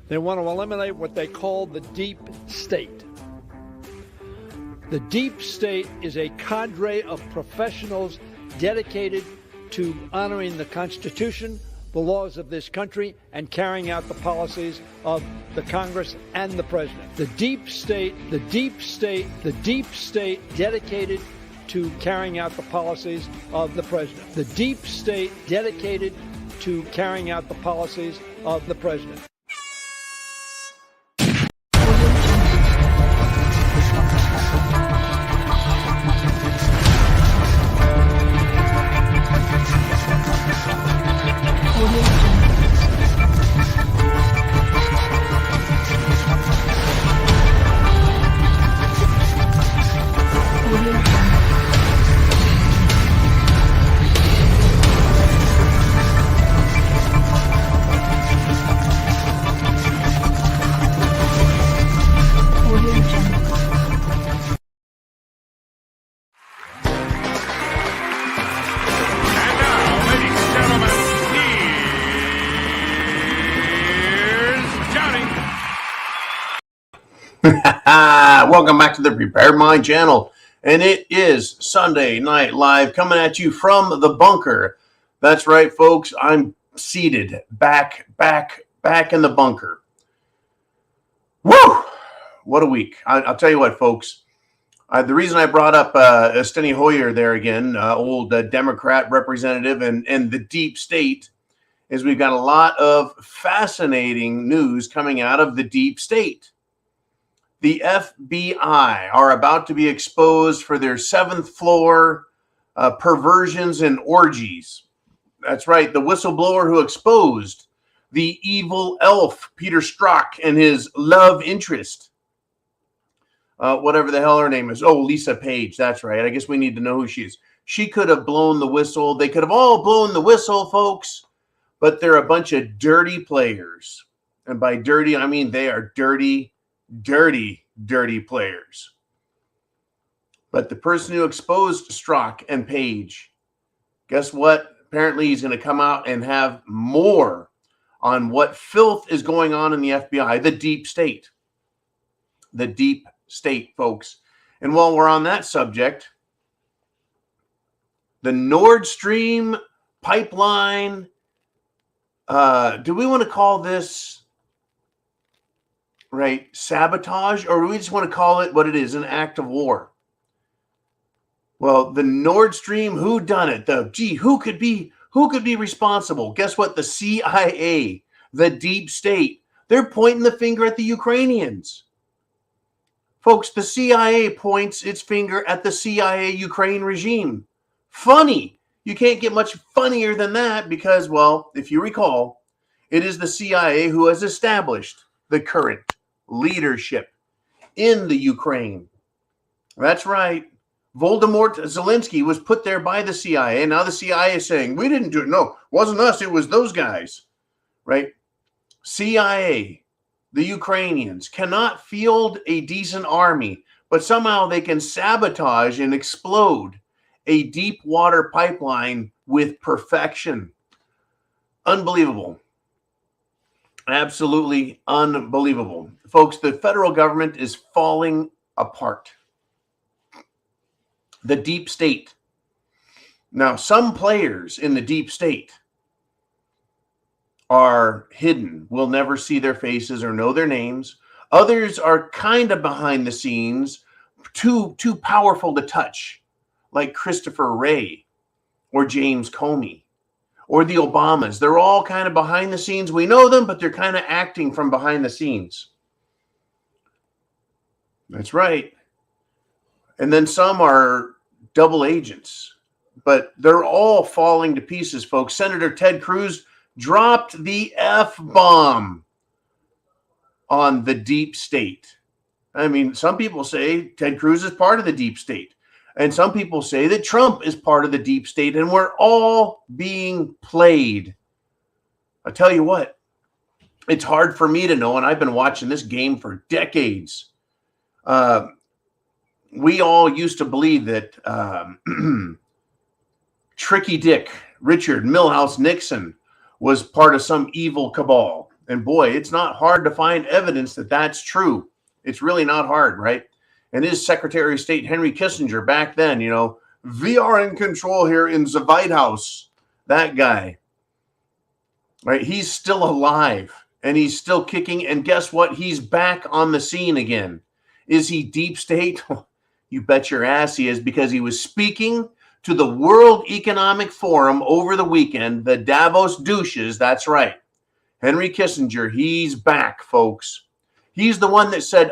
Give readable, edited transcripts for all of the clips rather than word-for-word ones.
They want to eliminate what they call the deep state. The deep state is a cadre of professionals dedicated to honoring the Constitution, the laws of this country, and carrying out the policies of the Congress and the President. The deep state dedicated to carrying out the policies of the President. The deep state dedicated to carrying out the policies of the President. Welcome back to the Prepared Mind channel, and it is Sunday Night Live coming at you from the bunker. That's right, folks. I'm seated back in the bunker. Woo! What a week. I'll tell you what, folks. The reason I brought up Steny Hoyer there again, old Democrat representative and the deep state, is we've got a lot of fascinating news coming out of the deep state. The FBI are about to be exposed for their seventh floor perversions and orgies. That's right, the whistleblower who exposed the evil elf, Peter Strzok, and his love interest. Whatever the hell her name is. Oh, Lisa Page, that's right. I guess we need to know who she is. She could have blown the whistle. They could have all blown the whistle, folks, but they're a bunch of dirty players. And by dirty, I mean they are dirty players. But the person who exposed Strzok and Page, guess what? Apparently he's going to come out and have more on what filth is going on in the FBI, the deep state. The deep state, folks. And while we're on that subject, the Nord Stream pipeline, do we want to call this right sabotage, or do we just want to call it what it is, an act of war? Well, the Nord Stream whodunit, who could be responsible? Guess what? The CIA, the deep state, they're pointing the finger at the Ukrainians. Folks, the CIA points its finger at the CIA Ukraine regime. Funny. You can't get much funnier than that because, well, if you recall, it is the CIA who has established the current leadership in the Ukraine. That's right. Voldemort Zelensky was put there by the CIA. Now the CIA is saying, we didn't do it. No, it wasn't us. It was those guys. Right? CIA, the Ukrainians, cannot field a decent army, but somehow they can sabotage and explode a deep water pipeline with perfection. Unbelievable. Absolutely unbelievable. Folks, the federal government is falling apart. The deep state. Now, some players in the deep state are hidden. We'll never see their faces or know their names. Others are kind of behind the scenes, too powerful to touch, like Christopher Wray or James Comey or the Obamas. They're all kind of behind the scenes. We know them, but they're kind of acting from behind the scenes. That's right. And then some are double agents, but they're all falling to pieces, folks. Senator Ted Cruz dropped the F-bomb on the deep state. I mean, some people say Ted Cruz is part of the deep state. And some people say that Trump is part of the deep state, and we're all being played. I tell you what, it's hard for me to know, and I've been watching this game for decades. We all used to believe that Tricky Dick, Richard Milhouse Nixon, was part of some evil cabal. And boy, it's not hard to find evidence that that's true. It's really not hard, right? And his Secretary of State, Henry Kissinger, back then, we are in control here in the White House. That guy, right? He's still alive and he's still kicking. And guess what? He's back on the scene again. Is he deep state? You bet your ass he is, because he was speaking to the World Economic Forum over the weekend, the Davos douches. That's right. Henry Kissinger, he's back, folks. He's the one that said,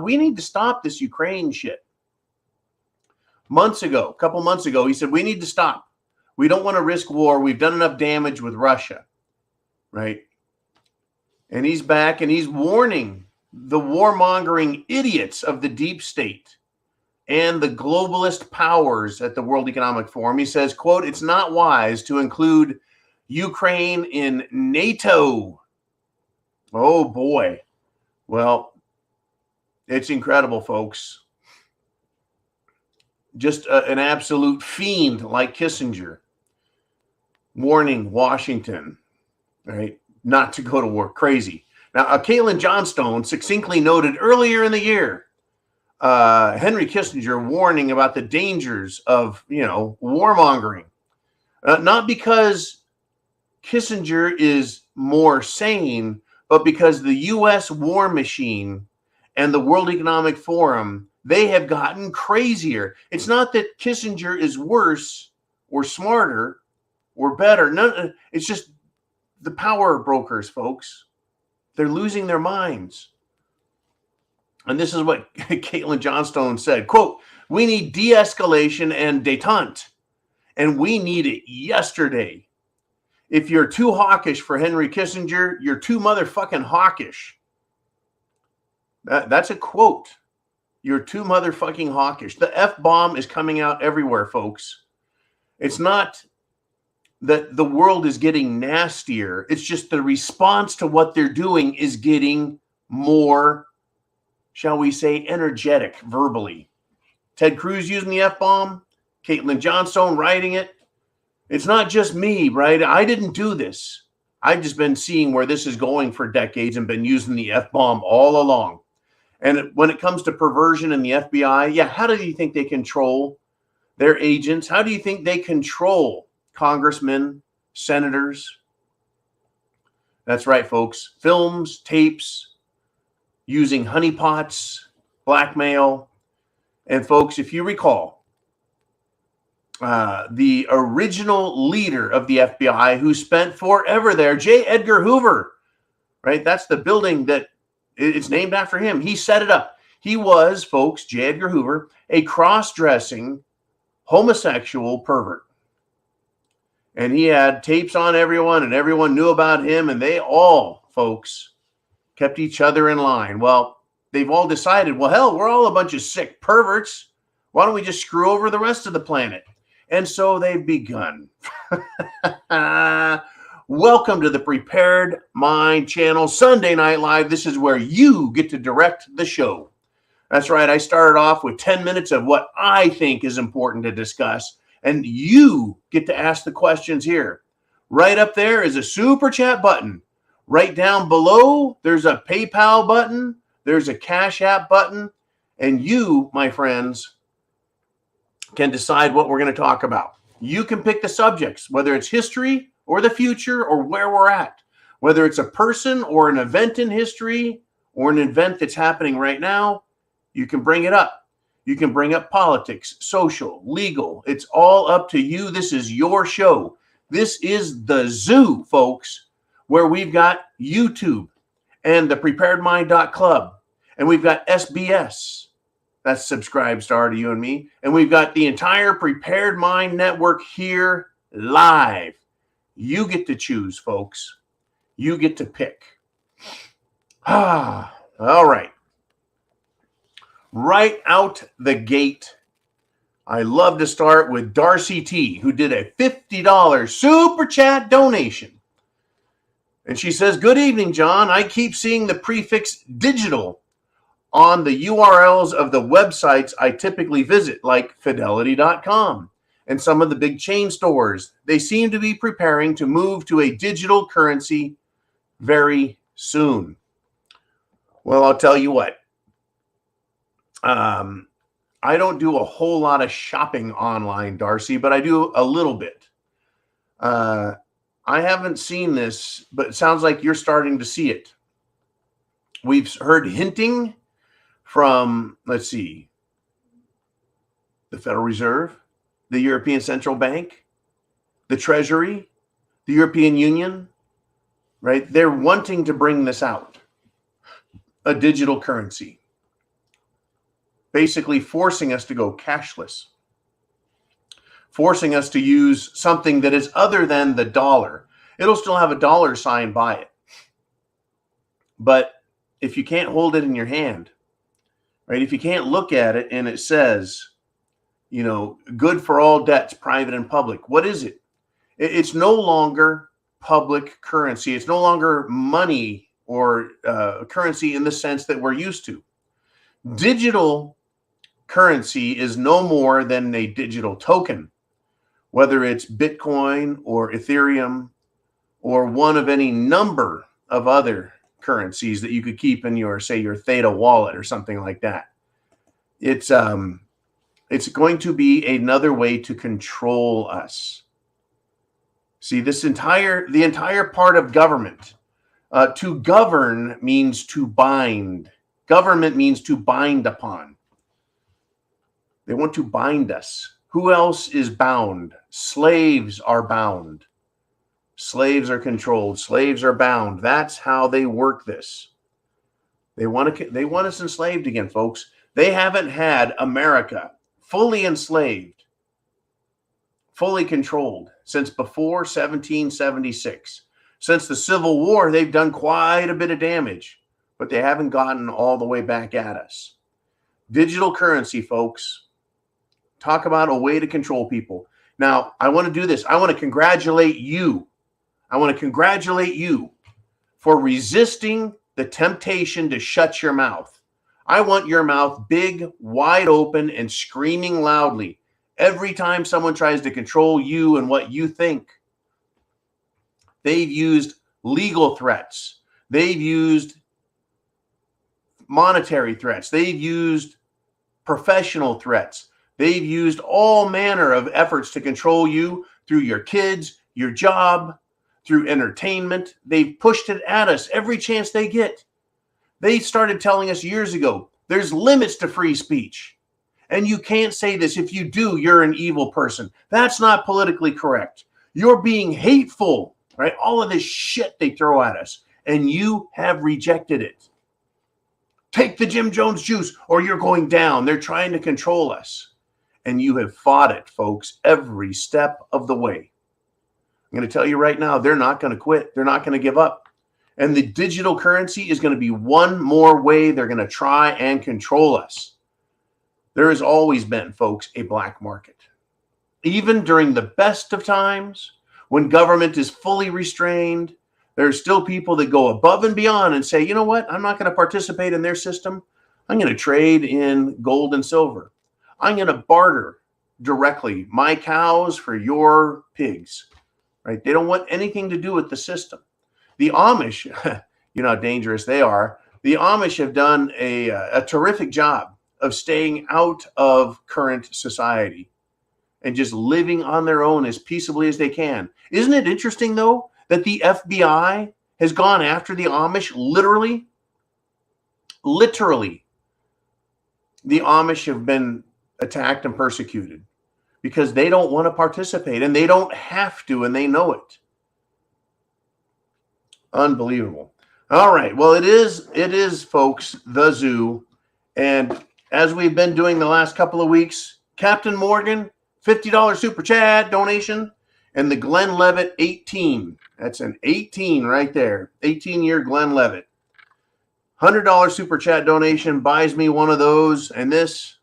we need to stop this Ukraine shit. A couple months ago, he said, we need to stop. We don't want to risk war. We've done enough damage with Russia, right? And he's back and he's warning the warmongering idiots of the deep state and the globalist powers at the World Economic Forum. He says, quote, it's not wise to include Ukraine in NATO. Oh, boy. Well, it's incredible, folks. Just an absolute fiend like Kissinger warning Washington, right, not to go to war. Crazy. Now, Caitlin Johnstone succinctly noted earlier in the year, Henry Kissinger warning about the dangers of, warmongering. Not because Kissinger is more sane, but because the U.S. war machine and the World Economic Forum, they have gotten crazier. It's not that Kissinger is worse or smarter or better. No, it's just the power brokers, folks. They're losing their minds. And this is what Caitlin Johnstone said, quote, we need de-escalation and détente, and we need it yesterday. If you're too hawkish for Henry Kissinger, you're too motherfucking hawkish. That's a quote. You're too motherfucking hawkish. The F-bomb is coming out everywhere, folks. It's not that the world is getting nastier. It's just the response to what they're doing is getting more, shall we say, energetic verbally. Ted Cruz using the F-bomb, Caitlin Johnstone writing it. It's not just me, right? I didn't do this. I've just been seeing where this is going for decades and been using the F-bomb all along. And when it comes to perversion in the FBI, how do you think they control their agents? How do you think they control congressmen, senators? That's right, folks. Films, tapes, using honeypots, blackmail. And folks, if you recall, the original leader of the FBI who spent forever there, J. Edgar Hoover, right? That's the building that it's named after him. He set it up. He was, folks, J. Edgar Hoover, a cross-dressing homosexual pervert. And he had tapes on everyone, and everyone knew about him, and they all, folks, kept each other in line. Well, they've all decided, well, hell, we're all a bunch of sick perverts. Why don't we just screw over the rest of the planet? And so they've begun. Welcome to the Prepared Mind channel, Sunday Night Live. This is where you get to direct the show. That's right. I started off with 10 minutes of what I think is important to discuss, and you get to ask the questions here. Right up there is a super chat button. Right down below, there's a PayPal button. There's a CashApp button. And you, my friends, can decide what we're going to talk about. You can pick the subjects, whether it's history or the future or where we're at, whether it's a person or an event in history or an event that's happening right now. You can bring it up. You can bring up politics, social, legal. It's all up to you. This is your show. This is the zoo, folks, where we've got YouTube and the preparedmind.club, and we've got SBS. That's Subscribe Star to you and me. And we've got the entire Prepared Mind Network here live. You get to choose, folks. You get to pick. All right. Right out the gate, I love to start with Darcy T, who did a $50 super chat donation. And she says, good evening, John. I keep seeing the prefix digital on the URLs of the websites I typically visit, like Fidelity.com and some of the big chain stores. They seem to be preparing to move to a digital currency very soon. Well, I'll tell you what. I don't do a whole lot of shopping online, Darcy, but I do a little bit. I haven't seen this, but it sounds like you're starting to see it. We've heard hinting from, let's see, the Federal Reserve, the European Central Bank, the Treasury, the European Union, right? They're wanting to bring this out, a digital currency, basically forcing us to go cashless, forcing us to use something that is other than the dollar. It'll still have a dollar sign by it. But if you can't hold it in your hand, right? If you can't look at it and it says, you know, good for all debts, private and public, what is it? It's no longer public currency. It's no longer money or currency in the sense that we're used to. Digital currency is no more than a digital token, whether it's Bitcoin or Ethereum or one of any number of other currencies that you could keep in your, say, your Theta wallet or something like that. It's going to be another way to control us. See, the entire part of government, to govern means to bind. Government means to bind upon. They want to bind us. Who else is bound? Slaves are bound. Slaves are controlled. Slaves are bound. That's how they work this. They want us enslaved again, folks. They haven't had America fully enslaved, fully controlled since before 1776. Since the Civil War, they've done quite a bit of damage, but they haven't gotten all the way back at us. Digital currency, folks. Talk about a way to control people. Now, I want to do this. I want to congratulate you. I want to congratulate you for resisting the temptation to shut your mouth. I want your mouth big, wide open, and screaming loudly every time someone tries to control you and what you think. They've used legal threats. They've used monetary threats. They've used professional threats. They've used all manner of efforts to control you through your kids, your job, through entertainment. They've pushed it at us every chance they get. They started telling us years ago, there's limits to free speech. And you can't say this. If you do, you're an evil person. That's not politically correct. You're being hateful, right? All of this shit they throw at us. And you have rejected it. Take the Jim Jones juice or you're going down. They're trying to control us. And you have fought it, folks, every step of the way. I'm going to tell you right now, they're not going to quit. They're not going to give up. And the digital currency is going to be one more way they're going to try and control us. There has always been, folks, a black market. Even during the best of times, when government is fully restrained, there are still people that go above and beyond and say, you know what? I'm not going to participate in their system. I'm going to trade in gold and silver. I'm going to barter directly my cows for your pigs, right? They don't want anything to do with the system. The Amish, you know how dangerous they are. The Amish have done a terrific job of staying out of current society and just living on their own as peaceably as they can. Isn't it interesting, though, that the FBI has gone after the Amish literally? Literally. The Amish have been attacked and persecuted because they don't want to participate and they don't have to, and they know it. Unbelievable. All right. Well, it is, folks, the zoo. And as we've been doing the last couple of weeks, Captain Morgan, $50 super chat donation, and the Glenn Levitt 18. That's an 18 right there. 18-year Glenn Levitt. $100 super chat donation buys me one of those, and this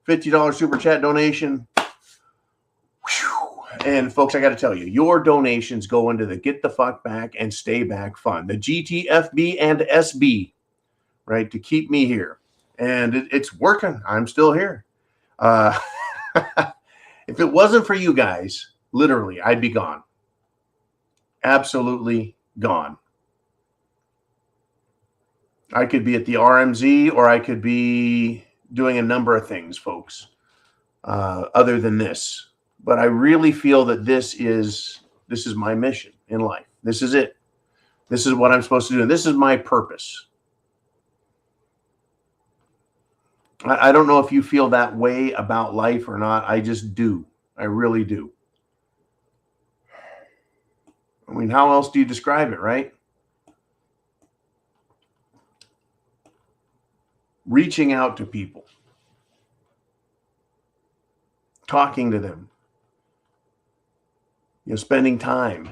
$50 super chat donation. Whew. And folks, I got to tell you, your donations go into the Get the Fuck Back and Stay Back Fund, the GTFB and SB, right, to keep me here. And it's working. I'm still here. If it wasn't for you guys, literally, I'd be gone. Absolutely gone. I could be at the RMZ, or I could be doing a number of things, folks, other than this. But I really feel that this is my mission in life. This is it. This is what I'm supposed to do. This is my purpose. I don't know if you feel that way about life or not. I just do. I really do. I mean, how else do you describe it, right? Reaching out to people, talking to them, spending time.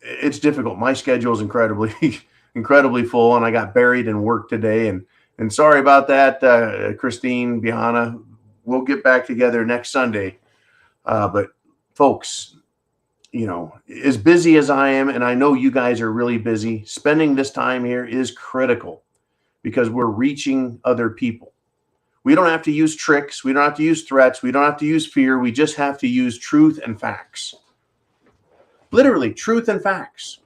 It's difficult. My schedule is incredibly full, and I got buried in work today. And sorry about that, Christine, Biana. We'll get back together next Sunday. But folks, as busy as I am, and I know you guys are really busy, spending this time here is critical because we're reaching other people. We don't have to use tricks. We don't have to use threats. We don't have to use fear. We just have to use truth and facts. Literally, truth and facts.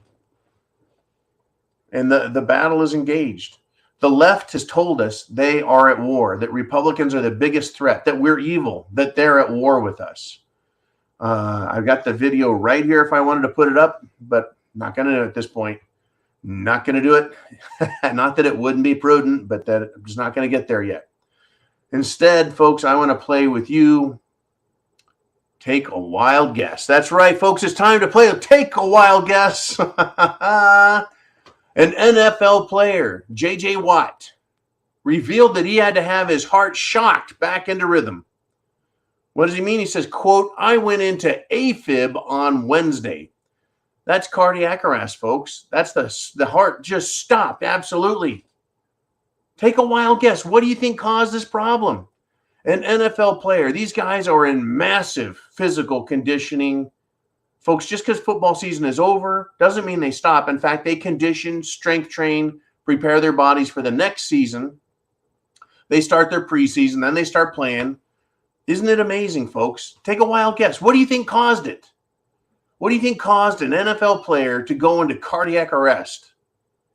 And the battle is engaged. The left has told us they are at war, that Republicans are the biggest threat, that we're evil, that they're at war with us. I've got the video right here if I wanted to put it up, but not going to do it at this point. Not going to do it. Not that it wouldn't be prudent, but that I'm just not going to get there yet. Instead, folks, I want to play with you. Take a wild guess. That's right, folks. It's time to play Take a Wild Guess. An NFL player, J.J. Watt, revealed that he had to have his heart shocked back into rhythm. What does he mean? He says, quote, I went into AFib on Wednesday. That's cardiac arrest, folks. That's the heart just stopped. Absolutely. Take a wild guess. What do you think caused this problem? An NFL player. These guys are in massive physical conditioning. Folks, just because football season is over doesn't mean they stop. In fact, they condition, strength train, prepare their bodies for the next season. They start their preseason, then they start playing. Isn't it amazing, folks? Take a wild guess. What do you think caused it? What do you think caused an NFL player to go into cardiac arrest?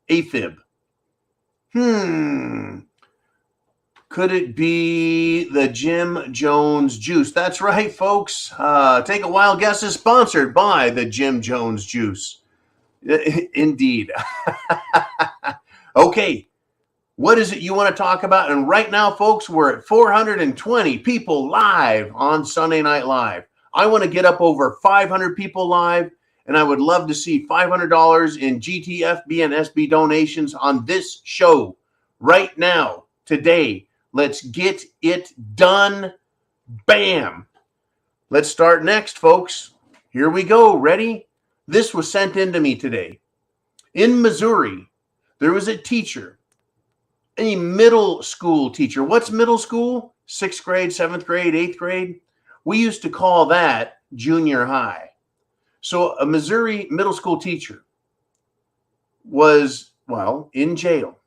AFib. Could it be the Jim Jones juice? That's right, folks. Take a Wild Guess is sponsored by the Jim Jones juice. Indeed. Okay. What is it you want to talk about? And right now, folks, we're at 420 people live on Sunday Night Live. I want to get up over 500 people live, and I would love to see $500 in GTFB and SB donations on this show right now, today. Let's get it done. Bam. Let's start next, folks. Here we go. Ready? This was sent in to me today. In Missouri, there was a teacher, a middle school teacher. What's middle school? 6th grade, 7th grade, 8th grade. We used to call that junior high. So a Missouri middle school teacher was, in jail.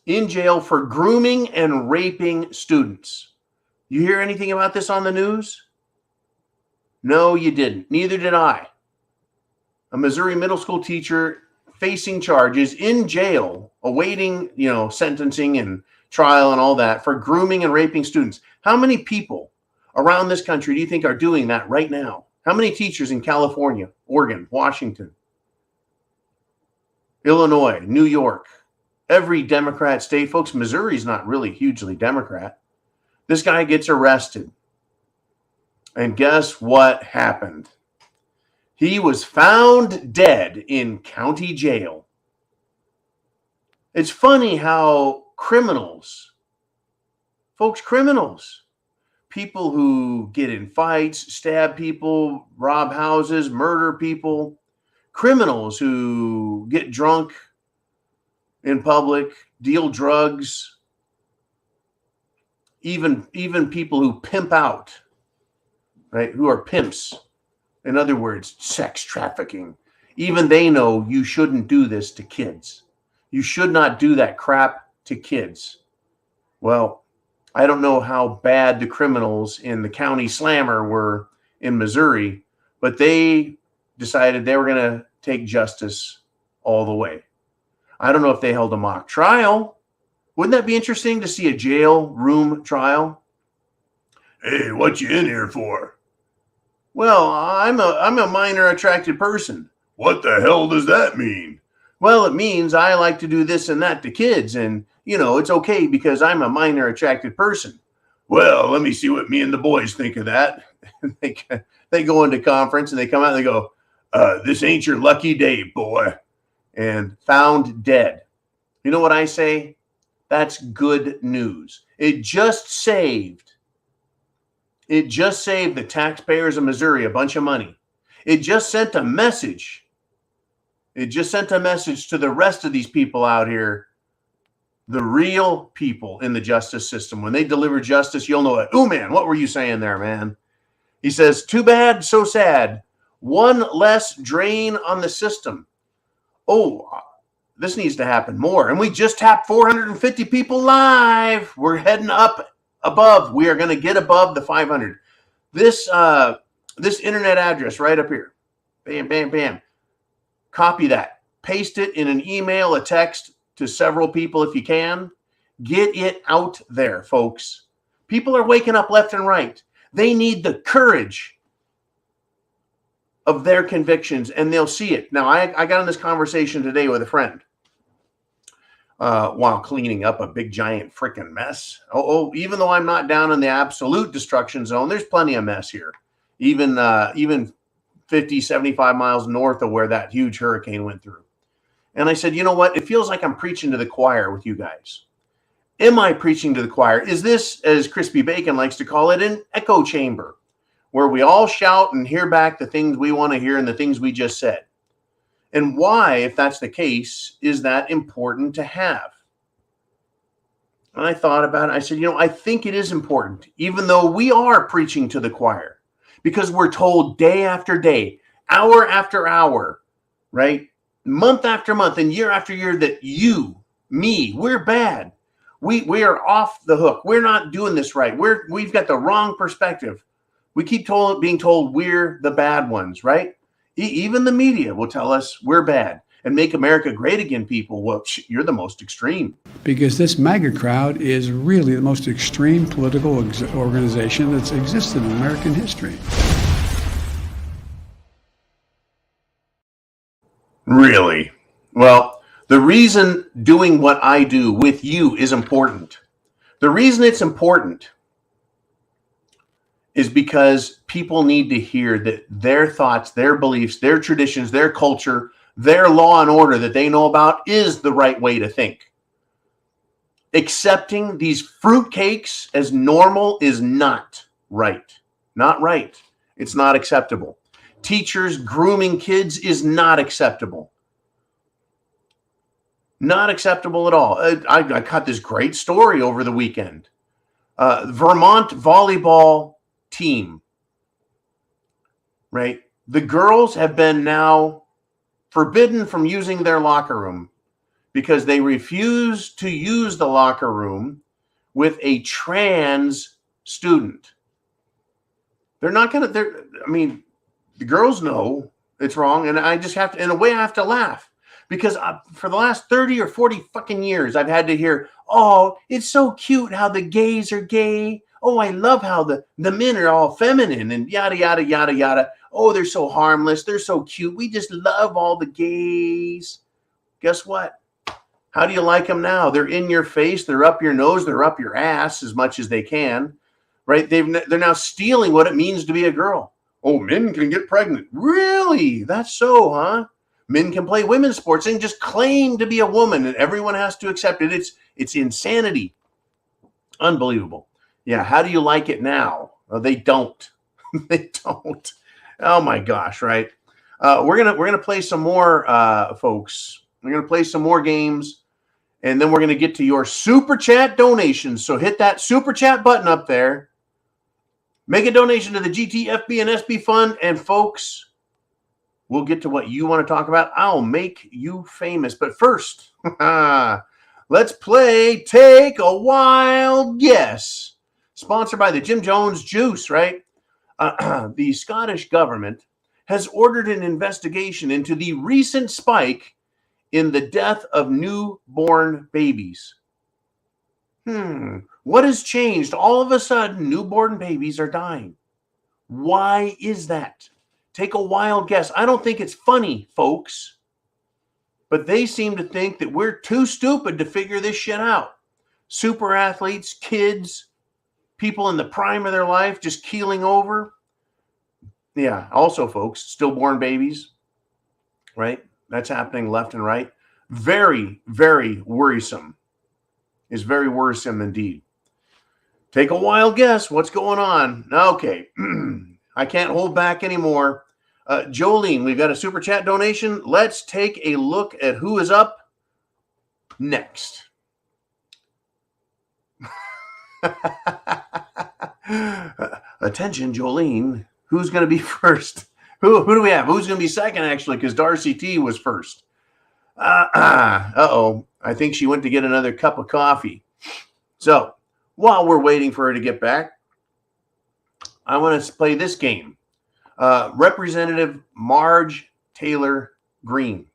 In jail for grooming and raping students. You hear anything about this on the news? No, you didn't. Neither did I. A Missouri middle school teacher facing charges in jail, awaiting, sentencing and trial and all that for grooming and raping students. How many people around this country do you think are doing that right now? How many teachers in California, Oregon, Washington, Illinois, New York, every Democrat state? Folks, Missouri's not really hugely Democrat. This guy gets arrested. And guess what happened? He was found dead in county jail. It's funny how criminals, people who get in fights, stab people, rob houses, murder people, criminals who get drunk in public, deal drugs, even people who pimp out, right? Who are pimps. In other words, sex trafficking. Even they know you shouldn't do this to kids. You should not do that crap to kids. Well, I don't know how bad the criminals in the county slammer were in Missouri, but they decided they were going to take justice all the way. I don't know if they held a mock trial. Wouldn't that be interesting to see a jail room trial? Hey, what you in here for? Well, I'm a minor attracted person. What the hell does that mean? Well, it means I like to do this and that to kids, and, it's okay because I'm a minor attracted person. Well, let me see what me and the boys think of that. They go into conference and they come out and they go, this ain't your lucky day, boy. And found dead. You know what I say? That's good news. It just saved the taxpayers of Missouri a bunch of money. It just sent a message. It just sent a message to the rest of these people out here, the real people in the justice system. When they deliver justice, you'll know it. Ooh, man, what were you saying there, man? He says, too bad, so sad. One less drain on the system. Oh, this needs to happen more. And we just tapped 450 people live. We're heading up above. We are going to get above the 500. This internet address right up here. Bam, bam, bam. Copy that. Paste it in an email, a text to several people if you can. Get it out there, folks. People are waking up left and right. They need the courage of their convictions, and they'll see it. Now, I got in this conversation today with a friend while cleaning up a big, giant freaking mess. Even though I'm not down in the absolute destruction zone, there's plenty of mess here. Even 50, 75 miles north of where that huge hurricane went through. And I said, you know what? It feels like I'm preaching to the choir with you guys. Am I preaching to the choir? Is this, as Crispy Bacon likes to call it, an echo chamber where we all shout and hear back the things we want to hear and the things we just said? And why, if that's the case, is that important to have? And I thought about it. I said, I think it is important, even though we are preaching to the choir, because we're told day after day, hour after hour, right? Month after month and year after year that you, me, we're bad. We are off the hook. We're not doing this right. We've got the wrong perspective. We keep being told we're the bad ones, right? Even the media will tell us we're bad. And Make America Great Again people, well, you're the most extreme. Because this MAGA crowd is really the most extreme political organization that's existed in American history. Really? Well, the reason doing what I do with you is important. The reason it's important is because people need to hear that their thoughts, their beliefs, their traditions, their culture, their law and order that they know about is the right way to think. Accepting these fruitcakes as normal is not right. Not right. It's not acceptable. Teachers grooming kids is not acceptable. Not acceptable at all. I caught this great story over the weekend. Vermont volleyball team, right? The girls have been now forbidden from using their locker room because they refuse to use the locker room with a trans student. They're not going to, the girls know it's wrong. And I just have to, in a way, I have to laugh because for the last 30 or 40 fucking years, I've had to hear, oh, it's so cute how the gays are gay. Oh, I love how the men are all feminine and yada, yada, yada, yada. Oh, they're so harmless. They're so cute. We just love all the gays. Guess what? How do you like them now? They're in your face. They're up your nose. They're up your ass as much as they can, right? They're now stealing what it means to be a girl. Oh, men can get pregnant. Really? That's so, huh? Men can play women's sports and just claim to be a woman and everyone has to accept it. It's insanity. Unbelievable. Yeah, how do you like it now? Oh, they don't. They don't. Oh my gosh, right? We're gonna play some more, folks. We're gonna play some more games, and then we're gonna get to your super chat donations. So hit that super chat button up there. Make a donation to the GTFB and SB Fund, and folks, we'll get to what you want to talk about. I'll make you famous, but first, let's play Take a Wild Guess. Sponsored by the Jim Jones Juice, right? The Scottish government has ordered an investigation into the recent spike in the death of newborn babies. What has changed? All of a sudden, newborn babies are dying. Why is that? Take a wild guess. I don't think it's funny, folks. But they seem to think that we're too stupid to figure this shit out. Super athletes, kids, people in the prime of their life just keeling over. Yeah, also, folks, stillborn babies, right? That's happening left and right. Very, very worrisome. Is very worrisome indeed. Take a wild guess. What's going on? Okay. I can't hold back anymore. Jolene, we've got a super chat donation. Let's take a look at who is up next. Attention, Jolene. Who's going to be first? Who do we have? Who's going to be second, actually, because Darcy T was first. Uh-oh. I think she went to get another cup of coffee. So, while we're waiting for her to get back, I want to play this game. Representative Marge Taylor Greene.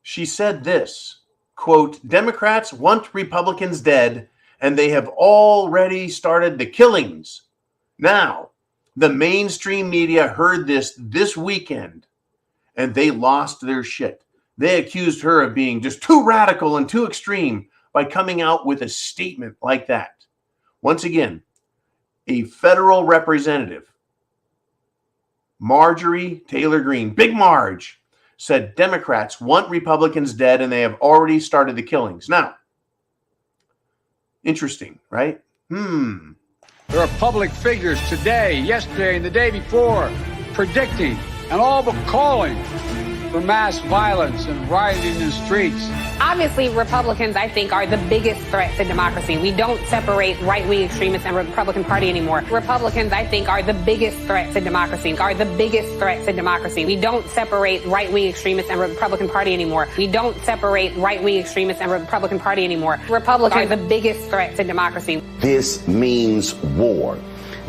She said this, quote, Democrats want Republicans dead, and they have already started the killings. Now, the mainstream media heard this weekend, and they lost their shit. They accused her of being just too radical and too extreme by coming out with a statement like that. Once again, a federal representative, Marjorie Taylor Greene, Big Marge, said Democrats want Republicans dead and they have already started the killings. Now, interesting, right? There are public figures today, yesterday, and the day before predicting and all but calling for mass violence and rioting in the streets. Obviously, Republicans, I think, are the biggest threat to democracy. We don't separate right-wing extremists and Republican Party anymore. Republicans, I think, are the biggest threat to democracy. We don't separate right-wing extremists and Republican Party anymore. Republicans are the biggest threat to democracy. This means war.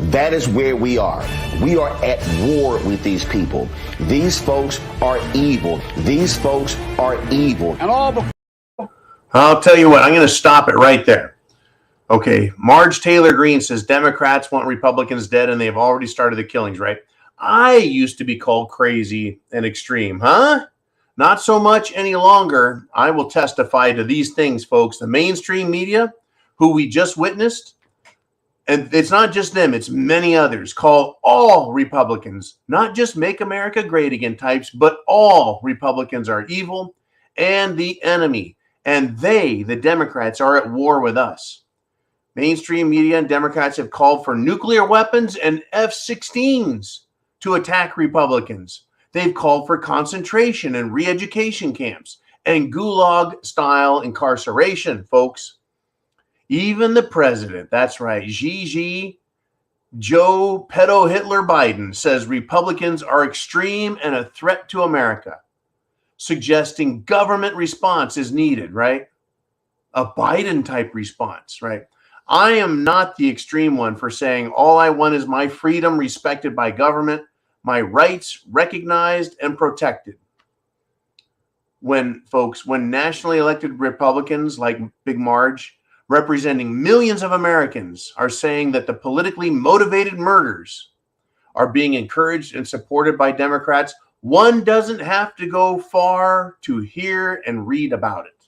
That is where we are. We are at war with these people. These folks are evil. And all but I'll tell you what, I'm going to stop it right there. Okay, Marge Taylor Greene says Democrats want Republicans dead and they've already started the killings, right? I used to be called crazy and extreme, huh? Not so much any longer. I will testify to these things, folks. The mainstream media, who we just witnessed, and it's not just them, it's many others, call all Republicans, not just Make America Great Again types, but all Republicans are evil and the enemy. And they, the Democrats, are at war with us. Mainstream media and Democrats have called for nuclear weapons and F-16s to attack Republicans. They've called for concentration and re-education camps and gulag-style incarceration, folks. Even the president, that's right, Joe Pedo Hitler Biden, says Republicans are extreme and a threat to America, suggesting government response is needed, right? A Biden-type response, right? I am not the extreme one for saying all I want is my freedom respected by government, my rights recognized and protected. When nationally elected Republicans like Big Marge, representing millions of Americans, are saying that the politically motivated murders are being encouraged and supported by Democrats, one doesn't have to go far to hear and read about it.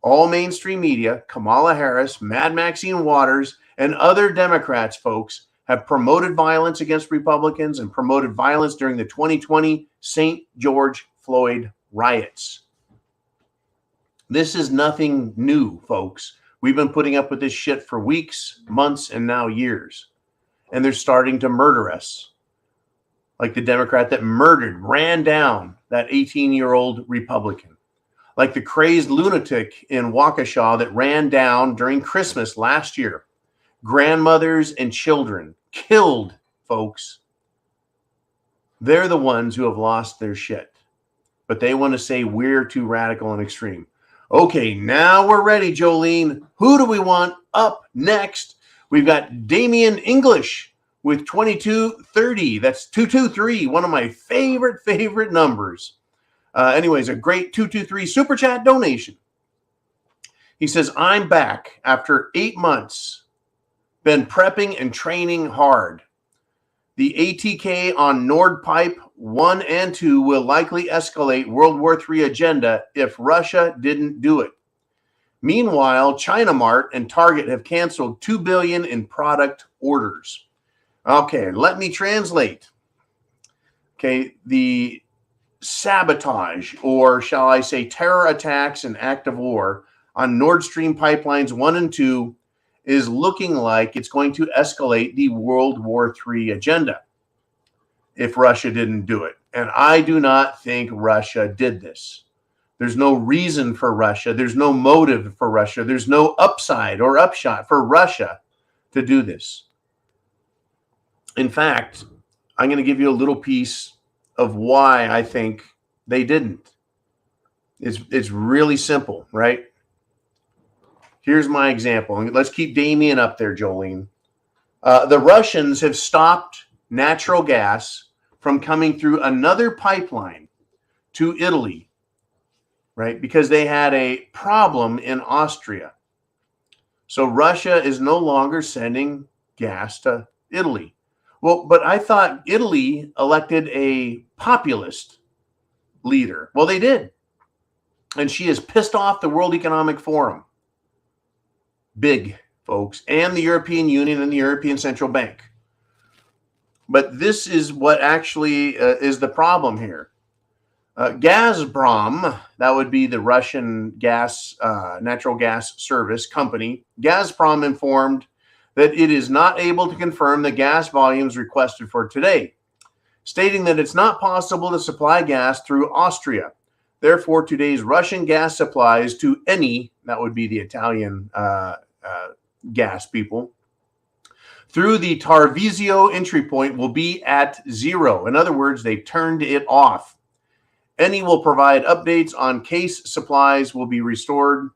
All mainstream media, Kamala Harris, Mad Maxine Waters, and other Democrats, folks, have promoted violence against Republicans and promoted violence during the 2020 St. George Floyd riots. This is nothing new, folks. We've been putting up with this shit for weeks, months, and now years. And they're starting to murder us. Like the Democrat that ran down that 18-year-old Republican. Like the crazed lunatic in Waukesha that ran down during Christmas last year. Grandmothers and children killed, folks. They're the ones who have lost their shit. But they want to say we're too radical and extreme. Okay, now we're ready, Jolene. Who do we want up next? We've got Damian English with 2230. That's 223, one of my favorite numbers. Anyways, a great 223 super chat donation. He says, I'm back after 8 months. Been prepping and training hard. The ATK on Nord Pipe 1 and 2 will likely escalate World War III agenda if Russia didn't do it. Meanwhile, China Mart and Target have canceled $2 billion in product orders. Okay, let me translate. Okay, the sabotage, or shall I say terror attacks and act of war on Nord Stream pipelines 1 and 2 is looking like it's going to escalate the World War III agenda if Russia didn't do it. And I do not think Russia did this. There's no reason for Russia. There's no motive for Russia. There's no upside or upshot for Russia to do this. In fact, I'm going to give you a little piece of why I think they didn't. It's really simple, right? Here's my example. Let's keep Damien up there, Jolene. The Russians have stopped natural gas from coming through another pipeline to Italy, right? Because they had a problem in Austria. So Russia is no longer sending gas to Italy. Well, but I thought Italy elected a populist leader. Well, they did. And she has pissed off the World Economic Forum. Big, folks, and the European Union and the European Central Bank. But this is what actually is the problem here. Gazprom, that would be the Russian gas, natural gas service company, Gazprom informed that it is not able to confirm the gas volumes requested for today, stating that it's not possible to supply gas through Austria. Therefore, today's Russian gas supplies to any, that would be the Italian gas people, through the Tarvisio entry point will be at zero. In other words, they've turned it off. Any will provide updates on case supplies will be restored.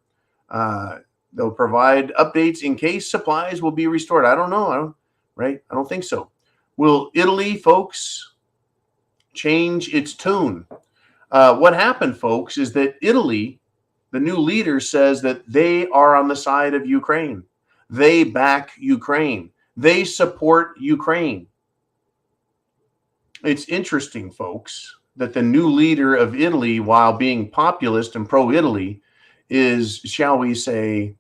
They'll provide updates in case supplies will be restored. I don't know. I don't think so. Will Italy, folks, change its tune? What happened, folks, is that Italy, the new leader, says that they are on the side of Ukraine. They back Ukraine. They support Ukraine. It's interesting, folks, that the new leader of Italy, while being populist and pro-Italy, is, shall we say,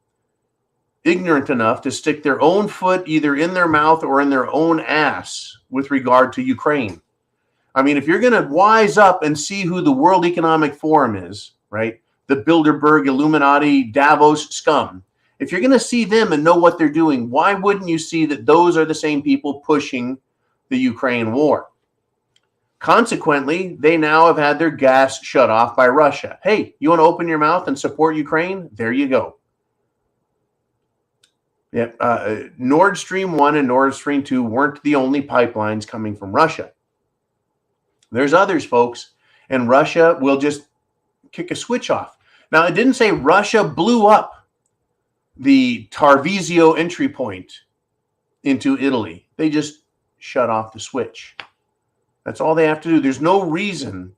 ignorant enough to stick their own foot either in their mouth or in their own ass with regard to Ukraine. I mean, if you're going to wise up and see who the World Economic Forum is, right, the Bilderberg, Illuminati, Davos scum, if you're going to see them and know what they're doing, why wouldn't you see that those are the same people pushing the Ukraine war? Consequently, they now have had their gas shut off by Russia. Hey, you want to open your mouth and support Ukraine? There you go. Yeah, Nord Stream 1 and Nord Stream 2 weren't the only pipelines coming from Russia. There's others, folks, and Russia will just kick a switch off. Now, it didn't say Russia blew up the Tarvisio entry point into Italy. They just shut off the switch. That's all they have to do. There's no reason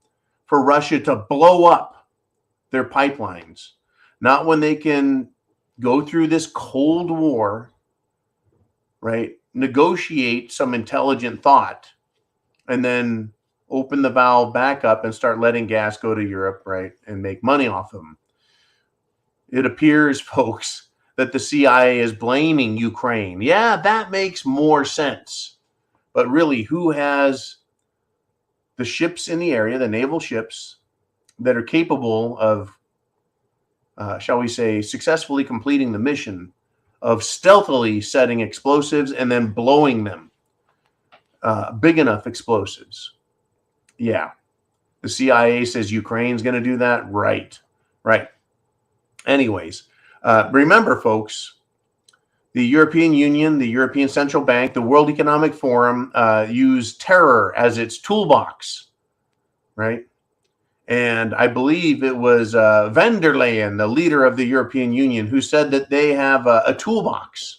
for Russia to blow up their pipelines. Not when they can go through this Cold War, right? Negotiate some intelligent thought, and then open the valve back up and start letting gas go to Europe, right? And make money off them. It appears, folks, that the CIA is blaming Ukraine. Yeah, that makes more sense. But really, who has the ships in the area, the naval ships, that are capable of, shall we say, successfully completing the mission of stealthily setting explosives and then blowing them? Big enough explosives. Yeah. The CIA says Ukraine's going to do that? Right. Anyways, remember, folks, the European Union, the European Central Bank, the World Economic Forum use terror as its toolbox, right? And I believe it was van der Leyen, the leader of the European Union, who said that they have a toolbox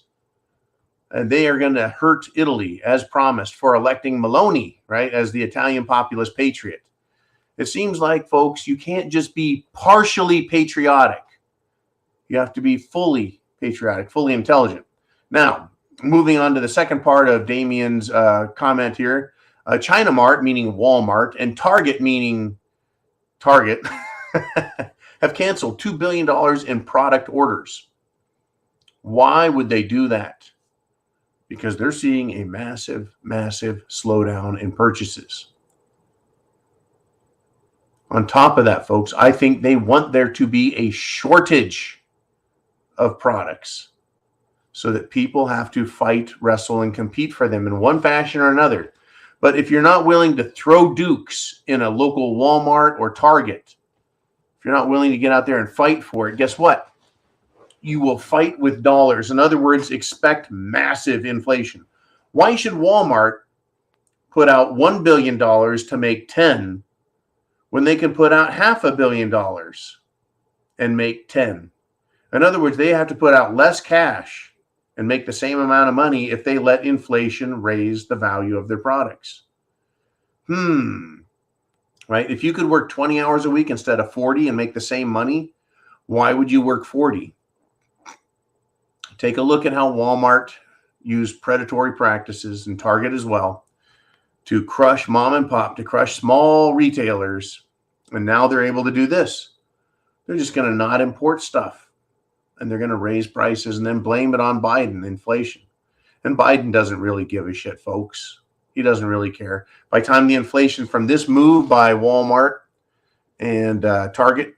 and they are going to hurt Italy as promised for electing Meloni, right, as the Italian populist patriot. It seems like, folks, you can't just be partially patriotic. You have to be fully patriotic, fully intelligent. Now, moving on to the second part of Damien's comment here, China Mart, meaning Walmart, and Target, meaning Target, have canceled $2 billion in product orders. Why would they do that? Because they're seeing a massive, massive slowdown in purchases. On top of that, folks, I think they want there to be a shortage of products so that people have to fight, wrestle, and compete for them in one fashion or another. But if you're not willing to throw dukes in a local Walmart or Target, if you're not willing to get out there and fight for it, guess what? You will fight with dollars. In other words, expect massive inflation. Why should Walmart put out $1 billion to make 10 when they can put out $500 million and make 10? In other words, they have to put out less cash and make the same amount of money if they let inflation raise the value of their products. Right? If you could work 20 hours a week instead of 40 and make the same money, why would you work 40? Take a look at how Walmart used predatory practices, and Target as well, to crush mom and pop, to crush small retailers. And now they're able to do this. They're just going to not import stuff. And they're going to raise prices and then blame it on Biden, inflation. And Biden doesn't really give a shit, folks. He doesn't really care. By the time the inflation from this move by Walmart and Target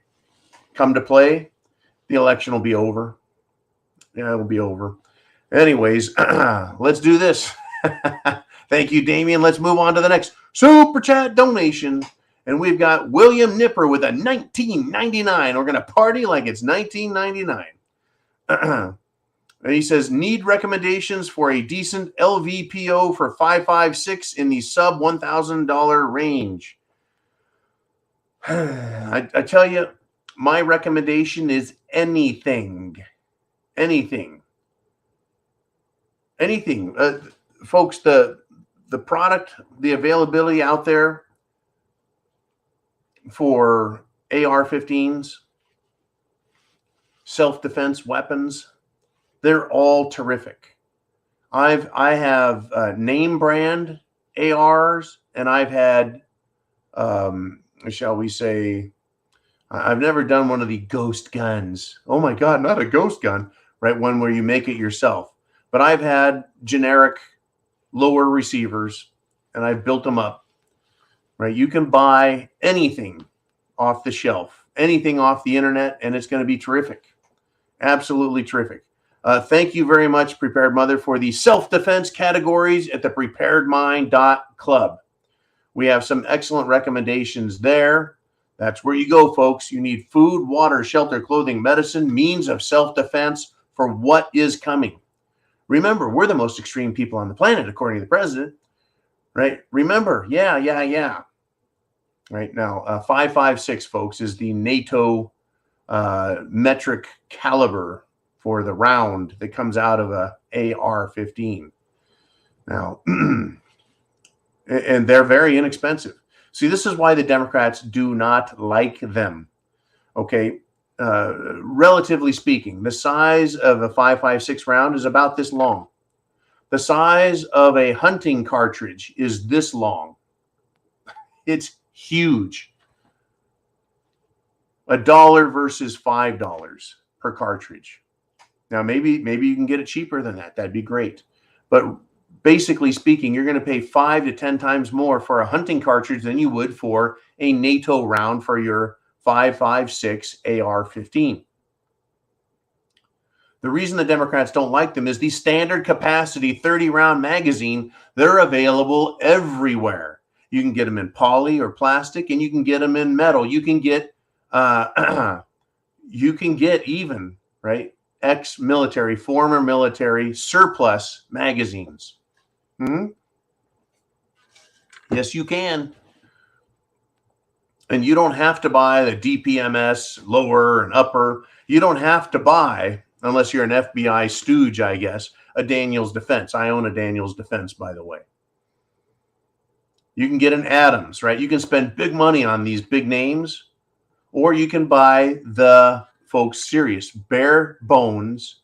come to play, the election will be over. Yeah, it'll be over. Anyways, let's do this. Thank you, Damien. Let's move on to the next Super Chat donation. And we've got William Nipper with a $19.99. We're going to party like it's $19.99. And he says, need recommendations for a decent LVPO for 556 in the sub $1,000 range. I tell you, my recommendation is anything. Anything. Folks, the product, the availability out there for AR-15s, self-defense weapons, they're all terrific. I have name brand ARs, and I've had, shall we say, I've never done one of the ghost guns. Oh my God, not a ghost gun. Right, one where you make it yourself. But I've had generic lower receivers, and I've built them up. Right, you can buy anything off the shelf, anything off the internet, and it's going to be terrific. Absolutely terrific. Thank you very much, Prepared Mother, for the self-defense categories at the thepreparedmind.club. We have some excellent recommendations there. That's where you go, folks. You need food, water, shelter, clothing, medicine, means of self-defense for what is coming. Remember, we're the most extreme people on the planet, according to the president. Right? Remember, yeah. Right now, 556, folks, is the NATO metric caliber for the round that comes out of a AR-15. Now, and they're very inexpensive. See, this is why the Democrats do not like them. Okay. Relatively speaking, the size of a 556 round is about this long. The size of a hunting cartridge is this long. It's huge. $1 versus $5 per cartridge. Now, maybe you can get it cheaper than that. That'd be great. But basically speaking, you're going to pay 5 to 10 times more for a hunting cartridge than you would for a NATO round for your 556 AR-15. The reason the Democrats don't like them is the standard capacity 30-round magazine. They're available everywhere. You can get them in poly or plastic, and you can get them in metal. You can get even, right, ex-military, former military surplus magazines. Yes, you can. And you don't have to buy the DPMS lower and upper. You don't have to buy, unless you're an FBI stooge, I guess, a Daniels Defense. I own a Daniels Defense, by the way. You can get an Adams, right? You can spend big money on these big names, or you can buy the folks serious, bare bones,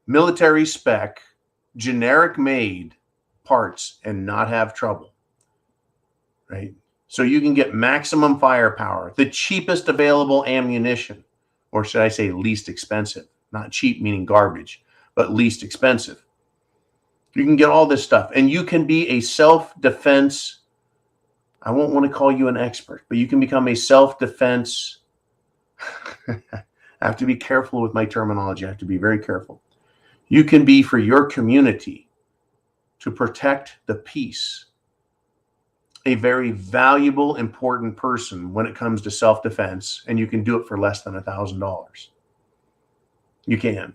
military spec, generic made parts and not have trouble, right? So you can get maximum firepower, the cheapest available ammunition, or should I say least expensive, not cheap meaning garbage, but least expensive. You can get all this stuff, and you can be a self-defense. I won't want to call you an expert, but you can become a self-defense. I have to be careful with my terminology. I have to be very careful. You can be for your community to protect the peace, a very valuable, important person when it comes to self-defense, and you can do it for less than $1,000. You can.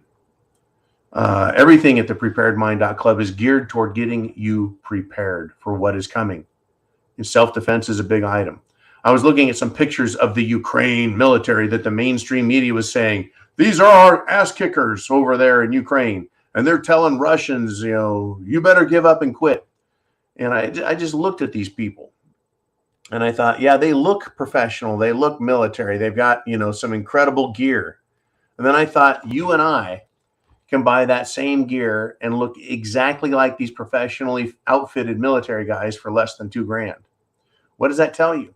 Everything at thepreparedmind.club is geared toward getting you prepared for what is coming. And self-defense is a big item. I was looking at some pictures of the Ukraine military that the mainstream media was saying, these are our ass kickers over there in Ukraine. And they're telling Russians, you better give up and quit. And I just looked at these people and I thought, yeah, they look professional. They look military. They've got, some incredible gear. And then I thought, you and I can buy that same gear and look exactly like these professionally outfitted military guys for less than $2,000. What does that tell you?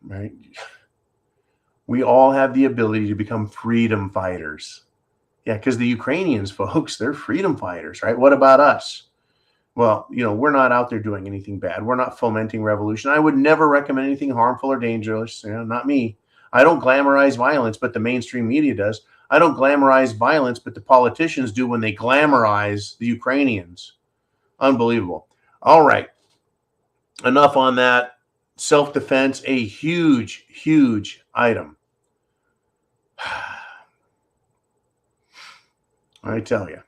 Right? We all have the ability to become freedom fighters. Yeah, because the Ukrainians, folks, they're freedom fighters, right? What about us? Well, we're not out there doing anything bad. We're not fomenting revolution. I would never recommend anything harmful or dangerous. Not me. I don't glamorize violence, but the mainstream media does. I don't glamorize violence, but the politicians do when they glamorize the Ukrainians. Unbelievable. All right. Enough on that. Self-defense, a huge, huge item. I tell you.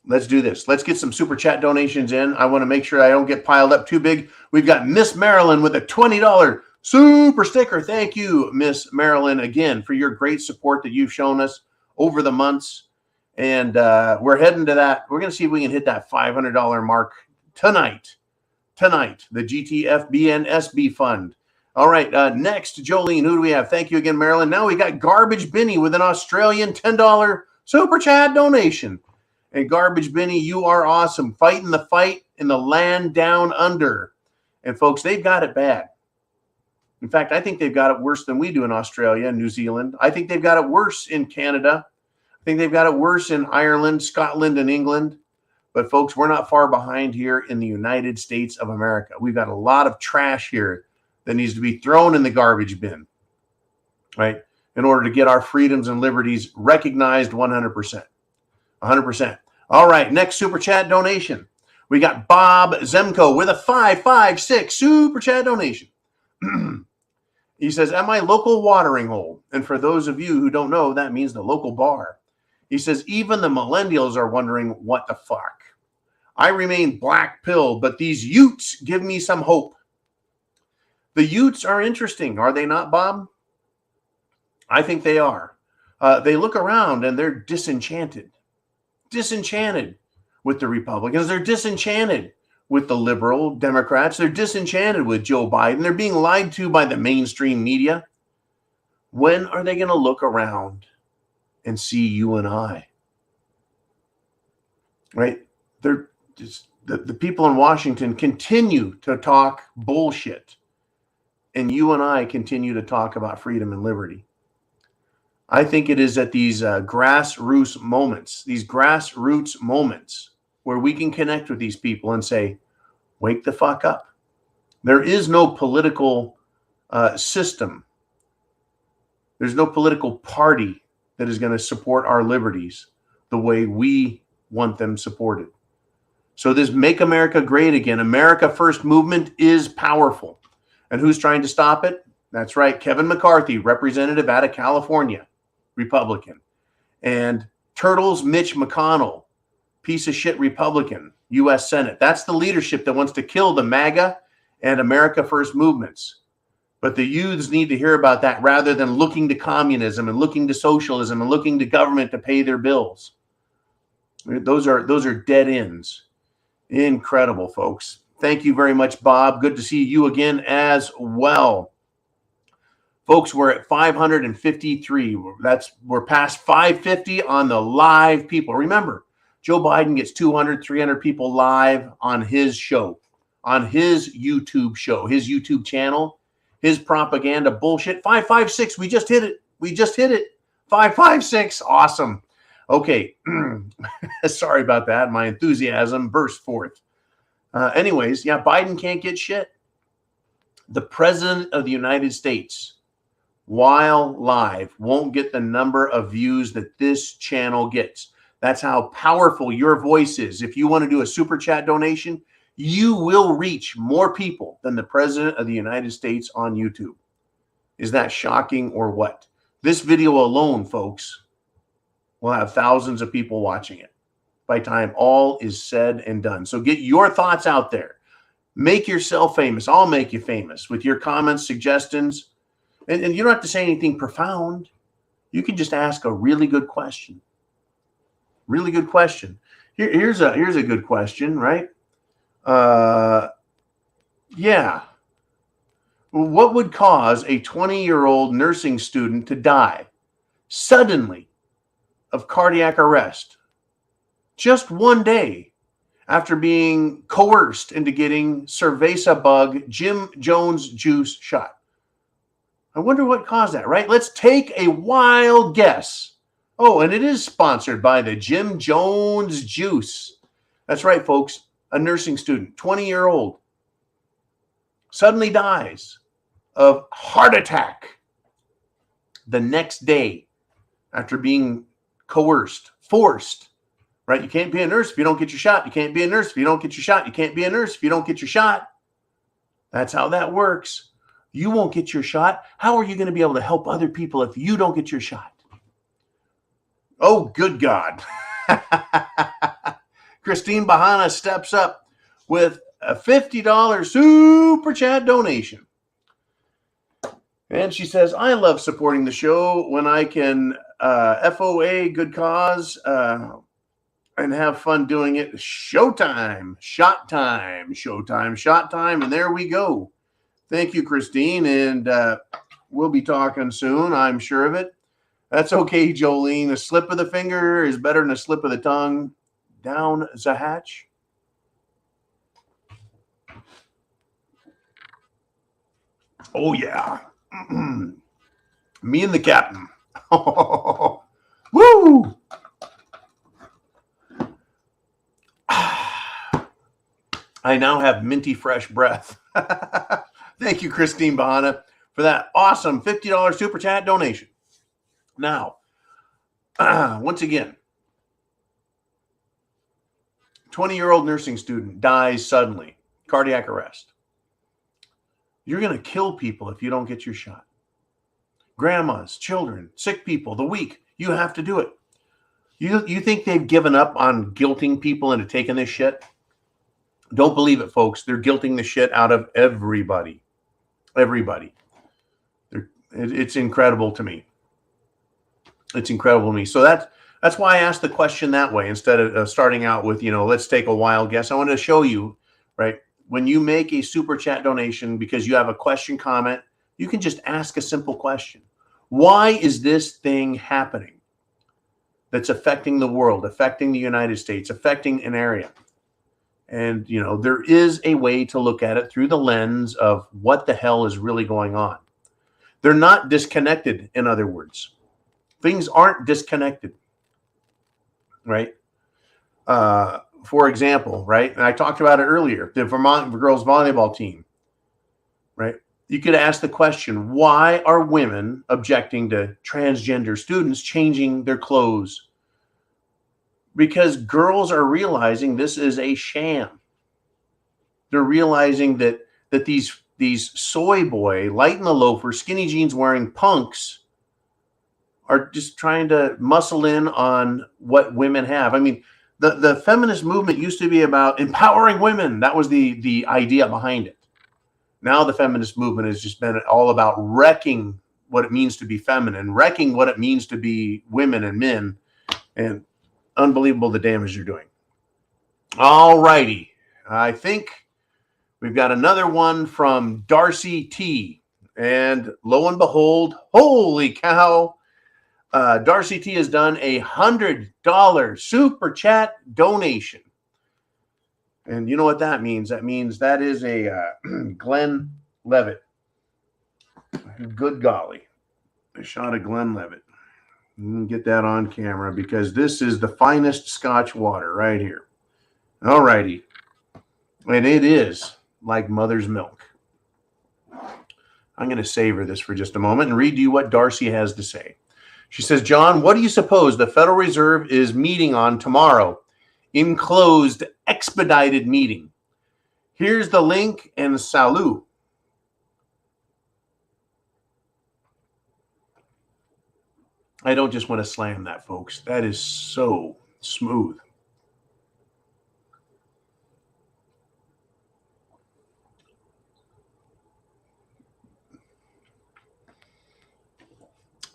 Let's do this. Let's get some super chat donations in. I want to make sure I don't get piled up too big. We've got Miss Marilyn with a $20 super sticker. Thank you, Miss Marilyn, again, for your great support that you've shown us over the months. And we're heading to that. We're going to see if we can hit that $500 mark tonight. The GTFBNSB fund. All right, next, Jolene, who do we have? Thank you again, Marilyn. Now we got Garbage Benny with an Australian $10 super chat donation. And Garbage Benny, you are awesome. Fighting the fight in the land down under. And folks, they've got it bad. In fact, I think they've got it worse than we do in Australia and New Zealand. I think they've got it worse in Canada. I think they've got it worse in Ireland, Scotland, and England. But folks, we're not far behind here in the United States of America. We've got a lot of trash here that needs to be thrown in the garbage bin, right? In order to get our freedoms and liberties recognized 100%. 100%. All right, next super chat donation. We got Bob Zemko with a 556 super chat donation. He says, at my local watering hole, and for those of you who don't know, that means the local bar. He says, even the millennials are wondering what the fuck. I remain black pilled, but these Utes give me some hope. The Utes are interesting, are they not, Bob? I think they are. They look around and they're disenchanted with the Republicans. They're disenchanted with the liberal Democrats. They're disenchanted with Joe Biden. They're being lied to by the mainstream media. When are they going to look around and see you and I? Right? They're just, the people in Washington continue to talk bullshit, and you and I continue to talk about freedom and liberty. I think it is at these grassroots moments where we can connect with these people and say, wake the fuck up. There is no political system. There's no political party that is going to support our liberties the way we want them supported. So this Make America Great Again, America First movement is powerful. And who's trying to stop it? That's right, Kevin McCarthy, representative out of California, Republican. And Turtles Mitch McConnell, piece of shit Republican, U.S. Senate. That's the leadership that wants to kill the MAGA and America First movements. But the youths need to hear about that rather than looking to communism and looking to socialism and looking to government to pay their bills. Those are dead ends. Incredible, folks. Thank you very much, Bob. Good to see you again as well. Folks, we're at 553. We're past 550 on the live people. Remember, Joe Biden gets 200, 300 people live on his show, on his YouTube show, his YouTube channel, his propaganda bullshit. 556. We just hit it. 556. Awesome. Okay. Sorry about that. My enthusiasm burst forth. Anyways, yeah, Biden can't get shit. The president of the United States, while live, won't get the number of views that this channel gets. That's how powerful your voice is. If you want to do a super chat donation, you will reach more people than the president of the United States on YouTube. Is that shocking or what? This video alone, folks, will have thousands of people watching it by the time all is said and done. So get your thoughts out there. Make yourself famous. I'll make you famous with your comments, suggestions. And you don't have to say anything profound. You can just ask a really good question. Really good question. Here's a good question, right? Yeah. What would cause a 20-year-old nursing student to die suddenly of cardiac arrest just one day after being coerced into getting cerveza bug Jim Jones juice shot? I wonder what caused that, right? Let's take a wild guess. Oh, and it is sponsored by the Jim Jones juice. That's right, folks. A nursing student, 20-year-old, suddenly dies of heart attack the next day after being coerced, forced, right? You can't be a nurse if you don't get your shot. You can't be a nurse if you don't get your shot. You can't be a nurse if you don't get your shot. That's how that works. You won't get your shot. How are you going to be able to help other people if you don't get your shot? Oh, good God. Christine Bahana steps up with a $50 super chat donation. And she says, I love supporting the show when I can FOA, good cause, and have fun doing it. Showtime, shot time, showtime, shot time. And there we go. Thank you, Christine. And we'll be talking soon. I'm sure of it. That's okay, Jolene. A slip of the finger is better than a slip of the tongue. Down the hatch. Oh, yeah. Me and the captain. Woo! I now have minty fresh breath. Thank you, Christine Bahana, for that awesome $50 super chat donation. Now, once again, 20-year-old nursing student dies suddenly, cardiac arrest. You're going to kill people if you don't get your shot. Grandmas, children, sick people, the weak, you have to do it. You think they've given up on guilting people into taking this shit? Don't believe it, folks. They're guilting the shit out of everybody. Everybody. It's incredible to me. It's incredible to me. So that's why I asked the question that way instead of starting out with, let's take a wild guess. I want to show you, right? When you make a super chat donation because you have a question, comment, you can just ask a simple question. Why is this thing happening that's affecting the world, affecting the United States, affecting an area? And, there is a way to look at it through the lens of what the hell is really going on. They're not disconnected, in other words. Things aren't disconnected, right? For example, right? And I talked about it earlier, the Vermont girls volleyball team, right? You could ask the question, why are women objecting to transgender students changing their clothes? Because girls are realizing this is a sham. They're realizing that these soy boy, light in the loafer, skinny jeans wearing punks are just trying to muscle in on what women have. I mean, the feminist movement used to be about empowering women. That was the idea behind it. Now the feminist movement has just been all about wrecking what it means to be feminine, wrecking what it means to be women and men, and unbelievable the damage they're doing. All righty. I think we've got another one from Darcy T. And lo and behold, holy cow, Darcy T has done $100 super chat donation. And you know what that means? That means that is a Glenn Levitt. Good golly. A shot of Glenn Levitt. Get that on camera because this is the finest Scotch water right here. All righty. And it is like mother's milk. I'm going to savor this for just a moment and read to you what Darcy has to say. She says, John, what do you suppose the Federal Reserve is meeting on tomorrow in closed expedited meeting? Here's the link and salut. I don't just want to slam that, folks. That is so smooth.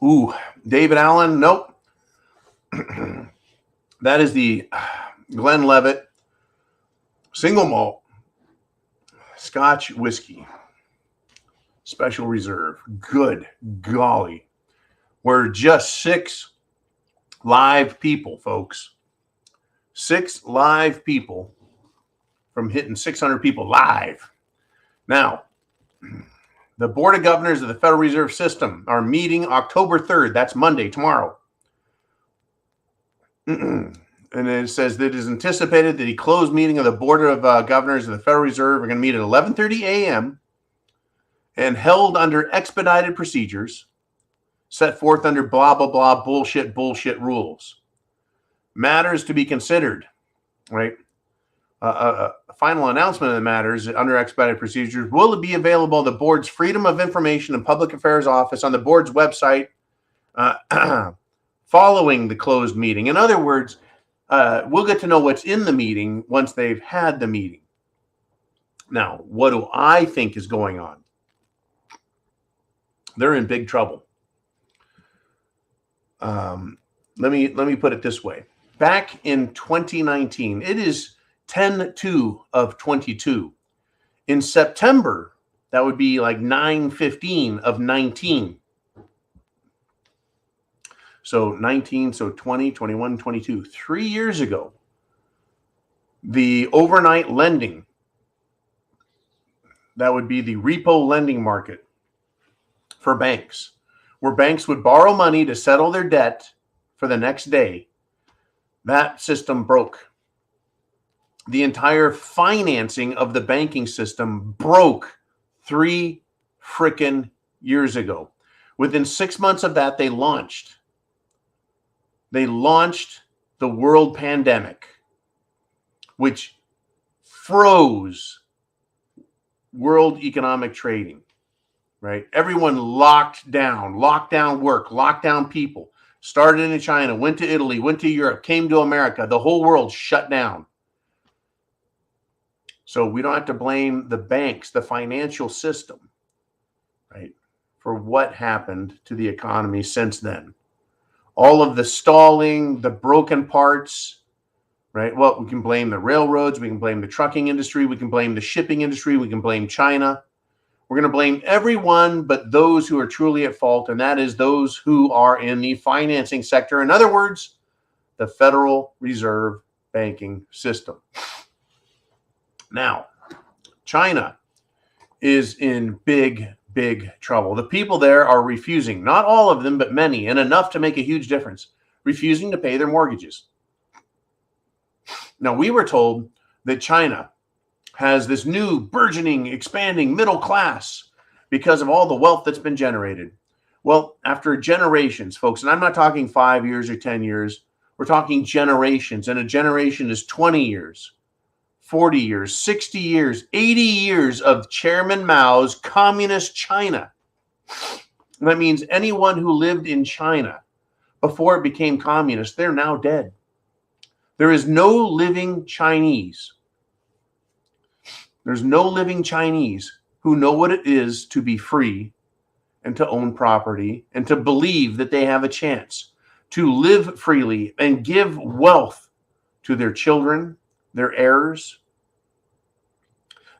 Ooh, David Allen, nope. That is the Glenn Levitt single malt Scotch whiskey, special reserve. Good golly. We're just 6 live people, folks. 6 live people from hitting 600 people live. Now, the Board of Governors of the Federal Reserve System are meeting October 3rd. That's Monday, tomorrow. And it says that it is anticipated that the closed meeting of the Board of Governors of the Federal Reserve are going to meet at 11:30 a.m. and held under expedited procedures set forth under blah, blah, blah, bullshit rules. Matters to be considered, right? A final announcement of the matters under expedited procedures will be available on the board's Freedom of Information and Public Affairs Office on the board's website following the closed meeting. In other words, we'll get to know what's in the meeting once they've had the meeting. Now, what do I think is going on? They're in big trouble. Let me put it this way. Back in 2019, it is 10/2 of 22. In September, that would be like 9/15 of 19. So 19, so 20, 21, 22. 3 years ago, the overnight lending, that would be the repo lending market for banks, where banks would borrow money to settle their debt for the next day. That system broke. The entire financing of the banking system broke 3 frickin' years ago. Within 6 months of that, they launched the world pandemic, which froze world economic trading, right? Everyone locked down work, locked down people, started in China, went to Italy, went to Europe, came to America. The whole world shut down. So we don't have to blame the banks, the financial system, right, for what happened to the economy since then. All of the stalling, the broken parts, right? Well, we can blame the railroads. We can blame the trucking industry. We can blame the shipping industry. We can blame China. We're going to blame everyone but those who are truly at fault, and that is those who are in the financing sector. In other words, the Federal Reserve banking system. Now, China is in big trouble. The people there are refusing, not all of them, but many, and enough to make a huge difference, refusing to pay their mortgages. Now, we were told that China has this new burgeoning, expanding middle class because of all the wealth that's been generated. Well, after generations, folks, and I'm not talking 5 years or 10 years, we're talking generations, and a generation is 20 years. 40 years, 60 years, 80 years of Chairman Mao's communist China. And that means anyone who lived in China before it became communist, they're now dead. There is no living Chinese. There's no living Chinese who know what it is to be free and to own property and to believe that they have a chance to live freely and give wealth to their children, their heirs,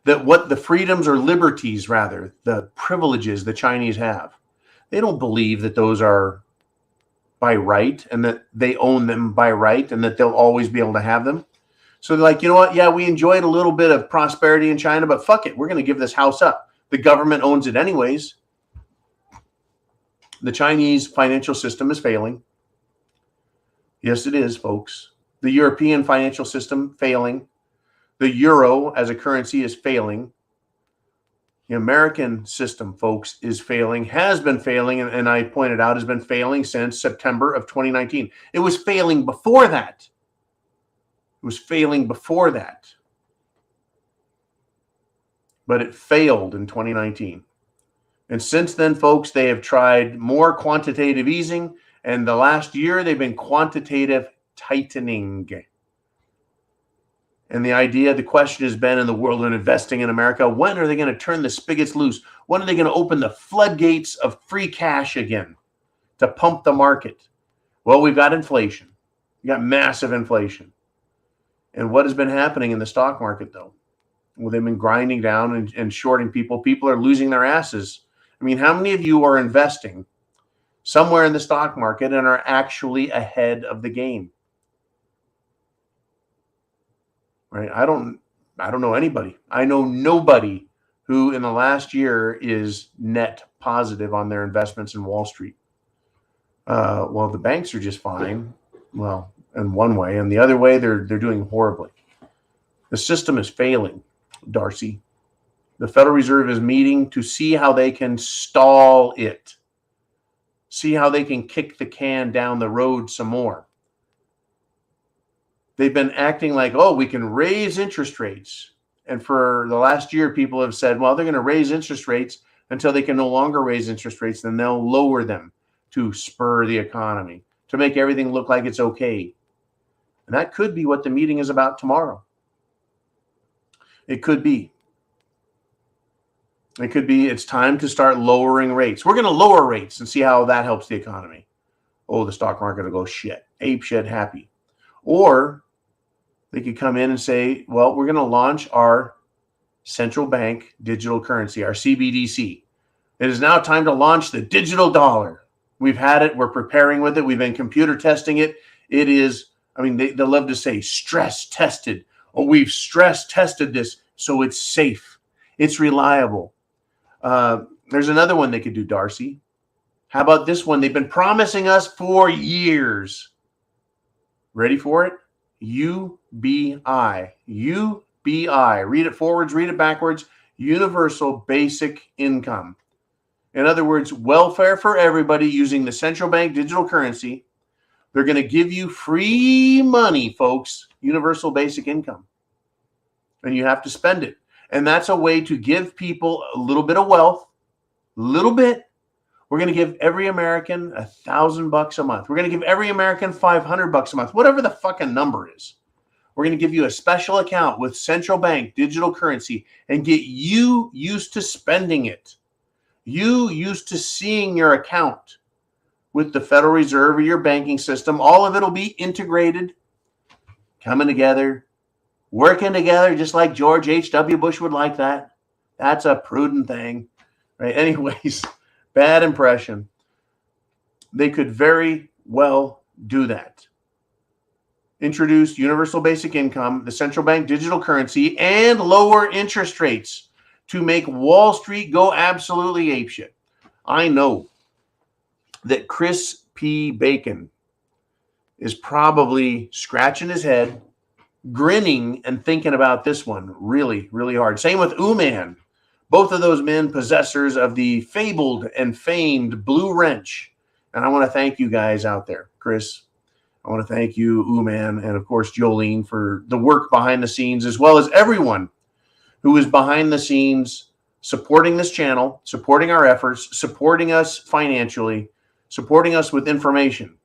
that what the freedoms or liberties, rather, the privileges the Chinese have, they don't believe that those are by right and that they own them by right and that they'll always be able to have them. So they're like, you know what? Yeah, we enjoyed a little bit of prosperity in China, but fuck it. We're going to give this house up. The government owns it anyways. The Chinese financial system is failing. Yes, it is, folks. The European financial system failing. The euro as a currency is failing. The American system, folks, is failing, has been failing, and I pointed out has been failing since September of 2019. It was failing before that. It was failing before that. But it failed in 2019. And since then, folks, they have tried more quantitative easing, and the last year they've been quantitative tightening. And the question has been in the world of investing in America, when are they going to turn the spigots loose? When are they going to open the floodgates of free cash again to pump the market? Well, we've got inflation. We got massive inflation. And what has been happening in the stock market, though? Well, they've been grinding down and shorting people. People are losing their asses. I mean, how many of you are investing somewhere in the stock market and are actually ahead of the game? Right? I don't know anybody. I know nobody who in the last year is net positive on their investments in Wall Street. Well, the banks are just fine. Well, in one way, and the other way, they're doing horribly. The system is failing, Darcy. The Federal Reserve is meeting to see how they can stall it. See how they can kick the can down the road some more. They've been acting like, oh, we can raise interest rates. And for the last year, people have said, well, they're going to raise interest rates until they can no longer raise interest rates. Then they'll lower them to spur the economy, to make everything look like it's okay. And that could be what the meeting is about tomorrow. It could be. It could be it's time to start lowering rates. We're going to lower rates and see how that helps the economy. Oh, the stock market will go shit, ape shit happy. Or they could come in and say, well, we're going to launch our central bank digital currency, our CBDC. It is now time to launch the digital dollar. We've had it. We're preparing with it. We've been computer testing it. It is, I mean, they love to say stress tested. Oh, we've stress tested this, so it's safe. It's reliable. There's another one they could do, Darcy. How about this one? They've been promising us for years. Ready for it? UBI. UBI. Read it forwards, read it backwards. Universal basic income. In other words, welfare for everybody using the central bank digital currency. They're going to give you free money, folks. Universal basic income. And you have to spend it. And that's a way to give people a little bit of wealth. Little bit. We're going to give every American $1,000 a month. We're going to give every American $500 a month, whatever the fucking number is. We're going to give you a special account with central bank digital currency and get you used to spending it. You used to seeing your account with the Federal Reserve or your banking system. All of it will be integrated, coming together, working together, just like George H.W. Bush would like that. That's a prudent thing, right? Anyways. Bad impression. They could very well do that. Introduce universal basic income, the central bank digital currency, and lower interest rates to make Wall Street go absolutely apeshit. I know that Chris P. Bacon is probably scratching his head, grinning, and thinking about this one really, really hard. Same with Uman. Both of those men possessors of the fabled and famed blue wrench. And I want to thank you guys out there, Chris. I want to thank you, Uman, and of course, Jolene, for the work behind the scenes, as well as everyone who is behind the scenes supporting this channel, supporting our efforts, supporting us financially, supporting us with information,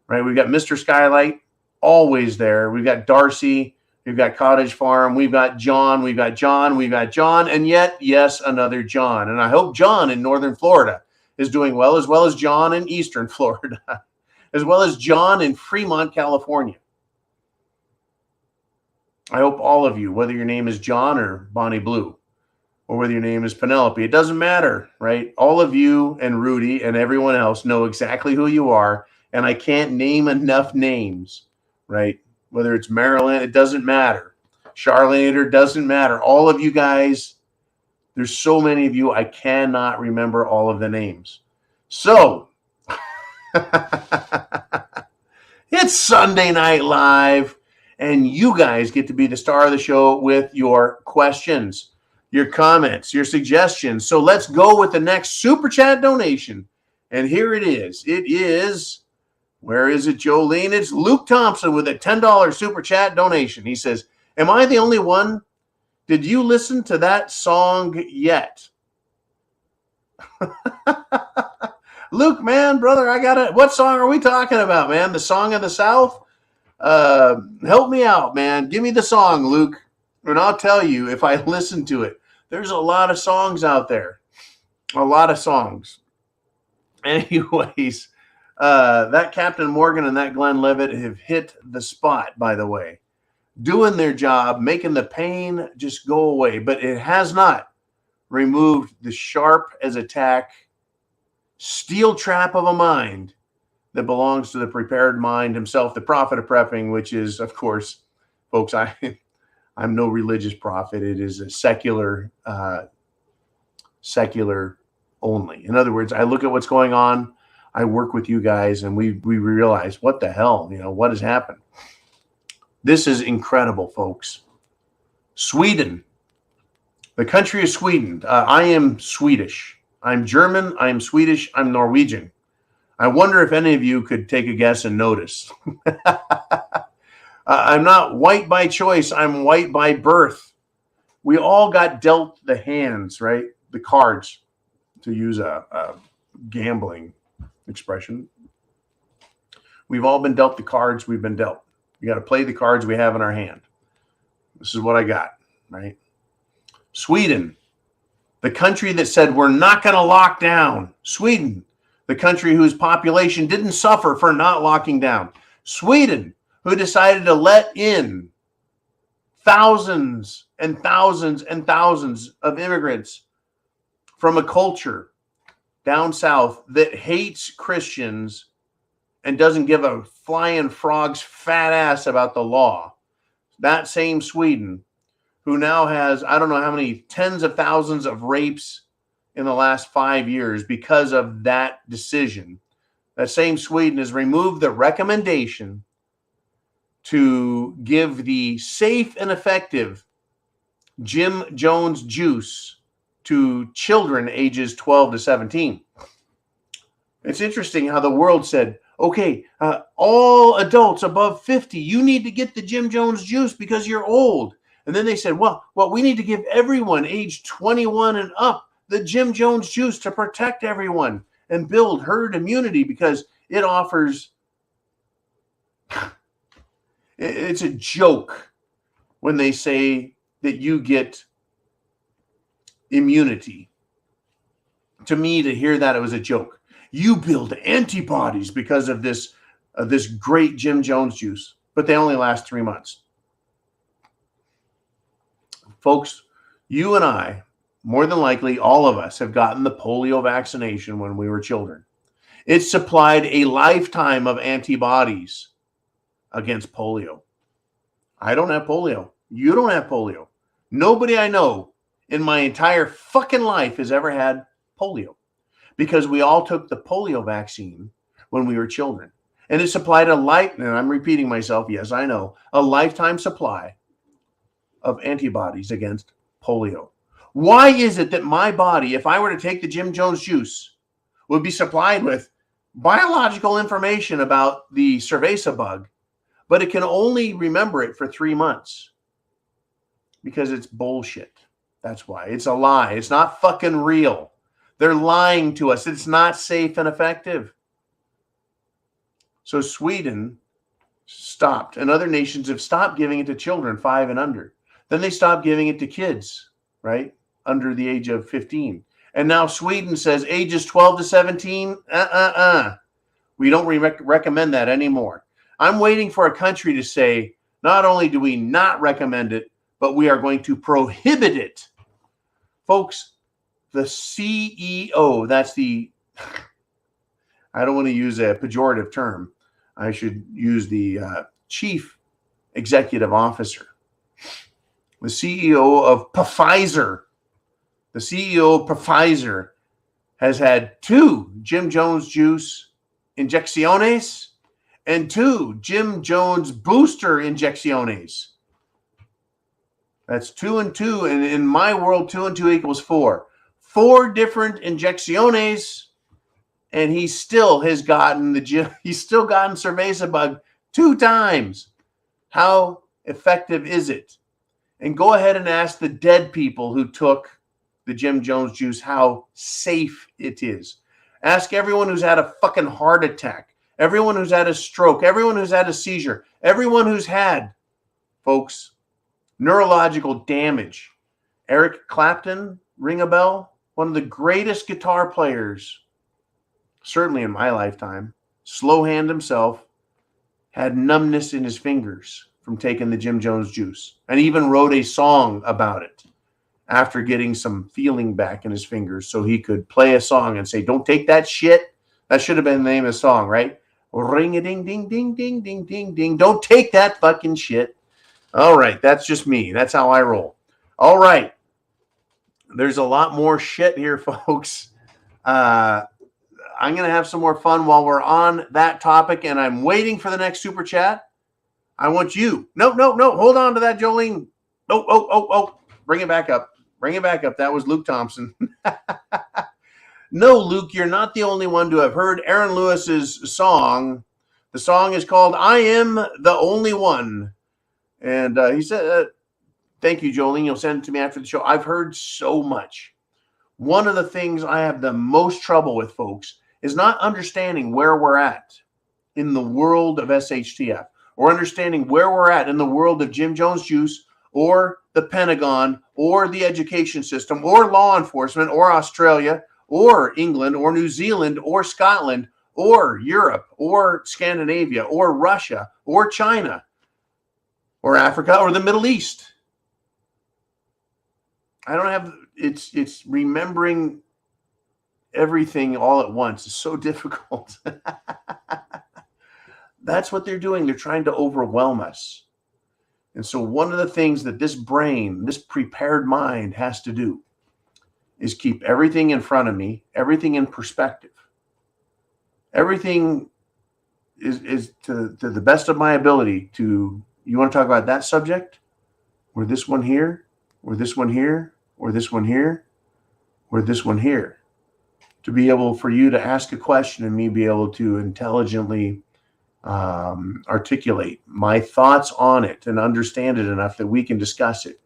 right? We've got Mr. Skylight always there. We've got Darcy. We've got Cottage Farm. We've got John. We've got John. We've got John. And yet, yes, another John. And I hope John in Northern Florida is doing well as John in Eastern Florida, as well as John in Fremont, California. I hope all of you, whether your name is John or Bonnie Blue, or whether your name is Penelope, it doesn't matter, right? All of you and Rudy and everyone else know exactly who you are, and I can't name enough names, right? Whether it's Marilyn, it doesn't matter. Charlene, it doesn't matter. All of you guys, there's so many of you, I cannot remember all of the names. So, it's Sunday Night Live, and you guys get to be the star of the show with your questions, your comments, your suggestions. So let's go with the next Super Chat donation. And here it is. It is, where is it, Jolene? It's Luke Thompson with a $10 Super Chat donation. He says, am I the only one? Did you listen to that song yet? Luke, man, brother, I got it. What song are we talking about, man? The Song of the South? Help me out, man. Give me the song, Luke, and I'll tell you if I listen to it. There's a lot of songs out there. A lot of songs. Anyways, that Captain Morgan and that Glenn Levitt have hit the spot, by the way. Doing their job, making the pain just go away. But it has not removed the sharp as attack, steel trap of a mind that belongs to the prepared mind himself, the prophet of prepping, which is, of course, folks, I'm no religious prophet. It is a secular only. In other words, I look at what's going on. I work with you guys, and we realize, what the hell, what has happened? This is incredible, folks. Sweden, the country of Sweden. I am Swedish. I'm German. I'm Swedish. I'm Norwegian. I wonder if any of you could take a guess and notice. I'm not white by choice. I'm white by birth. We all got dealt the hands, right? The cards, to use a gambling expression. We've all been dealt the cards we've been dealt. We got to play the cards we have in our hand. This is what I got, right? Sweden, the country that said we're not going to lock down. Sweden, the country whose population didn't suffer for not locking down. Sweden, who decided to let in thousands and thousands and thousands of immigrants from a culture down south that hates Christians and doesn't give a flying frog's fat ass about the law. That same Sweden, who now has, I don't know how many tens of thousands of rapes in the last 5 years because of that decision. That same Sweden has removed the recommendation to give the safe and effective Jim Jones juice to children ages 12 to 17. It's interesting how the world said, okay, all adults above 50, you need to get the Jim Jones juice because you're old. And then they said, well, we need to give everyone age 21 and up the Jim Jones juice to protect everyone and build herd immunity, because it offers, it's a joke when they say that you get immunity. To me, to hear that, it was a joke. You build antibodies because of this great Jim Jones juice, but they only last 3 months. Folks, you and I, more than likely, all of us have gotten the polio vaccination when we were children. It supplied a lifetime of antibodies against polio. I don't have polio. You don't have polio. Nobody I know in my entire fucking life has ever had polio, because we all took the polio vaccine when we were children. And it supplied and I'm repeating myself, yes, I know, a lifetime supply of antibodies against polio. Why is it that my body, if I were to take the Jim Jones juice, would be supplied with biological information about the cerveza bug, but it can only remember it for 3 months? Because it's bullshit. That's why. It's a lie. It's not fucking real. They're lying to us. It's not safe and effective. So Sweden stopped, and other nations have stopped giving it to children 5 and under. Then they stopped giving it to kids, right, under the age of 15. And now Sweden says ages 12 to 17, we don't recommend that anymore. I'm waiting for a country to say, Not only do we not recommend it, but we are going to prohibit it. Folks, the CEO, that's the, I don't want to use a pejorative term. I should use the chief executive officer. The CEO of Pfizer. The CEO of Pfizer has had 2 Jim Jones juice injecciones and 2 Jim Jones booster injecciones. That's 2 and 2. And in my world, 2 and 2 equals 4. 4 different injecciones, and he still has gotten he's still gotten cerveza bug 2 times. How effective is it? And go ahead and ask the dead people who took the Jim Jones juice how safe it is. Ask everyone who's had a fucking heart attack, everyone who's had a stroke, everyone who's had a seizure, everyone who's had, folks, neurological damage. Eric Clapton, ring a bell? One of the greatest guitar players, certainly in my lifetime, slow hand himself, had numbness in his fingers from taking the Jim Jones juice, and even wrote a song about it after getting some feeling back in his fingers so he could play a song and say, don't take that shit. That should have been the name of the song, right? Ring-a-ding-ding-ding-ding-ding-ding-ding. Don't take that fucking shit. All right, that's just me. That's how I roll. All right. There's a lot more shit here, folks. I'm going to have some more fun while we're on that topic, and I'm waiting for the next super chat. I want you. No. Hold on to that, Jolene. Oh. Bring it back up. That was Luke Thompson. No, Luke, you're not the only one to have heard Aaron Lewis's song. The song is called I Am the Only One. And he said, thank you, Jolene. You'll send it to me after the show. I've heard so much. One of the things I have the most trouble with, folks, is not understanding where we're at in the world of SHTF, or understanding where we're at in the world of Jim Jones juice, or the Pentagon, or the education system, or law enforcement, or Australia, or England, or New Zealand, or Scotland, or Europe, or Scandinavia, or Russia, or China, or Africa, or the Middle East. I don't have, it's remembering everything all at once is so difficult. That's what they're doing. They're trying to overwhelm us. And so one of the things that this brain, this prepared mind has to do is keep everything in front of me, everything in perspective. Everything is to the best of my ability to, you want to talk about that subject? Or this one here? Or this one here? Or this one here? Or this one here? To be able for you to ask a question and me be able to intelligently articulate my thoughts on it and understand it enough that we can discuss it.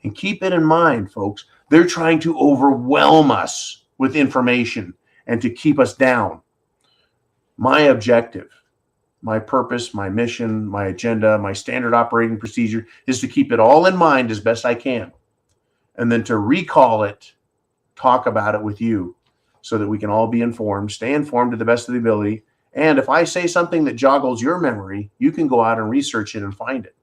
And keep it in mind, folks, they're trying to overwhelm us with information and to keep us down. My objective, my purpose, my mission, my agenda, my standard operating procedure is to keep it all in mind as best I can. And then to recall it, talk about it with you so that we can all be informed, stay informed to the best of the ability. And if I say something that joggles your memory, you can go out and research it and find it,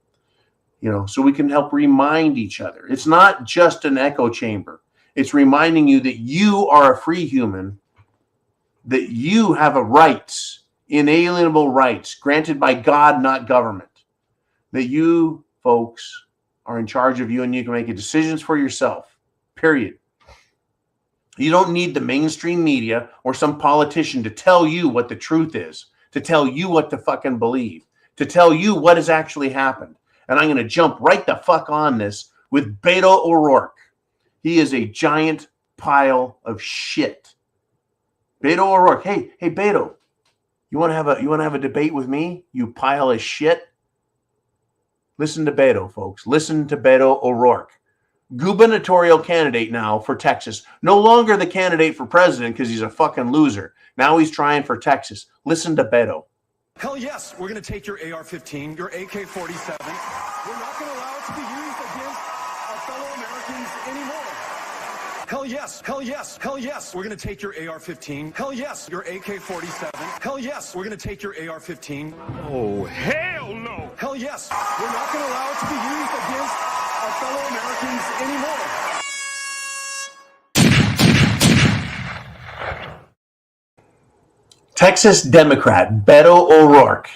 so we can help remind each other. It's not just an echo chamber. It's reminding you that you are a free human, that you have a rights, inalienable rights granted by God, not government, that you folks are in charge of you and you can make decisions for yourself, period. You don't need the mainstream media or some politician to tell you what the truth is, to tell you what to fucking believe, to tell you what has actually happened. And I'm going to jump right the fuck on this with Beto O'Rourke. He is a giant pile of shit. Beto O'Rourke. Hey, Beto, you want to have a debate with me? You pile of shit. Listen to Beto, folks. Listen to Beto O'Rourke. Gubernatorial candidate now for Texas. No longer the candidate for president because he's a fucking loser. Now he's trying for Texas. Listen to Beto. Hell yes, we're going to take your AR-15, your AK-47. We're not going to allow it to be used against our fellow Americans anymore. Hell yes. Hell yes. Hell yes. We're going to take your AR-15. Hell yes. Your AK-47. Hell yes. We're going to take your AR-15. Oh, hell no. Hell yes. We're not going to allow it to be used against our fellow Americans anymore. Texas Democrat Beto O'Rourke.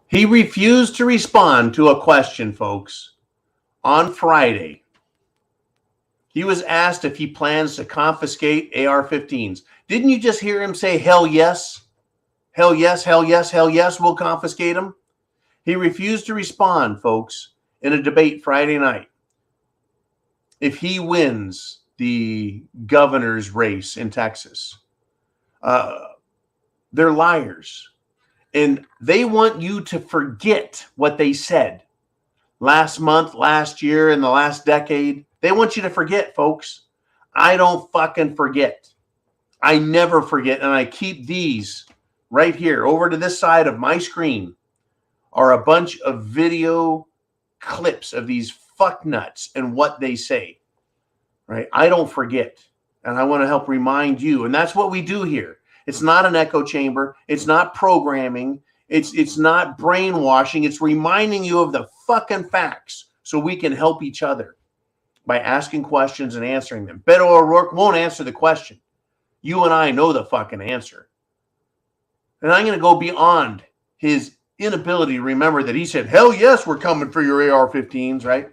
He refused to respond to a question, folks, on Friday. He was asked if he plans to confiscate AR-15s. Didn't you just hear him say, hell yes? Hell yes, hell yes, hell yes, we'll confiscate them? He refused to respond, folks, in a debate Friday night. If he wins the governor's race in Texas, they're liars. And they want you to forget what they said last month, last year, in the last decade. They want you to forget, folks. I don't fucking forget. I never forget. And I keep these right here over to this side of my screen are a bunch of video clips of these fucknuts and what they say. Right? I don't forget. And I want to help remind you. And that's what we do here. It's not an echo chamber. It's not programming. It's not brainwashing. It's reminding you of the fucking facts so we can help each other by asking questions and answering them. Beto O'Rourke won't answer the question. You and I know the fucking answer. And I'm going to go beyond his inability to remember that he said, hell yes, we're coming for your AR-15s, right?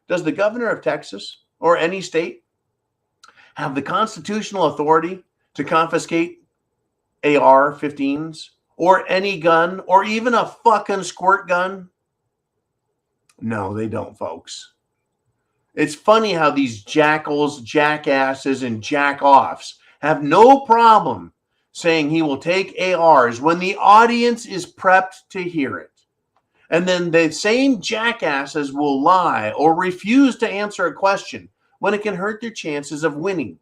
Does the governor of Texas or any state have the constitutional authority to confiscate AR-15s or any gun or even a fucking squirt gun? No, they don't, folks. It's funny how these jackals, jackasses, and jackoffs have no problem saying he will take ARs when the audience is prepped to hear it. And then the same jackasses will lie or refuse to answer a question when it can hurt their chances of winning.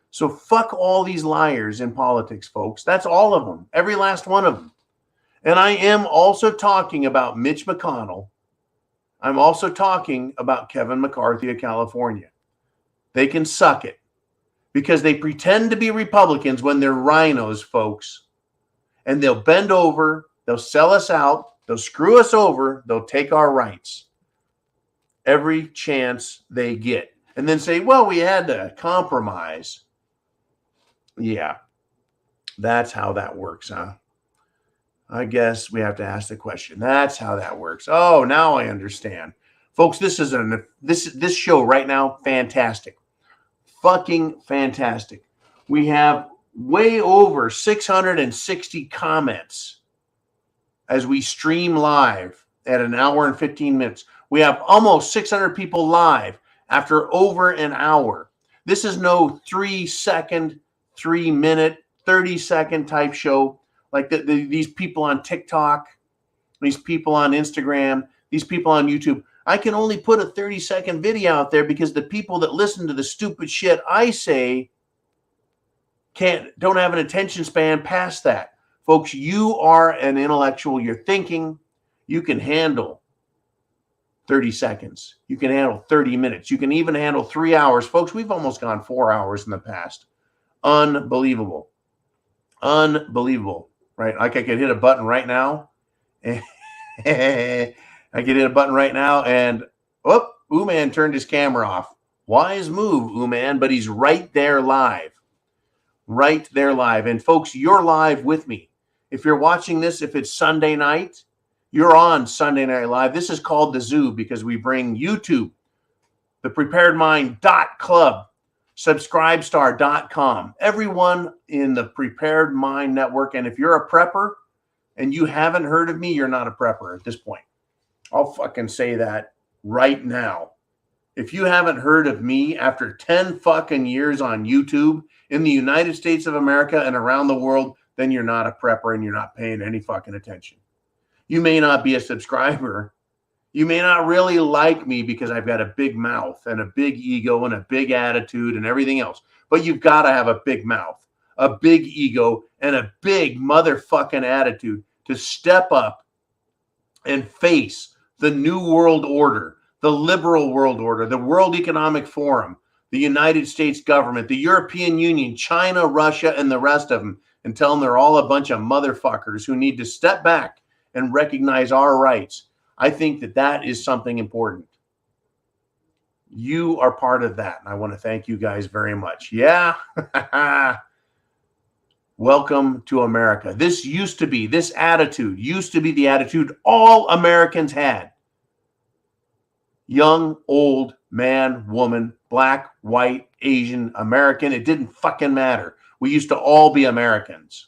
So fuck all these liars in politics, folks. That's all of them. Every last one of them. And I am also talking about Mitch McConnell. I'm also talking about Kevin McCarthy of California. They can suck it because they pretend to be Republicans when they're rhinos, folks. And they'll bend over, they'll sell us out, they'll screw us over, they'll take our rights every chance they get. And then say, well, we had to compromise. Yeah, that's how that works, huh? I guess we have to ask the question. That's how that works. Oh, now I understand. Folks, this is this show right now, fantastic. Fucking fantastic. We have way over 660 comments as we stream live at an hour and 15 minutes. We have almost 600 people live after over an hour. This is no 3-second, 3-minute, 30-second type show like these people on TikTok, these people on Instagram, these people on YouTube. I can only put a 30-second video out there because the people that listen to the stupid shit I say don't have an attention span past that. Folks, you are an intellectual. You're thinking. You can handle 30 seconds. You can handle 30 minutes. You can even handle 3 hours. Folks, we've almost gone 4 hours in the past. Unbelievable. Unbelievable. Right? Like I could hit a button right now. I could hit a button right now and Uman turned his camera off. Wise move, Uman, but he's right there live. Right there live. And folks, you're live with me. If you're watching this, if it's Sunday night, you're on Sunday Night Live. This is called The Zoo because we bring YouTube, thepreparedmind.club, subscribestar.com, everyone in the Prepared Mind Network. And if you're a prepper and you haven't heard of me, you're not a prepper at this point. I'll fucking say that right now. If you haven't heard of me after 10 fucking years on YouTube in the United States of America and around the world, then you're not a prepper and you're not paying any fucking attention. You may not be a subscriber. You may not really like me because I've got a big mouth and a big ego and a big attitude and everything else. But you've got to have a big mouth, a big ego, and a big motherfucking attitude to step up and face the new world order, the liberal world order, the World Economic Forum, the United States government, the European Union, China, Russia, and the rest of them, and tell them they're all a bunch of motherfuckers who need to step back and recognize our rights. I think that that is something important. You are part of that, and I want to thank you guys very much. Yeah. Welcome to America. This attitude used to be the attitude all Americans had. Young, old, man, woman, black, white, Asian, American. It didn't fucking matter. We used to all be Americans.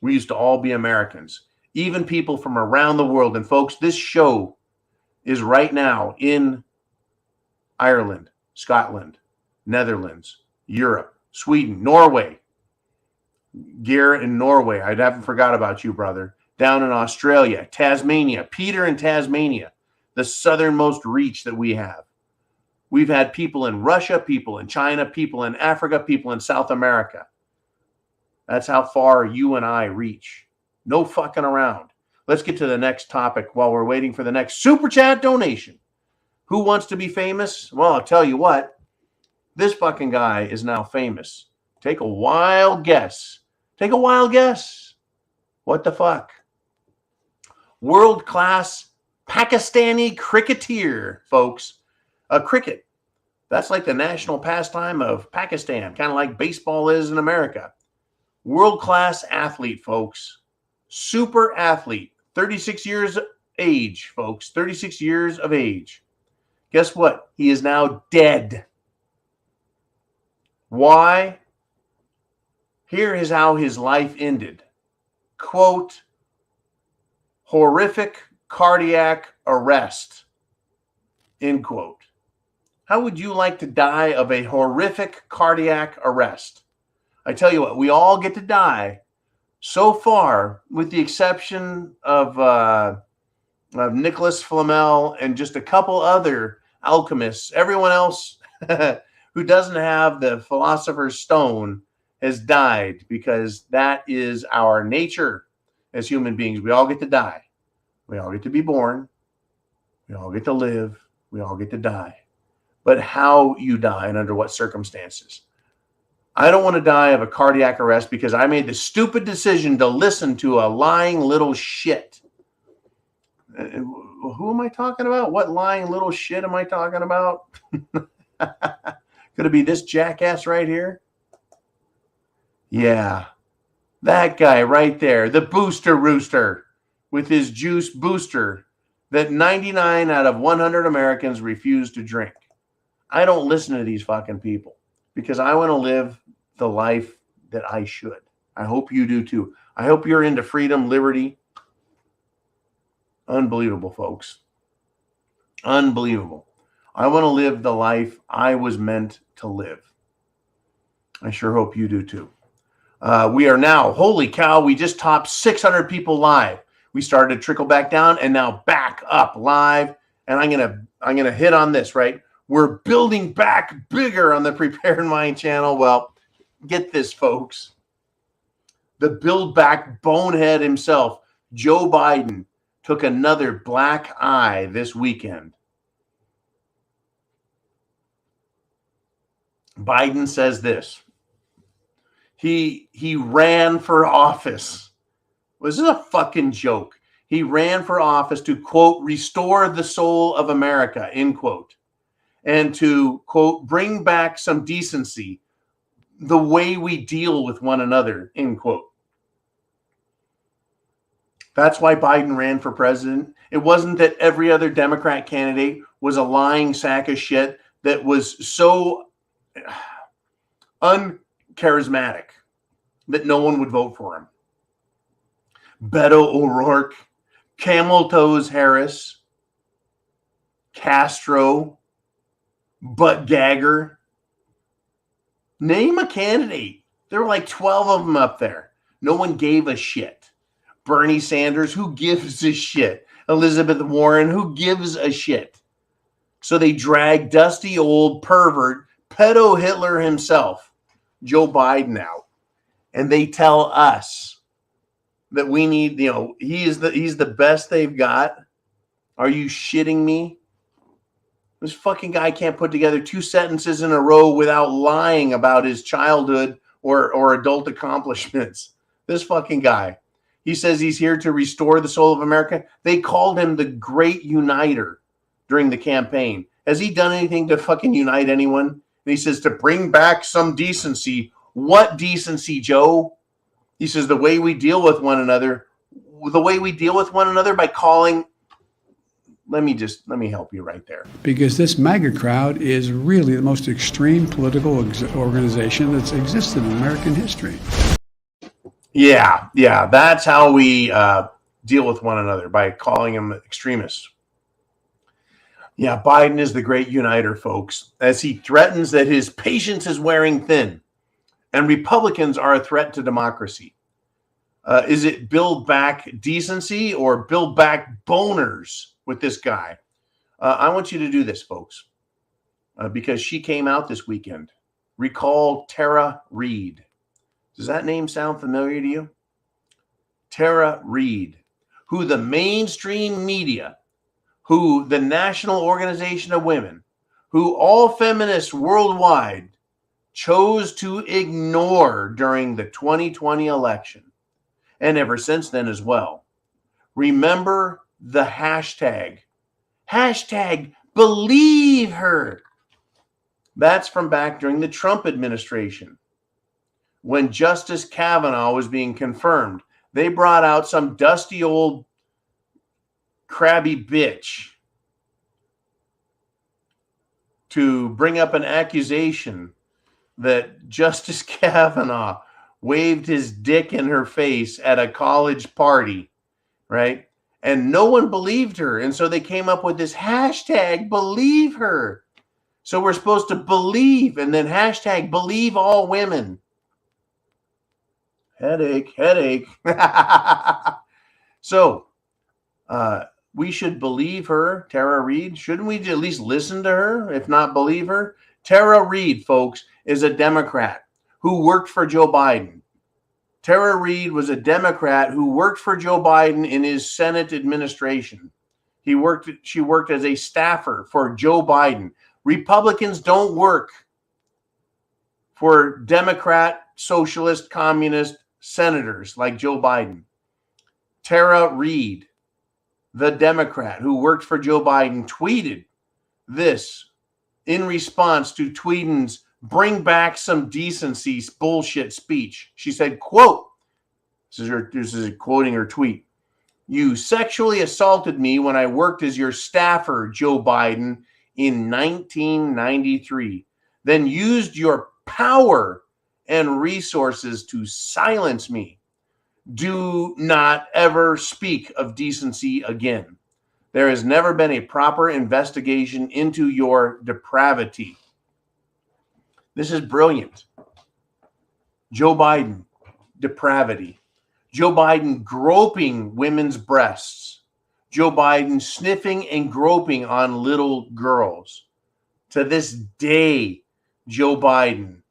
We used to all be Americans. Even people from around the world. And folks, this show is right now in Ireland, Scotland, Netherlands, Europe, Sweden, Norway. Garrett in Norway. I haven't forgot about you, brother. Down in Australia, Tasmania, Peter in Tasmania, the southernmost reach that we have. We've had people in Russia, people in China, people in Africa, people in South America. That's how far you and I reach. No fucking around. Let's get to the next topic while we're waiting for the next super chat donation. Who wants to be famous? Well, I'll tell you what. This fucking guy is now famous. Take a wild guess. Take a wild guess. What the fuck? World-class Pakistani cricketer, folks. Cricket. That's like the national pastime of Pakistan, kind of like baseball is in America. World-class athlete, folks. Super athlete. 36 years of age, folks. 36 years of age. Guess what? He is now dead. Why? Here is how his life ended. Quote, horrific cardiac arrest. End quote. How would you like to die of a horrific cardiac arrest? I tell you what, we all get to die so far, with the exception of Nicholas Flamel and just a couple other alchemists. Everyone else who doesn't have the Philosopher's Stone has died, because that is our nature as human beings. We all get to die. We all get to be born. We all get to live. We all get to die. But how you die and under what circumstances. I don't want to die of a cardiac arrest because I made the stupid decision to listen to a lying little shit. Who am I talking about? What lying little shit am I talking about? Could it be this jackass right here? Yeah, that guy right there, the booster rooster with his juice booster that 99 out of 100 Americans refuse to drink. I don't listen to these fucking people because I want to live the life that I should. I hope you do too. I hope you're into freedom, liberty. Unbelievable, folks. Unbelievable. I want to live the life I was meant to live. I sure hope you do too. We are now, holy cow, we just topped 600 people live. We started to trickle back down and now back up live. And I'm gonna hit on this, right? We're building back bigger on the Prepared Mind channel. Well, get this, folks. The build back bonehead himself, Joe Biden, took another black eye this weekend. Biden says this. He ran for office. Was this a fucking joke? He ran for office to, quote, restore the soul of America, end quote. And to, quote, bring back some decency, the way we deal with one another, end quote. That's why Biden ran for president. It wasn't that every other Democrat candidate was a lying sack of shit that was so uncharismatic that no one would vote for him. Beto O'Rourke, Camel Toes Harris, Castro, Butt Gagger. Name a candidate. There were like 12 of them up there. No one gave a shit. Bernie Sanders, who gives a shit? Elizabeth Warren, who gives a shit? So they drag dusty old pervert, pedo Hitler himself, Joe Biden, out. And they tell us that we need, he's the best they've got. Are you shitting me? This fucking guy can't put together 2 sentences in a row without lying about his childhood or adult accomplishments. This fucking guy. He says he's here to restore the soul of America. They called him the Great Uniter during the campaign. Has he done anything to fucking unite anyone? And he says to bring back some decency. What decency, Joe? He says the way we deal with one another by calling. Let me help you right there. Because this MAGA crowd is really the most extreme political organization that's existed in American history. Yeah, that's how we deal with one another, by calling them extremists. Yeah, Biden is the great uniter, folks, as he threatens that his patience is wearing thin and Republicans are a threat to democracy. Is it build back decency or build back boners with this guy? I want you to do this, folks, because she came out this weekend. Recall Tara Reade. Does that name sound familiar to you? Tara Reade, who the mainstream media, who the National Organization of Women, who all feminists worldwide chose to ignore during the 2020 election, and ever since then as well. Remember the hashtag believe her. That's from back during the Trump administration. When Justice Kavanaugh was being confirmed, they brought out some dusty old crabby bitch to bring up an accusation that Justice Kavanaugh waved his dick in her face at a college party, right? And no one believed her. And so they came up with this hashtag believe her. So we're supposed to believe, and then hashtag believe all women. Headache. So we should believe her, Tara Reade. Shouldn't we at least listen to her, if not believe her? Tara Reade, folks, is a Democrat who worked for Joe Biden. Tara Reade was a Democrat who worked for Joe Biden in his Senate administration. She worked as a staffer for Joe Biden. Republicans don't work for Democrat, socialist, communist senators like Joe Biden. Tara Reade, the Democrat who worked for Joe Biden, tweeted this in response to Tweeden's bring back some decency bullshit speech. She said, quote, this is quoting her tweet, "You sexually assaulted me when I worked as your staffer, Joe Biden, in 1993, then used your power and resources to silence me. Do not ever speak of decency again. There has never been a proper investigation into your depravity." This is brilliant. Joe Biden, depravity. Joe Biden groping women's breasts. Joe Biden sniffing and groping on little girls. To this day, Joe Biden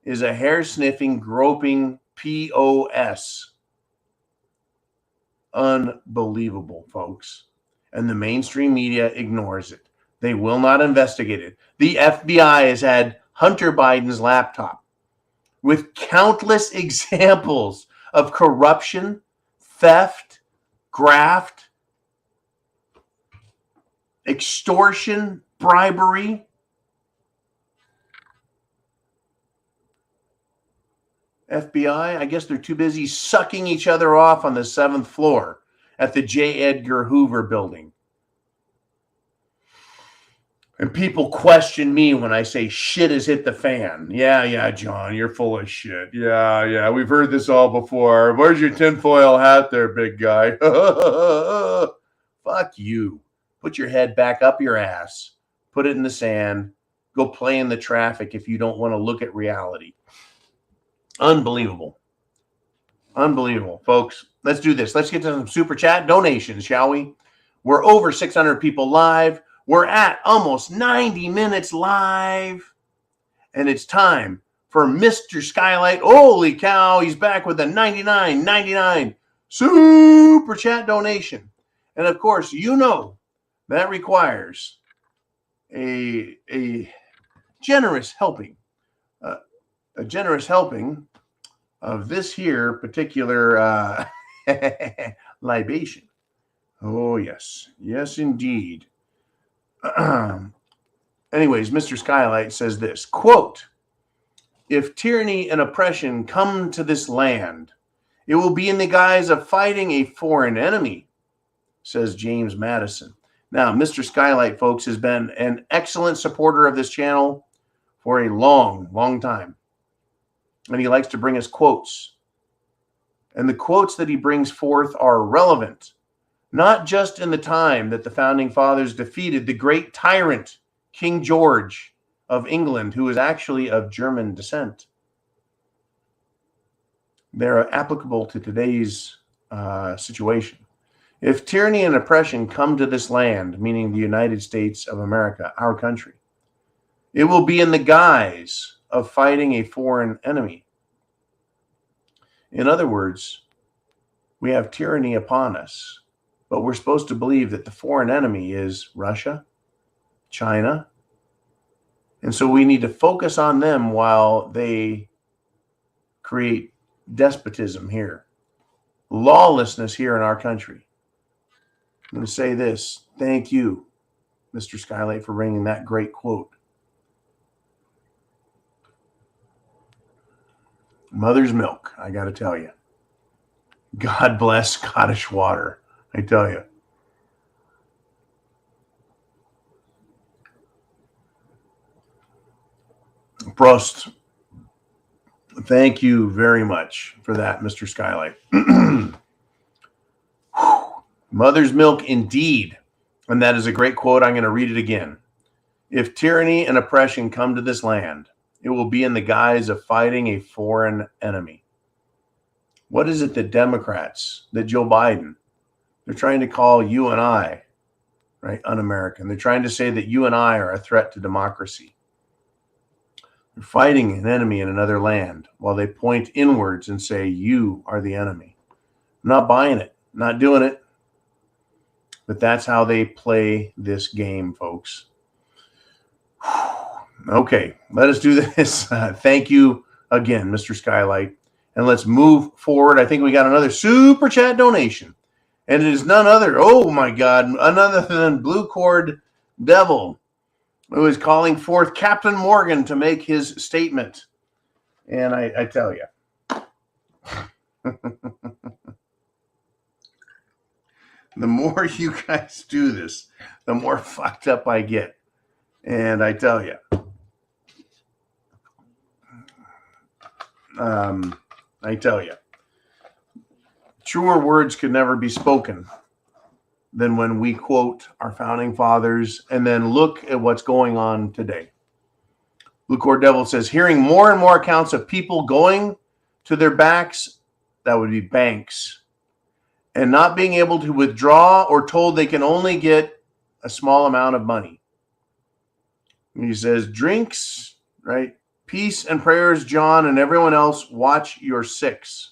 is a hair-sniffing, groping POS. Unbelievable, folks. And the mainstream media ignores it. They will not investigate it. The FBI has had Hunter Biden's laptop with countless examples of corruption, theft, graft, extortion, bribery. FBI, I guess they're too busy sucking each other off on the 7th floor at the J. Edgar Hoover building. And people question me when I say shit has hit the fan. Yeah, John, you're full of shit. Yeah, we've heard this all before. Where's your tinfoil hat there, big guy? Fuck you. Put your head back up your ass. Put it in the sand. Go play in the traffic if you don't want to look at reality. Unbelievable, folks. Let's do this. Let's get to some super chat donations, shall we? We're over 600 people live. We're at almost 90 minutes live. And it's time for Mr. Skylight. Holy cow, he's back with a $99.99 super chat donation. And of course, you know that requires a generous helping, a generous helping of this here particular libation. Oh, yes. Yes, indeed. Anyways, Mr. Skylight says this, quote, "If tyranny and oppression come to this land, it will be in the guise of fighting a foreign enemy," says James Madison. Now, Mr. Skylight, folks, has been an excellent supporter of this channel for a long, long time. And he likes to bring us quotes. And the quotes that he brings forth are relevant, not just in the time that the Founding Fathers defeated the great tyrant, King George of England, who is actually of German descent. They're applicable to today's situation. If tyranny and oppression come to this land, meaning the United States of America, our country, it will be in the guise of fighting a foreign enemy. In other words, we have tyranny upon us, but we're supposed to believe that the foreign enemy is Russia, China, and so we need to focus on them while they create despotism here, lawlessness here in our country. I'm going to say this. Thank you, Mr. Skylight, for bringing that great quote. Mother's milk, I got to tell you. God bless Scottish water, I tell you. Prost. Thank you very much for that, Mr. Skylight. Mother's milk indeed. And that is a great quote. I'm going to read it again. If tyranny and oppression come to this land, it will be in the guise of fighting a foreign enemy. What is it that Democrats, that Joe Biden, they're trying to call you and I, right, un-American. They're trying to say that you and I are a threat to democracy. They're fighting an enemy in another land while they point inwards and say, you are the enemy. I'm not buying it, not doing it. But that's how they play this game, folks. Okay, let us do this. Thank you again, Mr. Skylight. And let's move forward. I think we got another super chat donation. And it is none other, oh my God, none other than Blue Cord Devil, who is calling forth Captain Morgan to make his statement. And I tell you. The more you guys do this, the more fucked up I get. And I tell you. I tell you. Truer words could never be spoken than when we quote our founding fathers and then look at what's going on today. Blue Cord Devil says, hearing more and more accounts of people going to their backs, that would be banks, and not being able to withdraw or told they can only get a small amount of money. And he says, drinks, right? Peace and prayers, John, and everyone else, watch your six.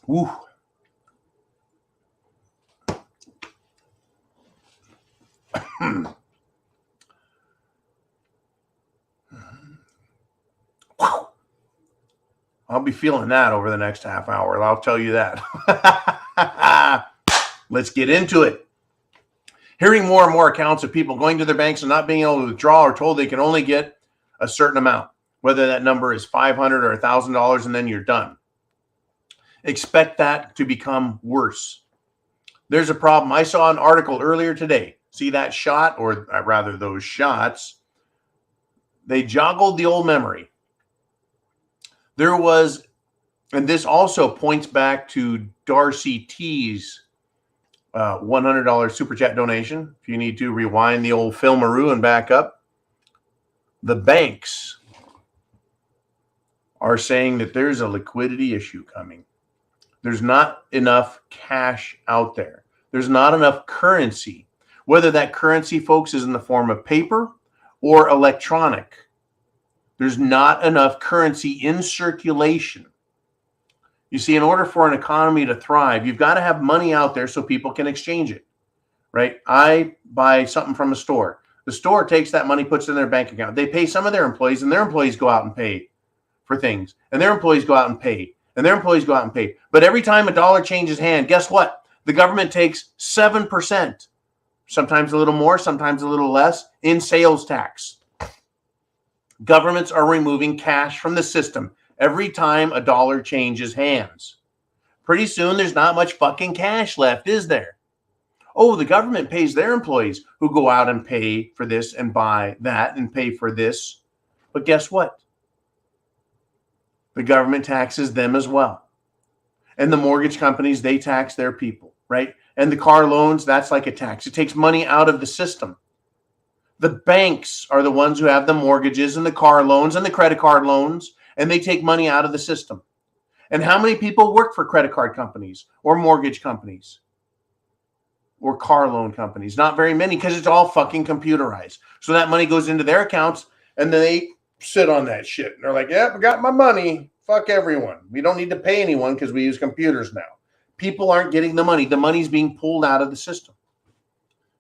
Woo. I'll be feeling that over the next half hour. I'll tell you that. Let's get into it. Hearing more and more accounts of people going to their banks and not being able to withdraw or told they can only get a certain amount, whether that number is $500 or $1,000, and then you're done. Expect that to become worse. There's a problem. I saw an article earlier today. See that shot, or rather those shots? They joggled the old memory. There was, and this also points back to Darcy T's $100 super chat donation. If you need to rewind the old filmaroo and back up. The banks are saying that there's a liquidity issue coming. There's not enough cash out there. There's not enough currency. Whether that currency, folks, is in the form of paper or electronic. There's not enough currency in circulation. You see, in order for an economy to thrive, you've got to have money out there so people can exchange it, right? I buy something from a store. The store takes that money, puts it in their bank account. They pay some of their employees, and their employees go out and pay for things. And their employees go out and pay. And their employees go out and pay. But every time a dollar changes hand, guess what? The government takes 7%, sometimes a little more, sometimes a little less, in sales tax. Governments are removing cash from the system every time a dollar changes hands. Pretty soon, there's not much fucking cash left, is there? Oh, the government pays their employees who go out and pay for this and buy that and pay for this. But guess what? The government taxes them as well. And the mortgage companies, they tax their people, right? And the car loans, that's like a tax. It takes money out of the system. The banks are the ones who have the mortgages and the car loans and the credit card loans, and they take money out of the system. And how many people work for credit card companies or mortgage companies or car loan companies? Not very many, because it's all fucking computerized. So that money goes into their accounts, and then they sit on that shit. And they're like, yeah, I got my money. Fuck everyone. We don't need to pay anyone because we use computers now. People aren't getting the money. The money's being pulled out of the system.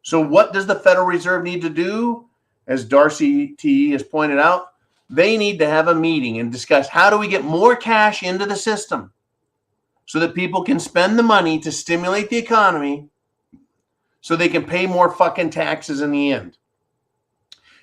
So what does the Federal Reserve need to do? As Darcy T has pointed out, they need to have a meeting and discuss how do we get more cash into the system so that people can spend the money to stimulate the economy so they can pay more fucking taxes in the end.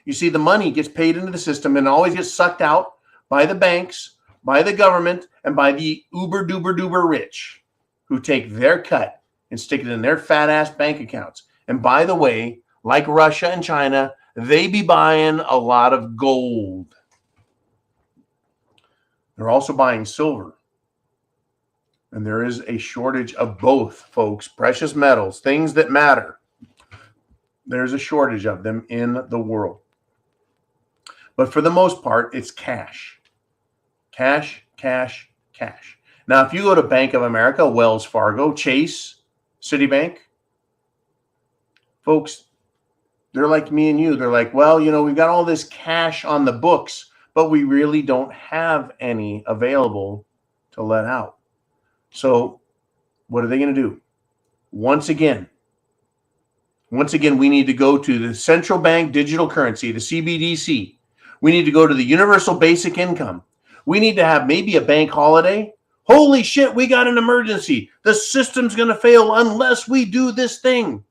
You see, the money gets paid into the system and always gets sucked out by the banks, by the government, and by the uber-duber-duber rich who take their cut and stick it in their fat-ass bank accounts. And by the way, like Russia and China, they be buying a lot of gold. They're also buying silver. And there is a shortage of both, folks. Precious metals, things that matter. There's a shortage of them in the world. But for the most part, it's cash. Cash, cash, cash. Now, if you go to Bank of America, Wells Fargo, Chase, Citibank, folks, they're like me and you. They're like, well, you know, we've got all this cash on the books, but we really don't have any available to let out. So what are they going to do? Once again, we need to go to the central bank digital currency, the CBDC. We need to go to the universal basic income. We need to have maybe a bank holiday. Holy shit, we got an emergency. The system's going to fail unless we do this thing.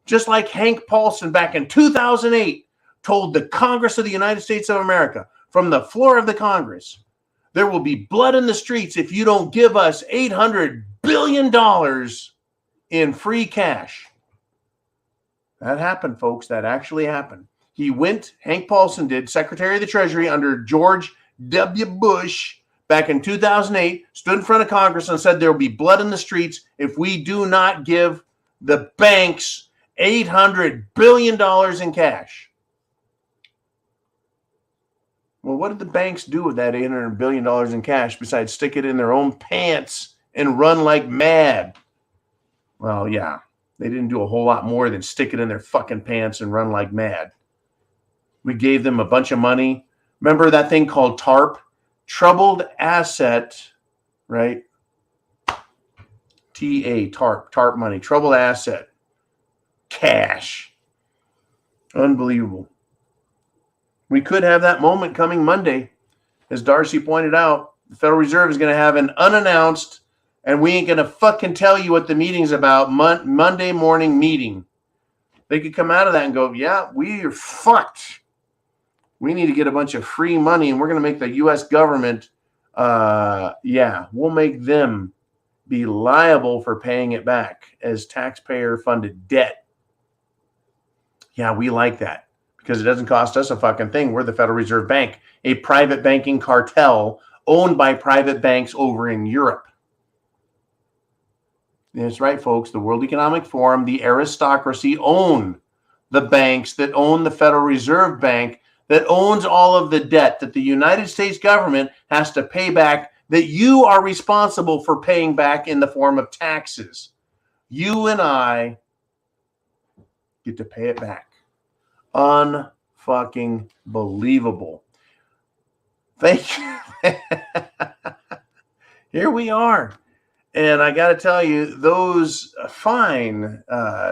Just like Hank Paulson back in 2008 told the Congress of the United States of America from the floor of the Congress, there will be blood in the streets if you don't give us $800 billion in free cash. That happened, folks. That actually happened. He went, Hank Paulson did, Secretary of the Treasury under George W. Bush back in 2008, stood in front of Congress and said there will be blood in the streets if we do not give the banks $800 billion in cash. Well, what did the banks do with that $800 billion in cash besides stick it in their own pants and run like mad? Well, yeah, they didn't do a whole lot more than stick it in their fucking pants and run like mad. We gave them a bunch of money. Remember that thing called TARP? Troubled asset, right? TA, TARP money, troubled asset, cash. Unbelievable. We could have that moment coming Monday. As Darcy pointed out, the Federal Reserve is going to have an unannounced, and we ain't going to fucking tell you what the meeting's about, Monday morning meeting. They could come out of that and go, yeah, we are fucked. We need to get a bunch of free money, and we're going to make the U.S. government, we'll make them be liable for paying it back as taxpayer-funded debt. Yeah, we like that because it doesn't cost us a fucking thing. We're the Federal Reserve Bank, a private banking cartel owned by private banks over in Europe. That's right, folks. The World Economic Forum, the aristocracy own the banks that own the Federal Reserve Bank, that owns all of the debt that the United States government has to pay back, that you are responsible for paying back in the form of taxes. You and I get to pay it back. Unfucking believable. Thank you. Here we are. And I got to tell you, those fine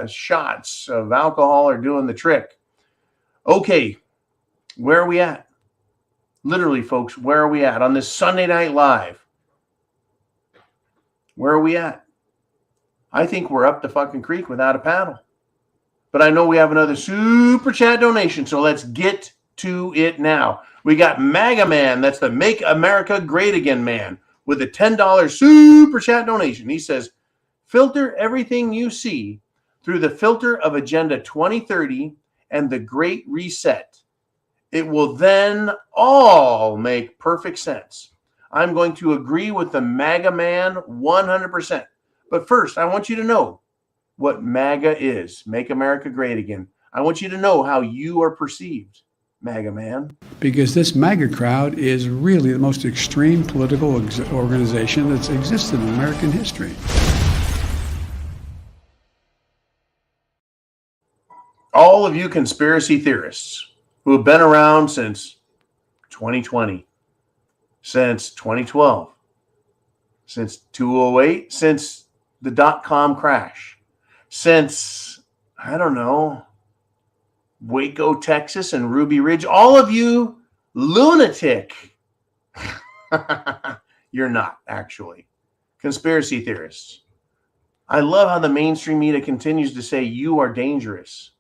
shots of alcohol are doing the trick. Okay, where are we at? Literally, folks, where are we at on this Sunday Night Live? Where are we at? I think we're up the fucking creek without a paddle. But I know we have another super chat donation, so let's get to it now. We got MAGA Man, that's the Make America Great Again man, with a $10 super chat donation. He says, filter everything you see through the filter of Agenda 2030 and the Great Reset. It will then all make perfect sense. I'm going to agree with the MAGA Man 100%. But first, I want you to know what MAGA is, Make America Great Again. I want you to know how you are perceived, MAGA Man. Because this MAGA crowd is really the most extreme political organization that's existed in American history. All of you conspiracy theorists who have been around since 2020, since 2012, since 2008, since the dot-com crash, since, I don't know, Waco, Texas, and Ruby Ridge, all of you lunatic. You're not, actually. Conspiracy theorists. I love how the mainstream media continues to say you are dangerous.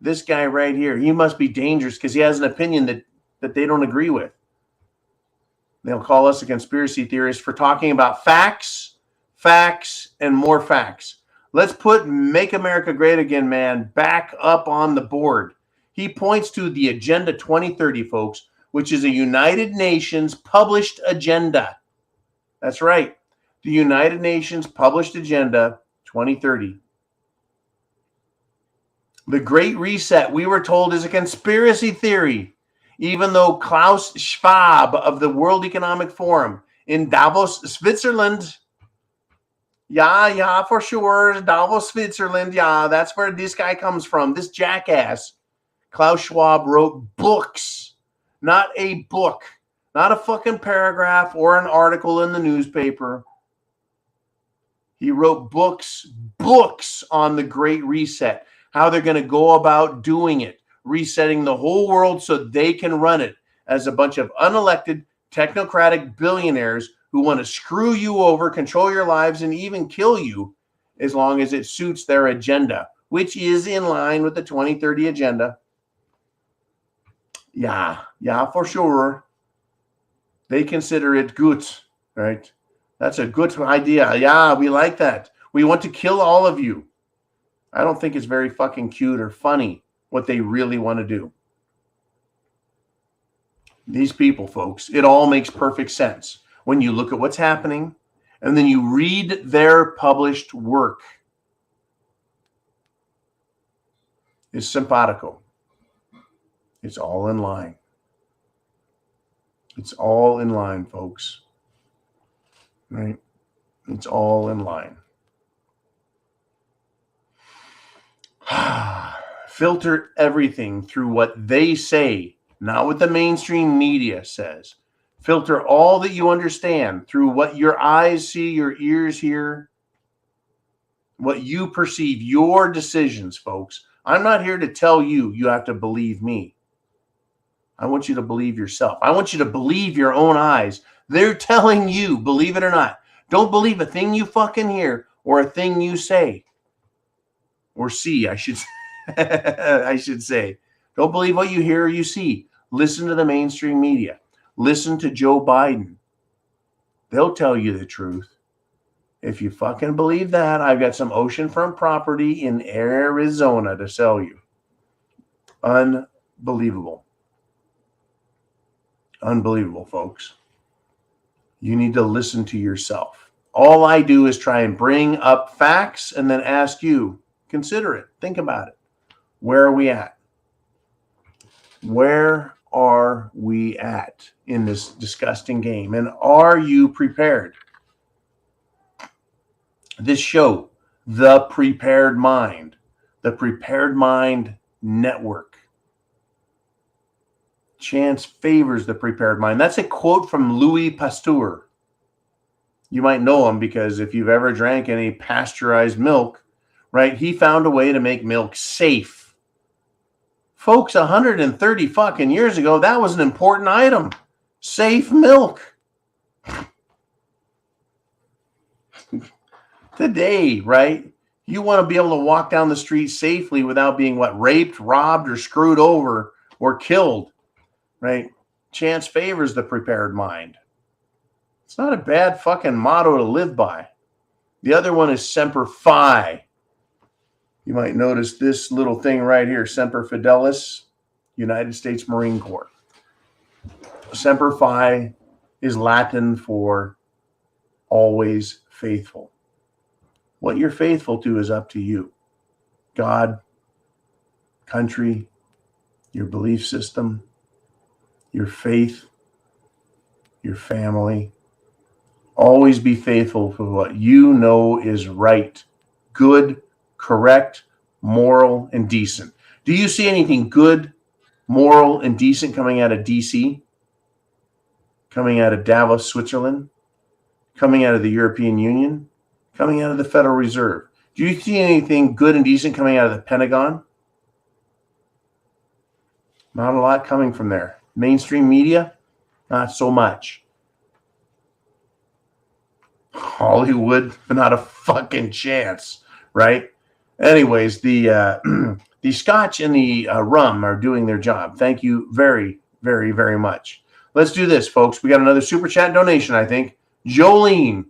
This guy right here, he must be dangerous because he has an opinion that they don't agree with. They'll call us a conspiracy theorist for talking about facts, and more facts. Let's put Make America Great Again man back up on the board. He points to the Agenda 2030, folks, which is a United Nations published agenda. That's right. The United Nations published Agenda 2030. The Great Reset, we were told, is a conspiracy theory, even though Klaus Schwab of the World Economic Forum in Davos, Switzerland, yeah, for sure, Davos, Switzerland, yeah, that's where this guy comes from, this jackass. Klaus Schwab wrote books, not a book, not a fucking paragraph or an article in the newspaper. He wrote books on the Great Reset, how they're going to go about doing it, resetting the whole world so they can run it as a bunch of unelected technocratic billionaires who want to screw you over, control your lives, and even kill you as long as it suits their agenda, which is in line with the 2030 agenda. Yeah, for sure. They consider it good, right? That's a good idea. Yeah, we like that. We want to kill all of you. I don't think it's very fucking cute or funny what they really want to do. These people, folks, it all makes perfect sense when you look at what's happening and then you read their published work. It's simpatico. It's all in line. It's all in line, folks. Right? It's all in line. Filter everything through what they say, not what the mainstream media says. Filter all that you understand through what your eyes see, your ears hear, what you perceive, your decisions, folks. I'm not here to tell you have to believe me. I want you to believe yourself. I want you to believe your own eyes. They're telling you, believe it or not. Don't believe a thing you fucking hear or a thing you say. Or see, I should say. Don't believe what you hear or you see. Listen to the mainstream media. Listen to Joe Biden. They'll tell you the truth. If you fucking believe that, I've got some oceanfront property in Arizona to sell you. Unbelievable. Unbelievable, folks. You need to listen to yourself. All I do is try and bring up facts and then ask you, consider it. Think about it. Where are we at? Where are we at in this disgusting game? And are you prepared? This show, The Prepared Mind, The Prepared Mind Network, Chance favors the prepared mind. That's a quote from Louis Pasteur. You might know him because if you've ever drank any pasteurized milk, right, he found a way to make milk safe. Folks, 130 fucking years ago, that was an important item. Safe milk. Today, right, you want to be able to walk down the street safely without being, raped, robbed, or screwed over or killed, right? Chance favors the prepared mind. It's not a bad fucking motto to live by. The other one is Semper Fi. You might notice this little thing right here, Semper Fidelis, United States Marine Corps. Semper Fi is Latin for always faithful. What you're faithful to is up to you. God, country, your belief system, your faith, your family. Always be faithful for what you know is right, good, correct, moral, and decent. Do you see anything good, moral, and decent coming out of DC? Coming out of Davos, Switzerland? Coming out of the European Union? Coming out of the Federal Reserve? Do you see anything good and decent coming out of the Pentagon? Not a lot coming from there. Mainstream media? Not so much. Hollywood, not a fucking chance, right? Anyways, the scotch and the rum are doing their job. Thank you very, very, very much. Let's do this, folks. We got another super chat donation, I think. Jolene,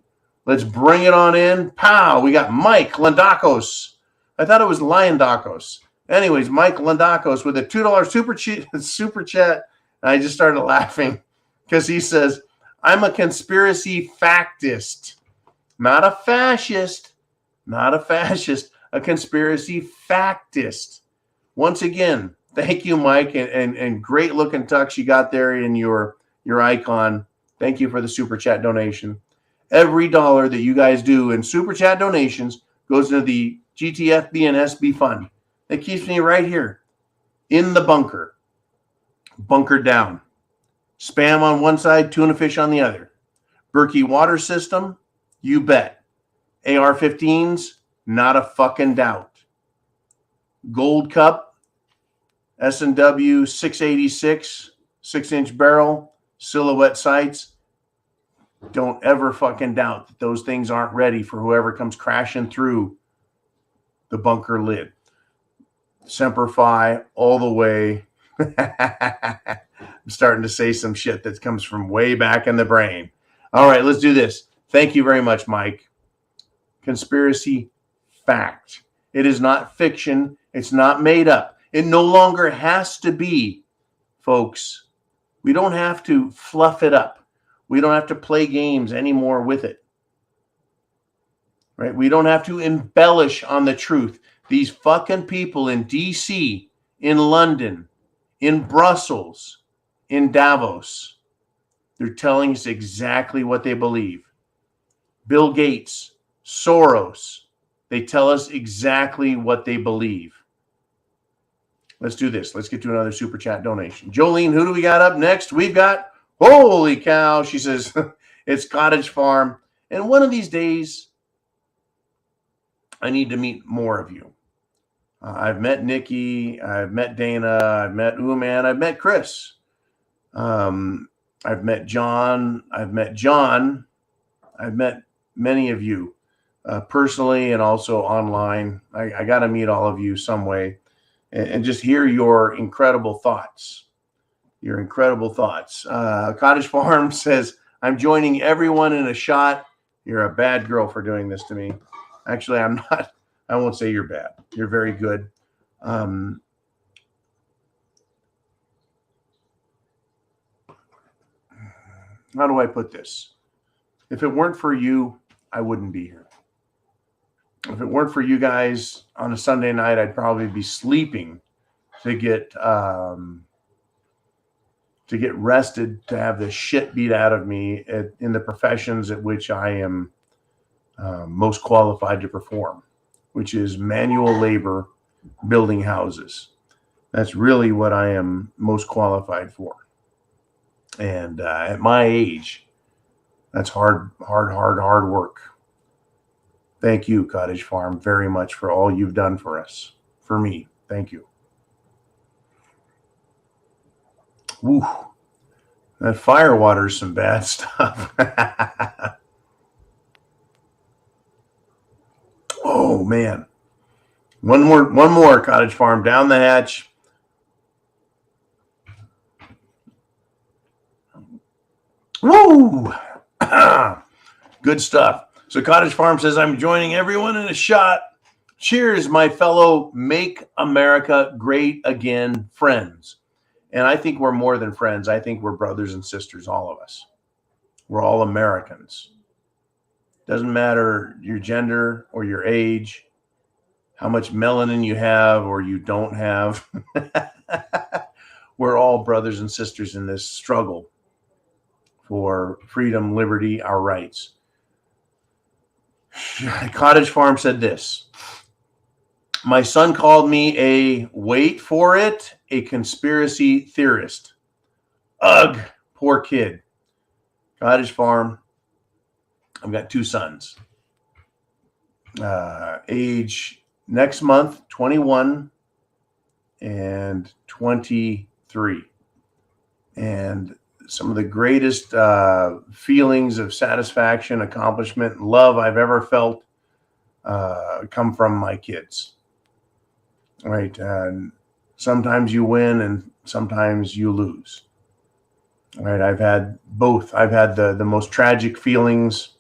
let's bring it on in. Pow, we got Mike Landakos. I thought it was Lyandakos. Anyways, Mike Landakos with a $2 super chat. I just started laughing because he says, I'm a conspiracy factist, not a fascist, a conspiracy factist. Once again, thank you, Mike, and great looking tux you got there in your icon. Thank you for the super chat donation. Every dollar that you guys do in super chat donations goes into the GTFB and SB fund. That keeps me right here in the bunker, bunkered down. Spam on one side, tuna fish on the other. Berkey water system, you bet. AR-15s, not a fucking doubt. Gold Cup, S&W 686, 6-inch barrel, silhouette sights. Don't ever fucking doubt that those things aren't ready for whoever comes crashing through the bunker lid. Semper Fi all the way. I'm starting to say some shit that comes from way back in the brain. All right, let's do this. Thank you very much, Mike. Conspiracy fact. It is not fiction. It's not made up. It no longer has to be, folks. We don't have to fluff it up. We don't have to play games anymore with it. Right? We don't have to embellish on the truth. These fucking people in DC, in London, in Brussels, in Davos, they're telling us exactly what they believe. Bill Gates, Soros, they tell us exactly what they believe. Let's do this. Let's get to another super chat donation. Jolene, who do we got up next? We've got, holy cow, she says, it's Cottage Farm. And one of these days, I need to meet more of you. I've met Nikki, I've met Dana, I've met Uman, I've met Chris. I've met John, I've met many of you personally and also online. I got to meet all of you some way and just hear your incredible thoughts. Cottage Farm says, I'm joining everyone in a shot. You're a bad girl for doing this to me. Actually, I'm not. I won't say you're bad. You're very good. How do I put this? If it weren't for you, I wouldn't be here. If it weren't for you guys on a Sunday night, I'd probably be sleeping to get rested, to have the shit beat out of me in the professions at which I am most qualified to perform, which is manual labor, building houses. That's really what I am most qualified for. And at my age, that's hard work. Thank you, Cottage Farm, very much for all you've done for us, for me. Thank you. Woo. That fire water's some bad stuff. Oh, man. One more, Cottage Farm, down the hatch. Woo! Good stuff. So Cottage Farm says, I'm joining everyone in a shot. Cheers, my fellow Make America Great Again friends. And I think we're more than friends. I think we're brothers and sisters, all of us. We're all Americans. Doesn't matter your gender or your age, how much melanin you have or you don't have. We're all brothers and sisters in this struggle for freedom, liberty, our rights. Cottage Farm said this. My son called me a conspiracy theorist. Ugh, poor kid. Cottage Farm, I've got two sons. Age next month, 21 and 23. And some of the greatest feelings of satisfaction, accomplishment, and love I've ever felt come from my kids. Right? And sometimes you win and sometimes you lose. Right? I've had both. I've had the most tragic feelings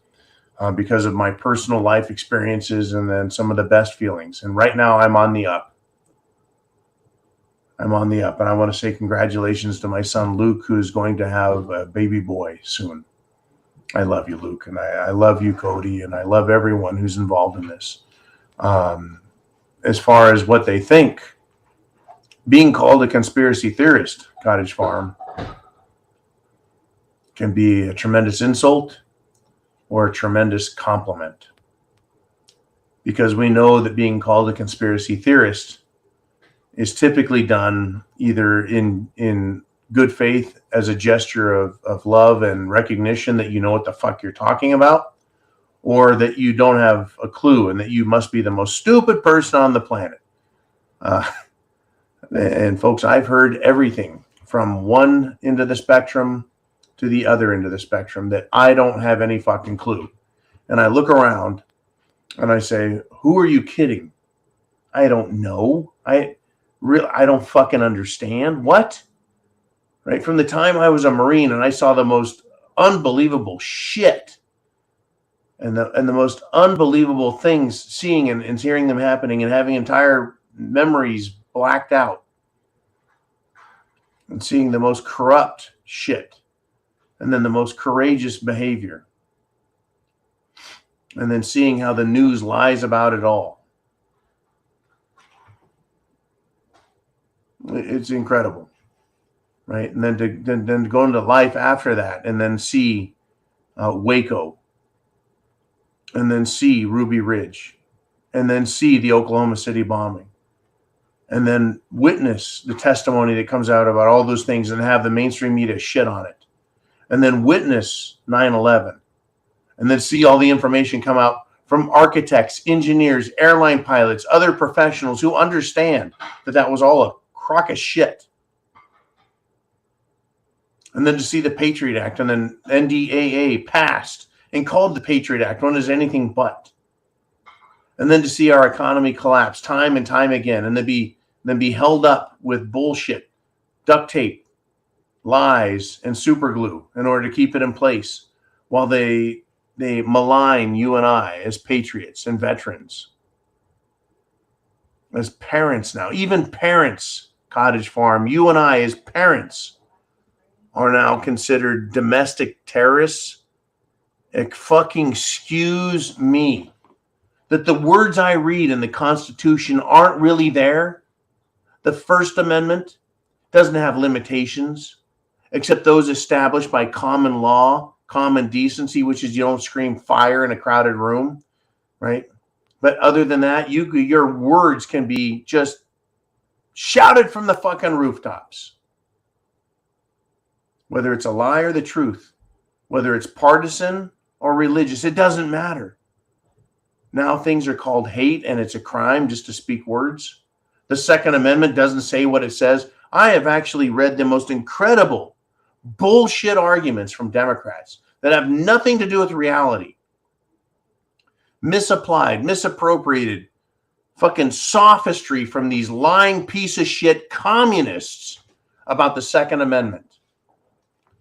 because of my personal life experiences, and then some of the best feelings. And right now I'm on the up. And I want to say congratulations to my son, Luke, who's going to have a baby boy soon. I love you, Luke. And I love you, Cody. And I love everyone who's involved in this. As far as what they think, being called a conspiracy theorist, Cottage Farm, can be a tremendous insult or a tremendous compliment. Because we know that being called a conspiracy theorist is typically done either in good faith as a gesture of love and recognition that you know what the fuck you're talking about, or that you don't have a clue and that you must be the most stupid person on the planet. And folks, I've heard everything from one end of the spectrum to the other end of the spectrum that I don't have any fucking clue. And I look around and I say, who are you kidding? I don't know. I don't fucking understand. What? Right? From the time I was a Marine and I saw the most unbelievable shit and the most unbelievable things, seeing and hearing them happening and having entire memories blacked out, and seeing the most corrupt shit and then the most courageous behavior, and then seeing how the news lies about it all. It's incredible, right? And then to go into life after that, and then see Waco, and then see Ruby Ridge, and then see the Oklahoma City bombing, and then witness the testimony that comes out about all those things and have the mainstream media shit on it, and then witness 9/11, and then see all the information come out from architects, engineers, airline pilots, other professionals who understand that that was all a crock of shit. And then to see the Patriot Act, and then NDAA passed and called the Patriot Act when it's anything but. And then to see our economy collapse time and time again, and then be held up with bullshit, duct tape, lies, and super glue in order to keep it in place, while they malign you and I as patriots and veterans, as parents now. Even parents, Cottage Farm, you and I as parents are now considered domestic terrorists. Fucking excuse me. That the words I read in the Constitution aren't really there. The First Amendment doesn't have limitations except those established by common law, common decency, which is you don't scream fire in a crowded room, right? But other than that, your words can be just shouted from the fucking rooftops. Whether it's a lie or the truth, whether it's partisan or religious, it doesn't matter. Now things are called hate, and it's a crime just to speak words. The Second Amendment doesn't say what it says. I have actually read the most incredible bullshit arguments from Democrats that have nothing to do with reality. Misapplied, misappropriated, fucking sophistry from these lying piece of shit communists about the Second Amendment.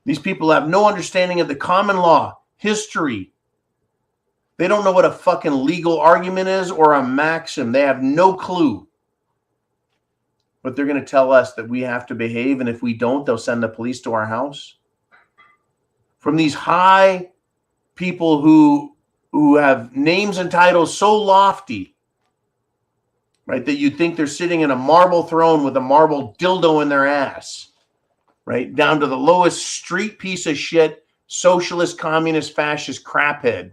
These people have no understanding of the common law, history. They don't know what a fucking legal argument is or a maxim. They have no clue. But they're going to tell us that we have to behave, and if we don't, they'll send the police to our house. From these high people who have names and titles so lofty, right, that you think they're sitting in a marble throne with a marble dildo in their ass, right, down to the lowest street piece of shit, socialist, communist, fascist craphead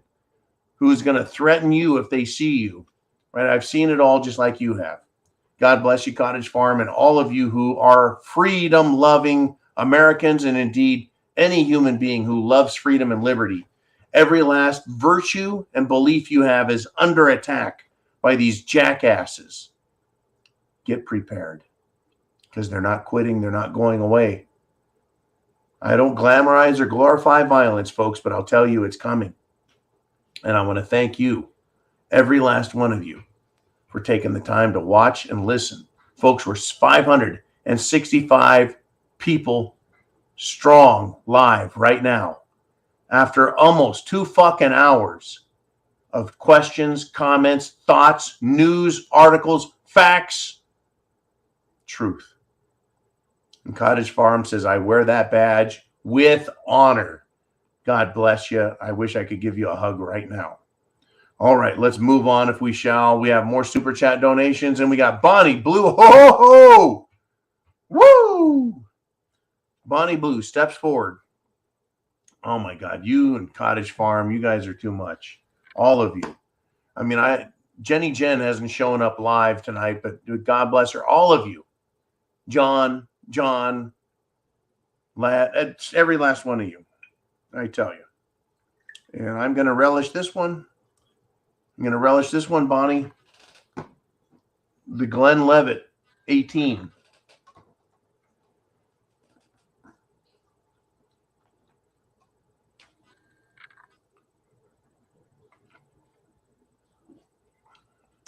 who's going to threaten you if they see you, right? I've seen it all just like you have. God bless you, Cottage Farm, and all of you who are freedom-loving Americans, and indeed any human being who loves freedom and liberty. Every last virtue and belief you have is under attack by these jackasses. Get prepared, because they're not quitting. They're not going away. I don't glamorize or glorify violence, folks, but I'll tell you it's coming. And I want to thank you, every last one of you, for taking the time to watch and listen. Folks, we're 565 people strong live right now. After almost 2 fucking hours of questions, comments, thoughts, news, articles, facts, truth. And Cottage Farm says, I wear that badge with honor. God bless you. I wish I could give you a hug right now. All right, let's move on if we shall. We have more super chat donations, and we got Bonnie Blue. Ho, ho, ho! Woo! Bonnie Blue steps forward. Oh, my God. You and Cottage Farm, you guys are too much. All of you. I mean, Jenny Jen hasn't shown up live tonight, but God bless her. All of you. John, it's every last one of you. I tell you. And I'm going to relish this one. Bonnie. The Glenn Levitt 18.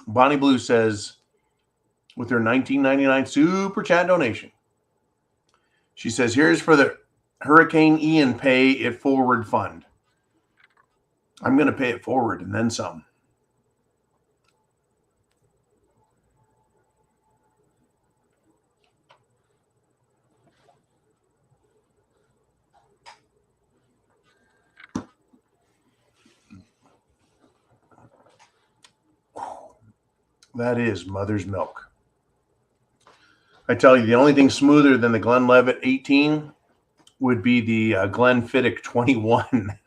Bonnie Blue says, with her $19.99 super chat donation, she says, here's for the Hurricane Ian Pay It Forward Fund. I'm going to pay it forward and then some. That is mother's milk. I tell you, the only thing smoother than the Glenn Levitt 18 would be the Glenfiddich 21.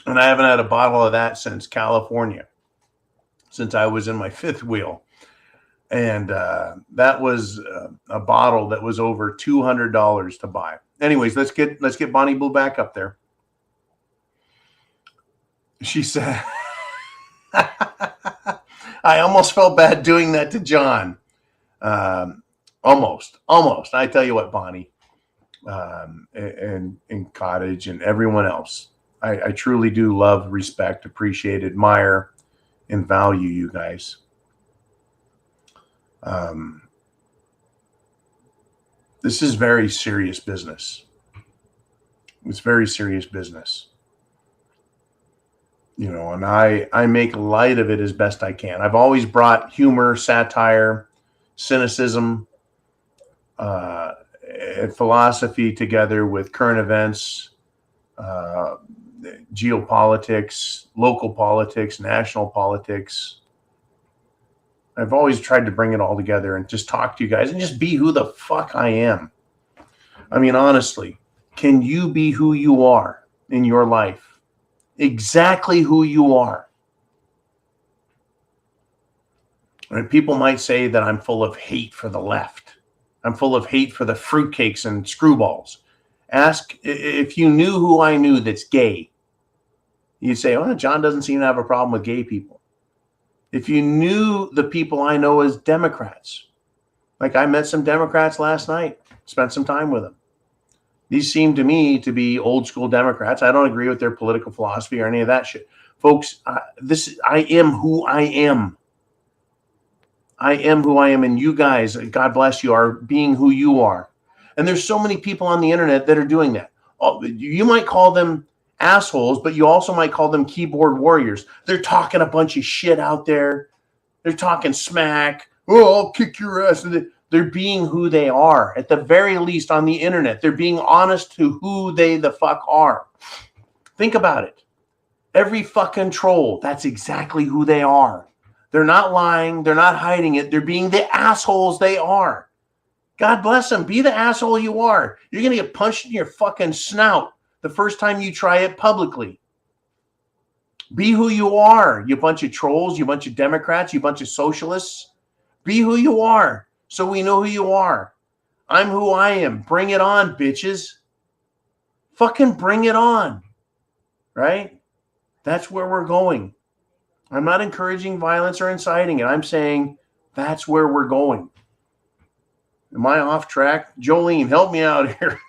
And I haven't had a bottle of that since California, since I was in my 5th wheel. And that was a bottle that was over $200 to buy. Anyways, let's get Bonnie Blue back up there. She said, I almost felt bad doing that to John. Almost. I tell you what, Bonnie, and Cottage and everyone else, I truly do love, respect, appreciate, admire, and value you guys. This is very serious business. It's very serious business. You know, and I make light of it as best I can. I've always brought humor, satire, cynicism, and philosophy together with current events, geopolitics, local politics, national politics. I've always tried to bring it all together and just talk to you guys and just be who the fuck I am. I mean, honestly, can you be who you are in your life? Exactly who you are. And people might say that I'm full of hate for the left. I'm full of hate for the fruitcakes and screwballs. Ask if you knew who I knew that's gay. You'd say, oh, John doesn't seem to have a problem with gay people. If you knew the people I know as Democrats, like I met some Democrats last night, spent some time with them. These seem to me to be old school Democrats. I don't agree with their political philosophy or any of that shit. Folks, I am who I am. I am who I am, and you guys, God bless you, are being who you are. And there's so many people on the internet that are doing that. You might call them assholes, but you also might call them keyboard warriors. They're talking a bunch of shit out there. They're talking smack. Oh, I'll kick your ass. They're being who they are. At the very least on the internet, they're being honest to who they the fuck are. Think about it. Every fucking troll, that's exactly who they are. They're not lying. They're not hiding it. They're being the assholes they are. God bless them. Be the asshole you are. You're going to get punched in your fucking snout the first time you try it publicly. Be who you are, you bunch of trolls, you bunch of Democrats, you bunch of socialists. Be who you are so we know who you are. I'm who I am. Bring it on, bitches. Fucking bring it on. Right? That's where we're going. I'm not encouraging violence or inciting it. I'm saying that's where we're going. Am I off track? Jolene, help me out here.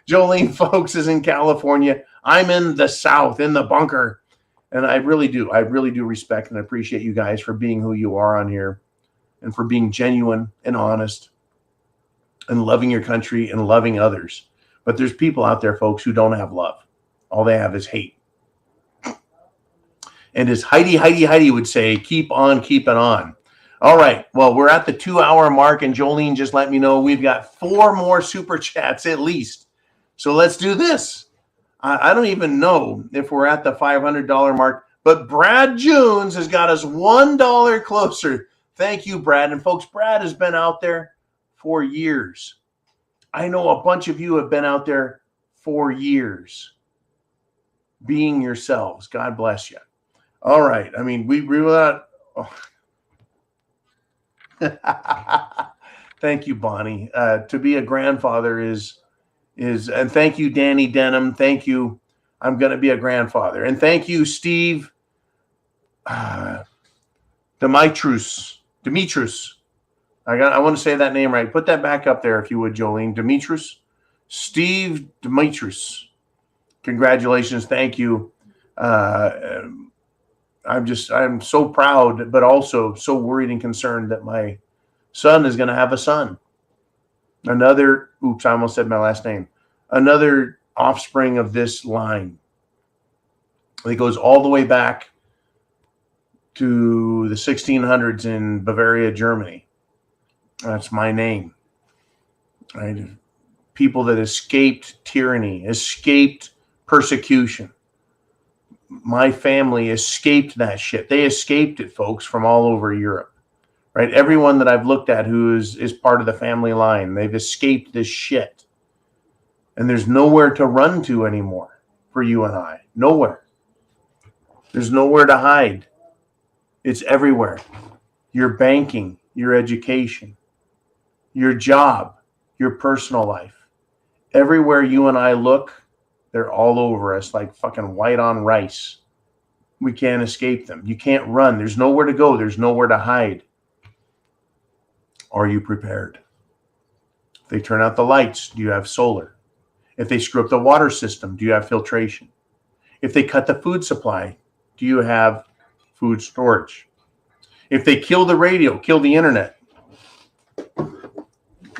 Jolene, folks, is in California. I'm in the South, in the bunker. And I really do respect and appreciate you guys for being who you are on here and for being genuine and honest and loving your country and loving others. But there's people out there, folks, who don't have love. All they have is hate. And as Heidi would say, keep on keeping on. All right. Well, we're at the 2-hour mark, and Jolene just let me know we've got 4 more super chats at least. So let's do this. I don't even know if we're at the $500 mark, but Brad Jones has got us $1 closer. Thank you, Brad. And folks, Brad has been out there for years. I know a bunch of you have been out there for years being yourselves. God bless you. All right. I mean, we not. Oh. Thank you, Bonnie. To be a grandfather is, and thank you, Danny Denham. Thank you. I'm going to be a grandfather. And thank you, Steve Demetrius. I want to say that name right. Put that back up there if you would, Jolene. Demetrius. Steve Demetrius. Congratulations. Thank you. I'm so proud, but also so worried and concerned that my son is going to have a son. Another, I almost said my last name. Another offspring of this line. It goes all the way back to the 1600s in Bavaria, Germany. That's my name. Right? People that escaped tyranny, escaped persecution. My family escaped that shit. They escaped it, folks, from all over Europe. Right? Everyone that I've looked at who is part of the family line, they've escaped this shit. And there's nowhere to run to anymore for you and I. Nowhere. There's nowhere to hide. It's everywhere. Your banking, your education, your job, your personal life. Everywhere you and I look, they're all over us like fucking white on rice. We can't escape them. You can't run. There's nowhere to go. There's nowhere to hide. Are you prepared? If they turn out the lights, do you have solar? If they screw up the water system, do you have filtration? If they cut the food supply, do you have food storage? If they kill the radio, kill the internet,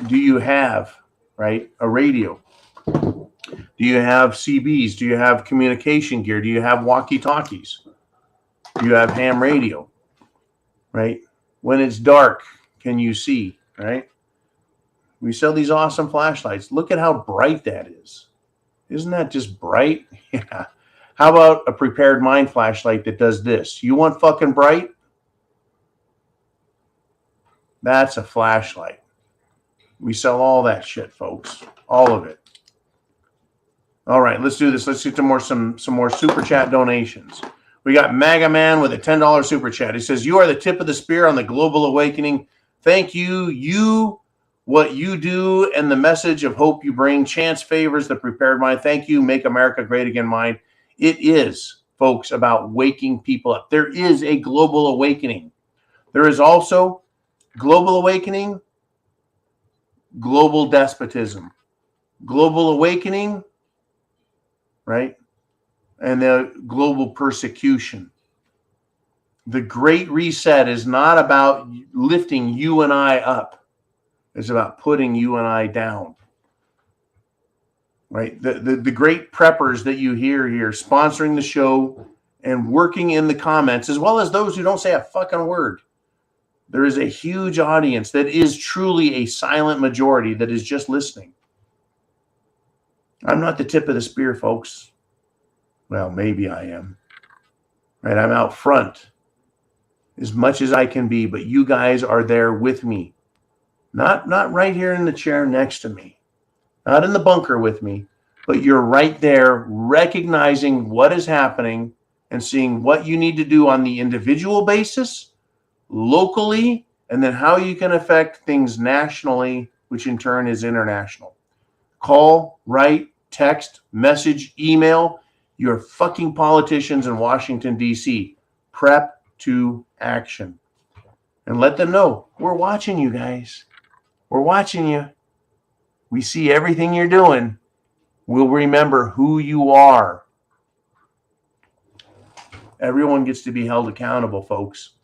do you have, right, a radio? Do you have CBs? Do you have communication gear? Do you have walkie-talkies? Do you have ham radio? Right? When it's dark, can you see? Right? We sell these awesome flashlights. Look at how bright that is. Isn't that just bright? Yeah. How about a Prepared Mind flashlight that does this? You want fucking bright? That's a flashlight. We sell all that shit, folks. All of it. All right, let's do this. Let's get to some more super chat donations. We got Maga Man with a $10 super chat. He says, you are the tip of the spear on the global awakening. Thank you. What you do and the message of hope you bring. Chance favors the prepared mind. Thank you. Make America great again mind. It is, folks, about waking people up. There is a global awakening. There is also global awakening, global despotism, global awakening, right? And the global persecution. The Great Reset is not about lifting you and I up. It's about putting you and I down. Right? The great preppers that you hear here sponsoring the show and working in the comments, as well as those who don't say a fucking word. There is a huge audience that is truly a silent majority that is just listening. I'm not the tip of the spear, folks. Well, maybe I am. Right? I'm out front as much as I can be, but you guys are there with me. Not right here in the chair next to me. Not in the bunker with me, but you're right there recognizing what is happening and seeing what you need to do on the individual basis, locally, and then how you can affect things nationally, which in turn is international. Call, write, text, message, email your fucking politicians in Washington, D.C. Prep to action. And let them know, we're watching you guys. We're watching you. We see everything you're doing. We'll remember who you are. Everyone gets to be held accountable, folks.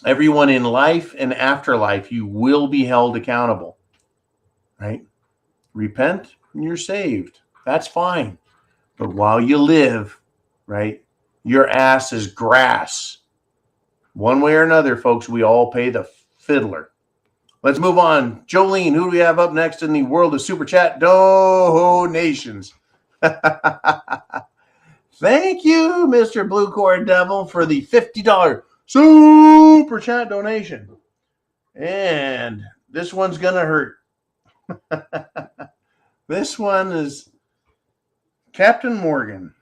Everyone in life and afterlife, you will be held accountable. Right? Repent and you're saved. That's fine. But while you live, right, your ass is grass. One way or another, folks, we all pay the fiddler. Let's move on. Jolene, who do we have up next in the world of Super Chat donations? Thank you, Mr. Blue Cord Devil, for the $50 Super Chat donation. And this one's going to hurt. This one is Captain Morgan.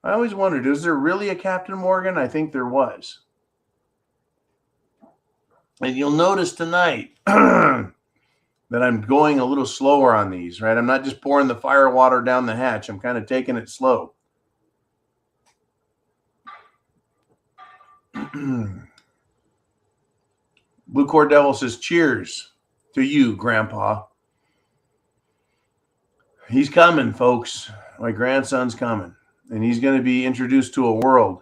I always wondered, is there really a Captain Morgan? I think there was. And you'll notice tonight that I'm going a little slower on these, right? I'm not just pouring the fire water down the hatch. I'm kind of taking it slow. Blue Cord Devil says, cheers to you, Grandpa. He's coming, folks. My grandson's coming. And he's going to be introduced to a world.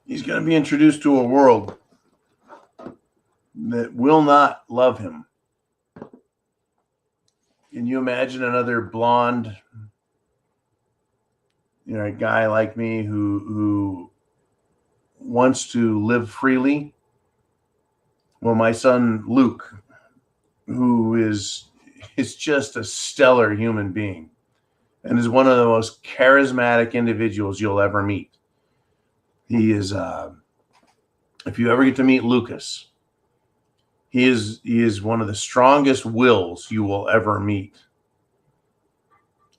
He's going to be introduced to a world that will not love him. Can you imagine another blonde, guy like me who wants to live freely? Well, my son Luke, who is just a stellar human being and is one of the most charismatic individuals you'll ever meet. He is, if you ever get to meet Lucas, he is one of the strongest wills you will ever meet.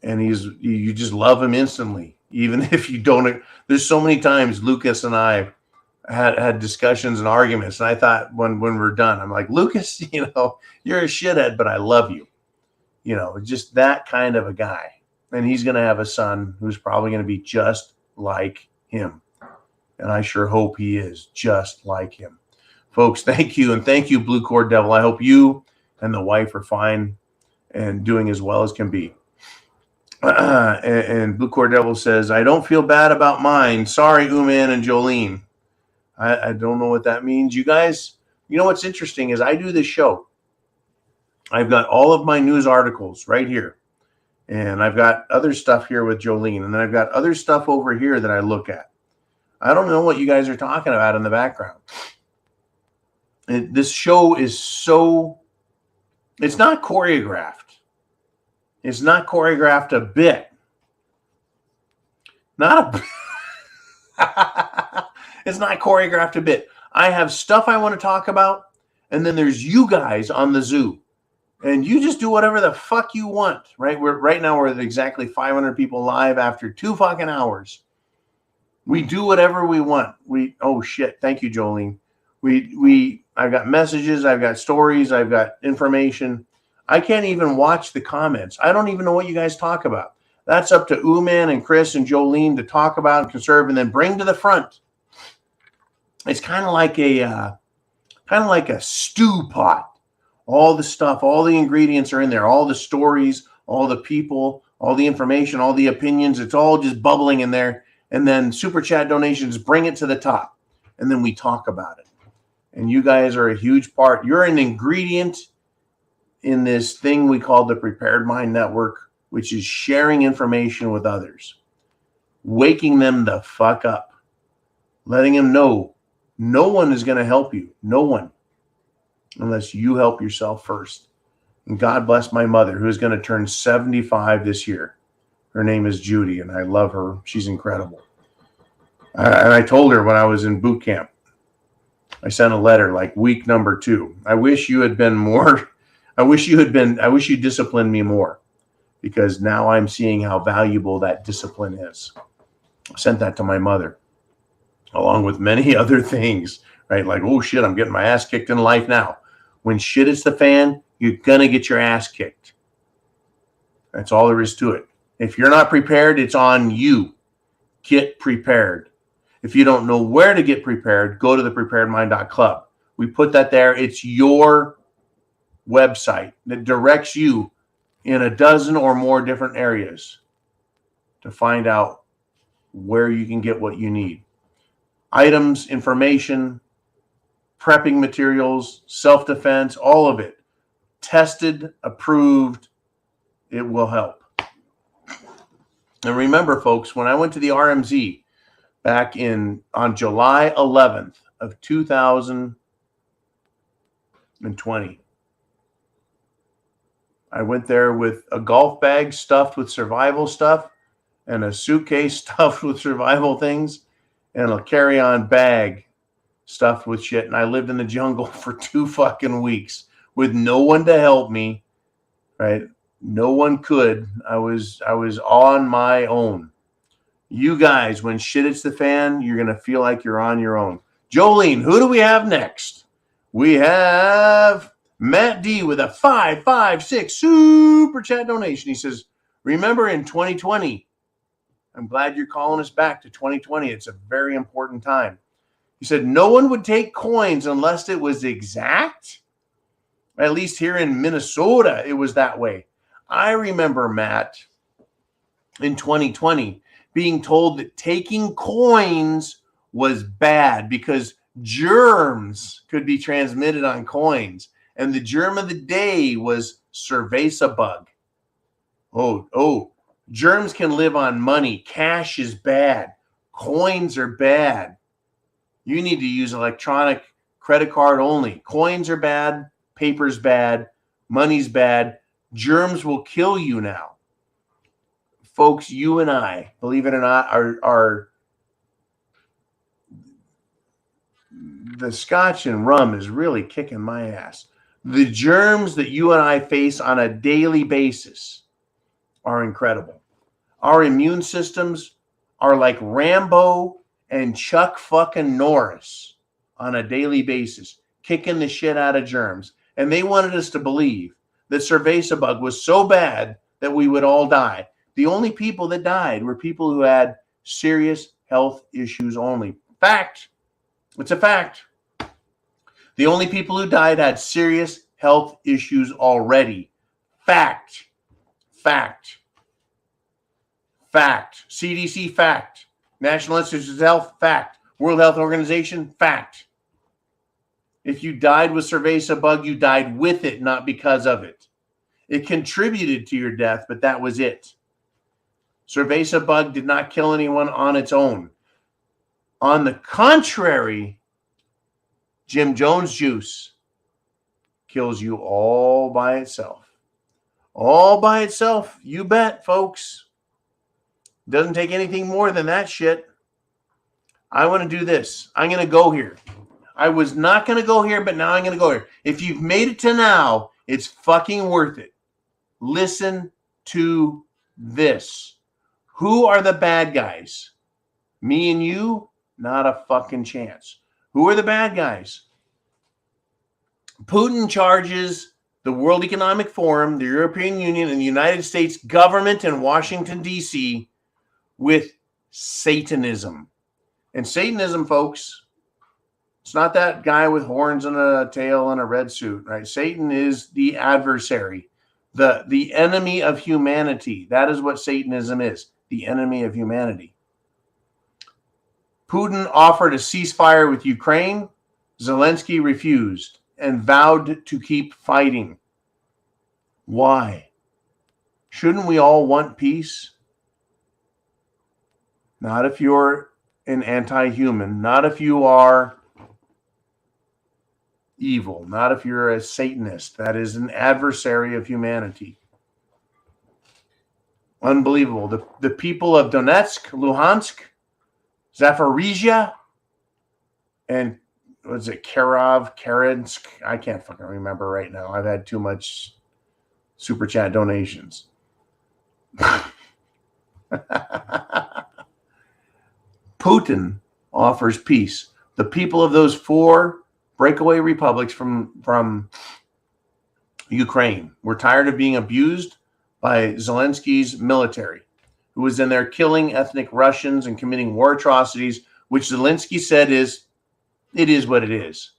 And you just love him instantly, even if you don't. There's so many times Lucas and I had discussions and arguments, and I thought when we're done, I'm like, Lucas, you're a shithead, but I love you. Just that kind of a guy. And he's going to have a son who's probably going to be just like him. And I sure hope he is just like him. Folks, thank you. And thank you, Blue Cord Devil. I hope you and the wife are fine and doing as well as can be. And Blue Cord Devil says, I don't feel bad about mine. Sorry, Uman and Jolene. I don't know what that means. You guys, what's interesting is I do this show. I've got all of my news articles right here. And I've got other stuff here with Jolene. And then I've got other stuff over here that I look at. I don't know what you guys are talking about in the background. This show is it's not choreographed. It's not choreographed a bit. It's not choreographed a bit. I have stuff I want to talk about, and then there's you guys on the zoo. And you just do whatever the fuck you want, right? Right now we're at exactly 500 people live after 2 fucking hours. We do whatever we want. Oh shit. Thank you, Jolene. I've got messages, I've got stories, I've got information. I can't even watch the comments. I don't even know what you guys talk about. That's up to Uman and Chris and Jolene to talk about and conserve and then bring to the front. It's kind of like a stew pot. All the stuff, all the ingredients are in there, all the stories, all the people, all the information, all the opinions. It's all just bubbling in there. And then super chat donations bring it to the top. And then we talk about it. And you guys are a huge part. You're an ingredient in this thing we call the Prepared Mind Network, which is sharing information with others, waking them the fuck up, letting them know no one is going to help you. No one. Unless you help yourself first. And God bless my mother, who is going to turn 75 this year. Her name is Judy, and I love her. She's incredible. And I told her when I was in boot camp, I sent a letter like week number 2. I wish you had been more. I wish you disciplined me more, because now I'm seeing how valuable that discipline is. I sent that to my mother, along with many other things, right? Like, oh shit, I'm getting my ass kicked in life now. When shit hits the fan, you're going to get your ass kicked. That's all there is to it. If you're not prepared, it's on you. Get prepared. If you don't know where to get prepared, go to thepreparedmind.club. We put that there. It's your website that directs you in a dozen or more different areas to find out where you can get what you need. Items, information, prepping materials, self-defense, all of it. Tested, approved. It will help. And remember, folks, when I went to the RMZ back on July 11th of 2020, I went there with a golf bag stuffed with survival stuff and a suitcase stuffed with survival things and a carry-on bag stuffed with shit. And I lived in the jungle for 2 fucking weeks with no one to help me, right? No one could. I was on my own. You guys, when shit hits the fan, you're going to feel like you're on your own. Jolene, who do we have next? We have Matt D with a 556 super chat donation. He says, remember in 2020, I'm glad you're calling us back to 2020. It's a very important time. He said, no one would take coins unless it was exact. At least here in Minnesota, it was that way. I remember, Matt, in 2020, being told that taking coins was bad because germs could be transmitted on coins. And the germ of the day was cerveza bug. Oh, germs can live on money. Cash is bad. Coins are bad. You need to use electronic credit card only. Coins are bad. Paper's bad. Money's bad. Germs will kill you now. Folks, you and I, believe it or not, are the scotch and rum is really kicking my ass. The germs that you and I face on a daily basis are incredible. Our immune systems are like Rambo and Chuck fucking Norris on a daily basis, kicking the shit out of germs. And they wanted us to believe that cerveza bug was so bad that we would all die. The only people that died were people who had serious health issues only. Fact. It's a fact. The only people who died had serious health issues already. Fact. Fact. Fact. CDC fact. National Institutes of Health fact. World Health Organization fact. If you died with cerveza bug, you died with it, not because of it. It contributed to your death, but that was it. Cerveza bug did not kill anyone on its own. On the contrary, Jim Jones juice kills you all by itself. All by itself, you bet, folks. Doesn't take anything more than that shit. I want to do this. I'm going to go here. I was not going to go here, but now I'm going to go here. If you've made it to now, It's fucking worth it. Listen to this. Who are the bad guys? Me and you? Not a fucking chance. Who are the bad guys? Putin charges the World Economic Forum, the European Union, and the United States government in Washington, D.C. with Satanism. And Satanism, folks, it's not that guy with horns and a tail and a red suit, right? Satan is the adversary, the enemy of humanity. That is what Satanism is, the enemy of humanity. Putin offered a ceasefire with Ukraine. Zelensky refused and vowed to keep fighting. Why? Shouldn't we all want peace? Not if you're an anti-human, not if you are evil, not if you're a Satanist. That is an adversary of humanity. Unbelievable. The people of Donetsk, Luhansk, Zaporizhia, and what's it, Karensk? I can't fucking remember right now. I've had too much super chat donations. Putin offers peace. The people of those 4 breakaway republics from Ukraine were tired of being abused by Zelensky's military, who was in there killing ethnic Russians and committing war atrocities, which Zelensky said it is what it is.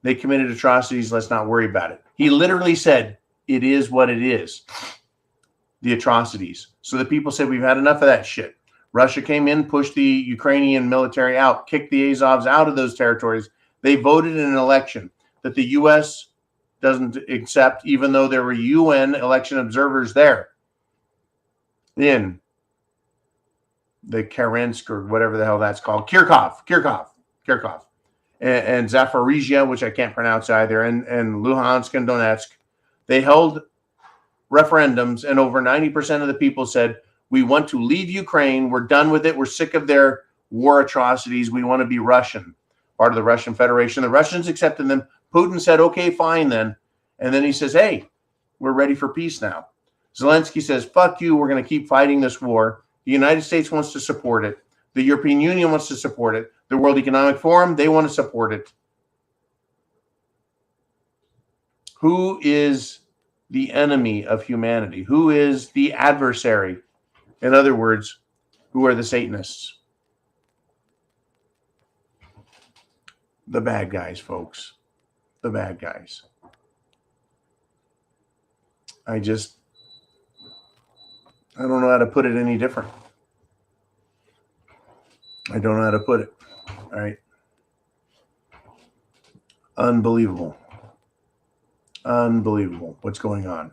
They committed atrocities. Let's not worry about it. He literally said, it is what it is. The atrocities. So the people said, we've had enough of that shit. Russia came in, pushed the Ukrainian military out, kicked the Azovs out of those territories. They voted in an election that the U.S. doesn't accept, even though there were UN election observers there in the Karensk or whatever the hell that's called. Kirkov. And Zaporizhia, which I can't pronounce either, and Luhansk and Donetsk. They held referendums, and over 90% of the people said, we want to leave Ukraine. We're done with it. We're sick of their war atrocities. We want to be Russian, part of the Russian Federation. The Russians accepted them. Putin said, okay, fine then. And then he says, hey, we're ready for peace now. Zelensky says, fuck you. We're going to keep fighting this war. The United States wants to support it. The European Union wants to support it. The World Economic Forum, they want to support it. Who is the enemy of humanity? Who is the adversary? In other words, who are the Satanists? The bad guys, folks. The bad guys. I don't know how to put it any different. I don't know how to put it. All right. Unbelievable. Unbelievable. What's going on?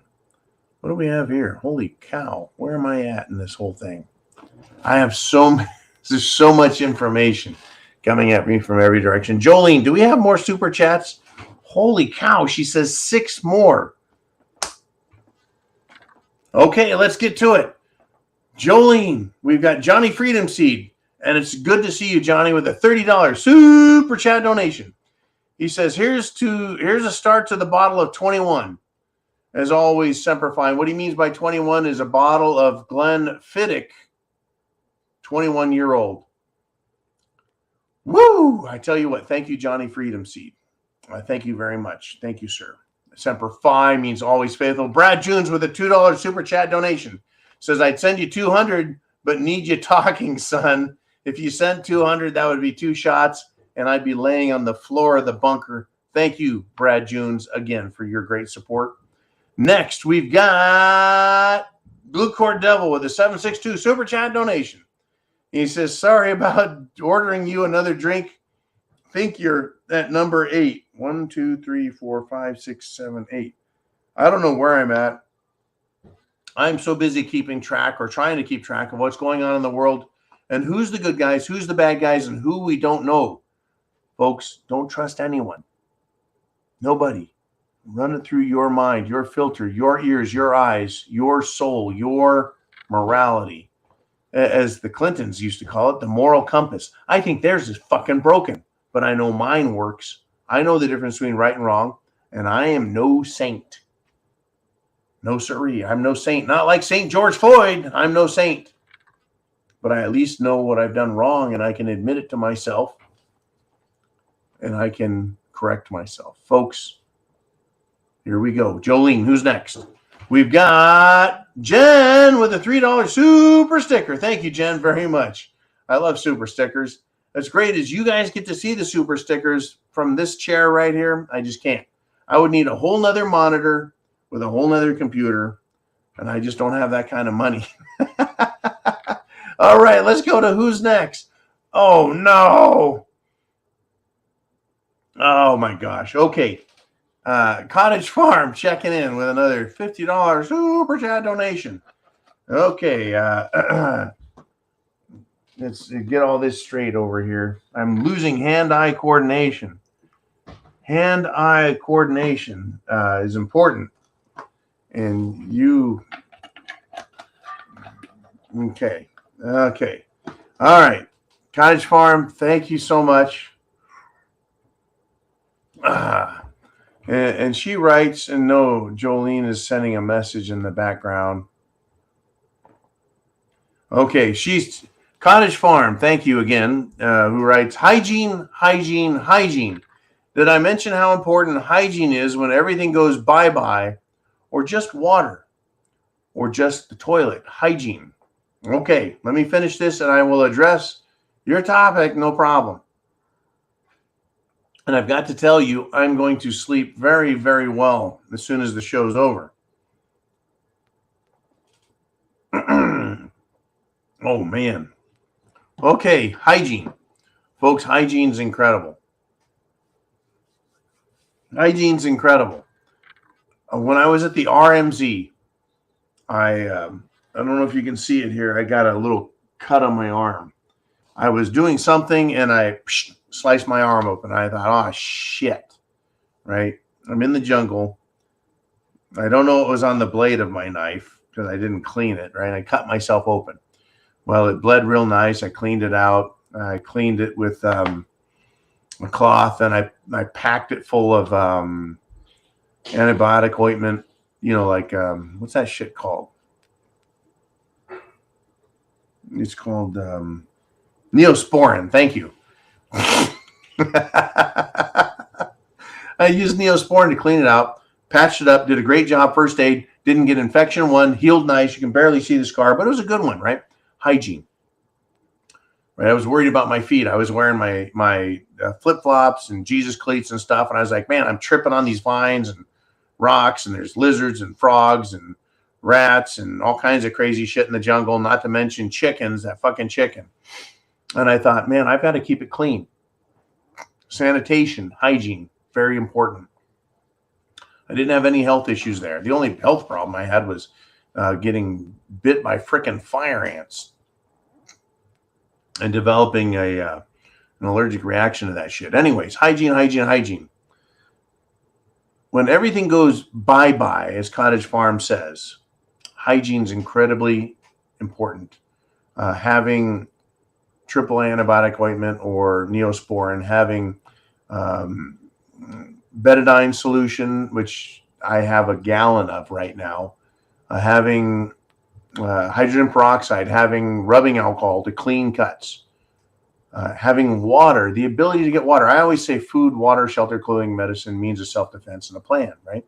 What do we have here? Holy cow. Where am I at in this whole thing? I have there's so much information coming at me from every direction. Jolene, do we have more super chats? Holy cow. She says 6 more. Okay, let's get to it. Jolene, we've got Johnny Freedom Seed, and it's good to see you, Johnny, with a $30 super chat donation. He says, here's a start to the bottle of 21. As always, Semper Fi. What he means by 21 is a bottle of Glenfiddich, 21-year-old. Woo! I tell you what, thank you, Johnny Freedom Seed. Thank you very much. Thank you, sir. Semper Fi means always faithful. Brad Jones with a $2 super chat donation says, I'd send you 200, but need you talking, son. If you sent 200, that would be 2 shots, and I'd be laying on the floor of the bunker. Thank you, Brad Jones, again, for your great support. Next, we've got Blue Cord Devil with a 762 super chat donation. He says, sorry about ordering you another drink. Think you're at number 8. 1, 2, 3, 4, 5, 6, 7, 8. I don't know where I'm at. I'm so busy keeping track or trying to keep track of what's going on in the world and who's the good guys, who's the bad guys, and who we don't know. Folks, don't trust anyone. Nobody. Run it through your mind, your filter, your ears, your eyes, your soul, your morality. As the Clintons used to call it, the moral compass. I think theirs is fucking broken, but I know mine works. I know the difference between right and wrong, and I am no saint. No siree. I'm no saint. Not like St. George Floyd. I'm no saint. But I at least know what I've done wrong, and I can admit it to myself, and I can correct myself. Folks, here we go. Jolene, who's next? We've got Jen with a $3 super sticker. Thank you, Jen, very much. I love super stickers. That's great as you guys get to see the super stickers from this chair right here. I just can't. I would need a whole nother monitor with a whole nother computer, and I just don't have that kind of money. All right, let's go to who's next. Oh, no. Oh, my gosh. Okay. Cottage Farm checking in with another $50 super chat donation. Okay. Let's get all this straight over here. I'm losing hand-eye coordination. Hand-eye coordination is important. And you... Okay. Okay. All right. Cottage Farm, thank you so much. And she writes, and no, Jolene is sending a message in the background. Okay, she's Cottage Farm. Thank you again. Who writes, hygiene, hygiene, hygiene. Did I mention how important hygiene is when everything goes bye-bye, or just water, or just the toilet? Hygiene. Okay, let me finish this, and I will address your topic. No problem. And I've got to tell you, I'm going to sleep very, very well as soon as the show's over. Oh, man. Okay, hygiene. Folks, hygiene's incredible. Hygiene's incredible. When I was at the RMZ, I don't know if you can see it here. I got a little cut on my arm. I was doing something, and I sliced my arm open. I thought, oh, shit, right? I'm in the jungle. I don't know what was on the blade of my knife because I didn't clean it, right? I cut myself open. Well, it bled real nice. I cleaned it out. I cleaned it with a cloth, and I packed it full of antibiotic ointment, you know, like, what's that shit called? It's called Neosporin. Thank you. I used Neosporin to clean it out, patched it up, did a great job, first aid, didn't get infection one, healed nice. You can barely see the scar, but it was a good one, right? Hygiene. Right? I was worried about my feet. I was wearing my flip-flops and Jesus cleats and stuff, and I was like, man, I'm tripping on these vines and rocks, and there's lizards and frogs and rats and all kinds of crazy shit in the jungle, not to mention chickens, that fucking chicken. And I thought, man, I've got to keep it clean. Sanitation, hygiene, very important. I didn't have any health issues there. The only health problem I had was getting bit by frickin' fire ants and developing an allergic reaction to that shit. Anyways, hygiene, hygiene, hygiene. When everything goes bye-bye, as Cottage Farm says, hygiene is incredibly important. Having triple antibiotic ointment or Neosporin, having betadine solution, which I have a gallon of right now, having hydrogen peroxide, having rubbing alcohol to clean cuts, having water, the ability to get water. I always say food, water, shelter, clothing, medicine, means of self-defense, and a plan, right?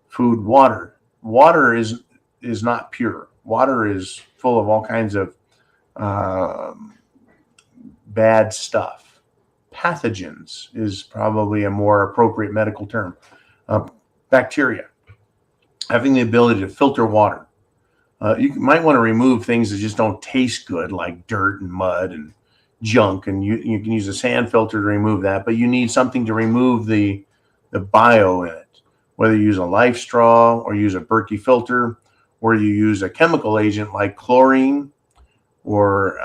Food, water. Water is not pure. Water is full of all kinds of bad stuff. Pathogens is probably a more appropriate medical term. Bacteria. Having the ability to filter water. You might want to remove things that just don't taste good, like dirt and mud and junk, and you can use a sand filter to remove that, but you need something to remove the bio in it. Whether you use a life straw or use a Berkey filter, or you use a chemical agent like chlorine, or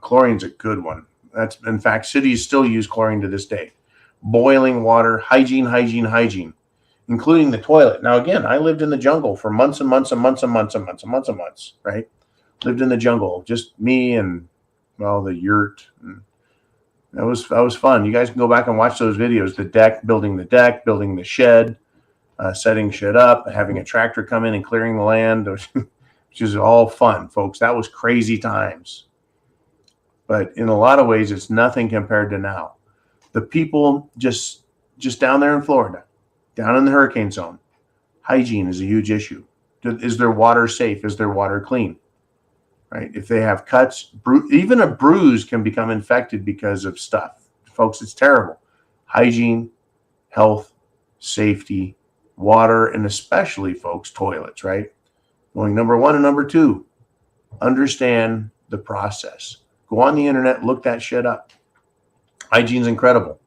chlorine's a good one. That's, in fact, cities still use chlorine to this day. Boiling water, hygiene, hygiene, hygiene, including the toilet. Now, again, I lived in the jungle for months and months and months and months and months and months and months, right? Lived in the jungle, just me and, well, the yurt. And that was fun. You guys can go back and watch those videos. The deck, building the shed, setting shit up, having a tractor come in and clearing the land, which is all fun, folks. That was crazy times. But in a lot of ways, it's nothing compared to now. The people just down there in Florida, down in the hurricane zone, hygiene is a huge issue. Is their water safe? Is their water clean? Right? If they have cuts, even a bruise can become infected because of stuff. Folks, it's terrible. Hygiene, health, safety, water, and especially, folks, toilets, right? Going number one and number two, understand the process. Go on the internet, look that shit up. Hygiene's incredible.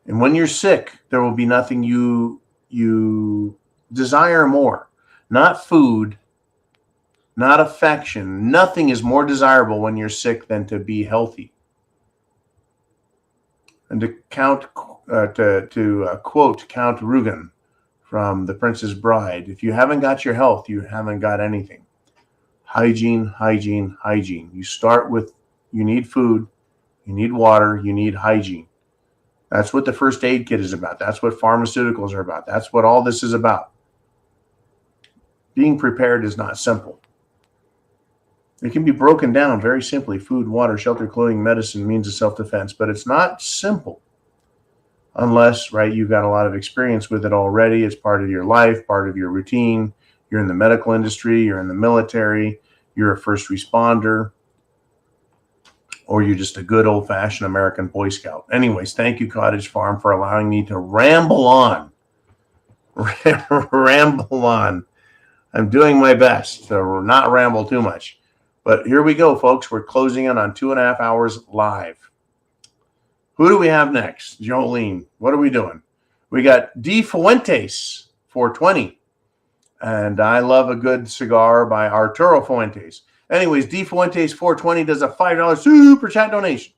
And when you're sick, there will be nothing you desire more. Not food, not affection. Nothing is more desirable when you're sick than to be healthy. And to quote Count Rugen from The Princess Bride, if you haven't got your health, you haven't got anything. Hygiene, hygiene, hygiene. You start with, you need food, you need water, you need hygiene. That's what the first aid kit is about. That's what pharmaceuticals are about. That's what all this is about. Being prepared is not simple. It can be broken down very simply: food, water, shelter, clothing, medicine, means of self-defense. But it's not simple unless, right, you've got a lot of experience with it already. It's part of your life, part of your routine. You're in the medical industry, you're in the military, you're a first responder, or you're just a good old-fashioned American Boy Scout. Anyways, thank you, Cottage Farm, for allowing me to ramble on. Ramble on. I'm doing my best to not ramble too much. But here we go, folks. We're closing in on 2.5 hours live. Who do we have next? Jolene. What are we doing? We got De Fuentes, 420. And I love a good cigar by Arturo Fuentes. Anyways, De Fuentes, 420, does a $5 super chat donation.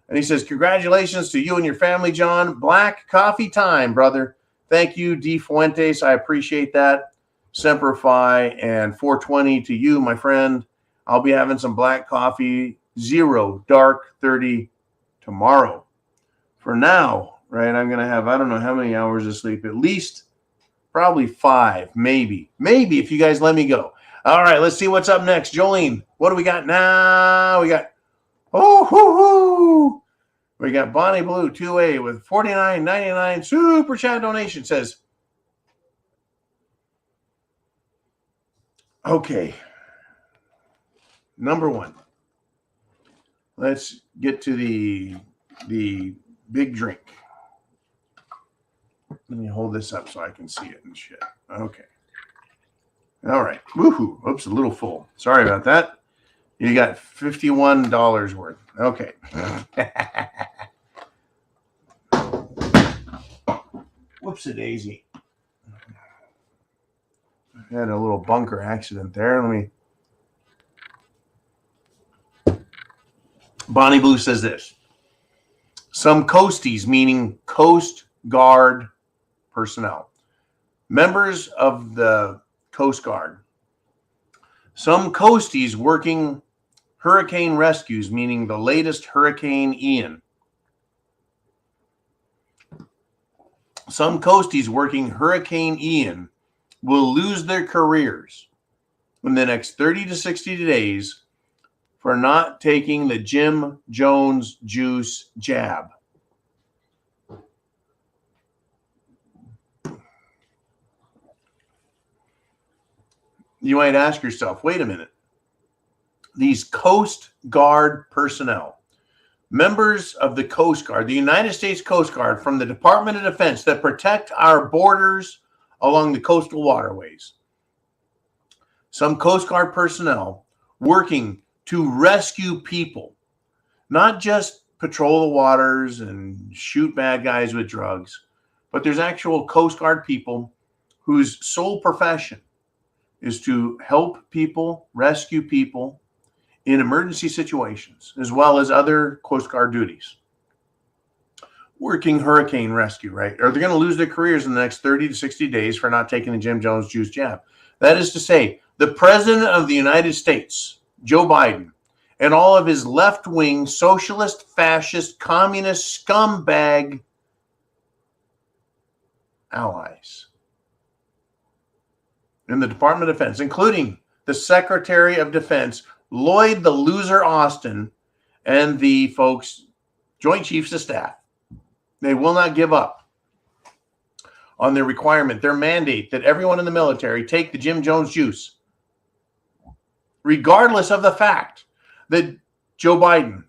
And he says, congratulations to you and your family, John. Black coffee time, brother. Thank you, De Fuentes. I appreciate that. Semper Fi, and 420 to you, my friend. I'll be having some black coffee, 0 dark 30 tomorrow. For now, right, I'm going to have, I don't know how many hours of sleep, at least probably 5, maybe if you guys let me go. All right, let's see what's up next. Jolene, what do we got now? We got, we got Bonnie Blue 2A with $49.99 super chat donation. Says, okay, number one, let's get to the big drink. Let me hold this up so I can see it and shit. Okay. All right. Woohoo. Oops, a little full. Sorry about that. You got $51 worth. Okay. Whoops-a-daisy. I had a little bunker accident there. Bonnie Blue says this. Some coasties, meaning Coast Guard personnel, members of the Coast Guard. Some coasties working hurricane rescues, meaning the latest Hurricane Ian. Some coasties working Hurricane Ian will lose their careers in the next 30 to 60 days for not taking the Jim Jones juice jab. You might ask yourself, wait a minute. These Coast Guard personnel, members of the Coast Guard, the United States Coast Guard from the Department of Defense that protect our borders along the coastal waterways. Some Coast Guard personnel working to rescue people, not just patrol the waters and shoot bad guys with drugs, but there's actual Coast Guard people whose sole profession is to help people, rescue people in emergency situations, as well as other Coast Guard duties. Working hurricane rescue, right? Or they're going to lose their careers in the next 30 to 60 days for not taking the Jim Jones juice jab. That is to say, the President of the United States, Joe Biden, and all of his left-wing, socialist, fascist, communist, scumbag allies in the Department of Defense, including the Secretary of Defense, Lloyd the Loser Austin, and the folks, Joint Chiefs of Staff. They will not give up on their requirement, their mandate that everyone in the military take the Jim Jones juice, regardless of the fact that Joe Biden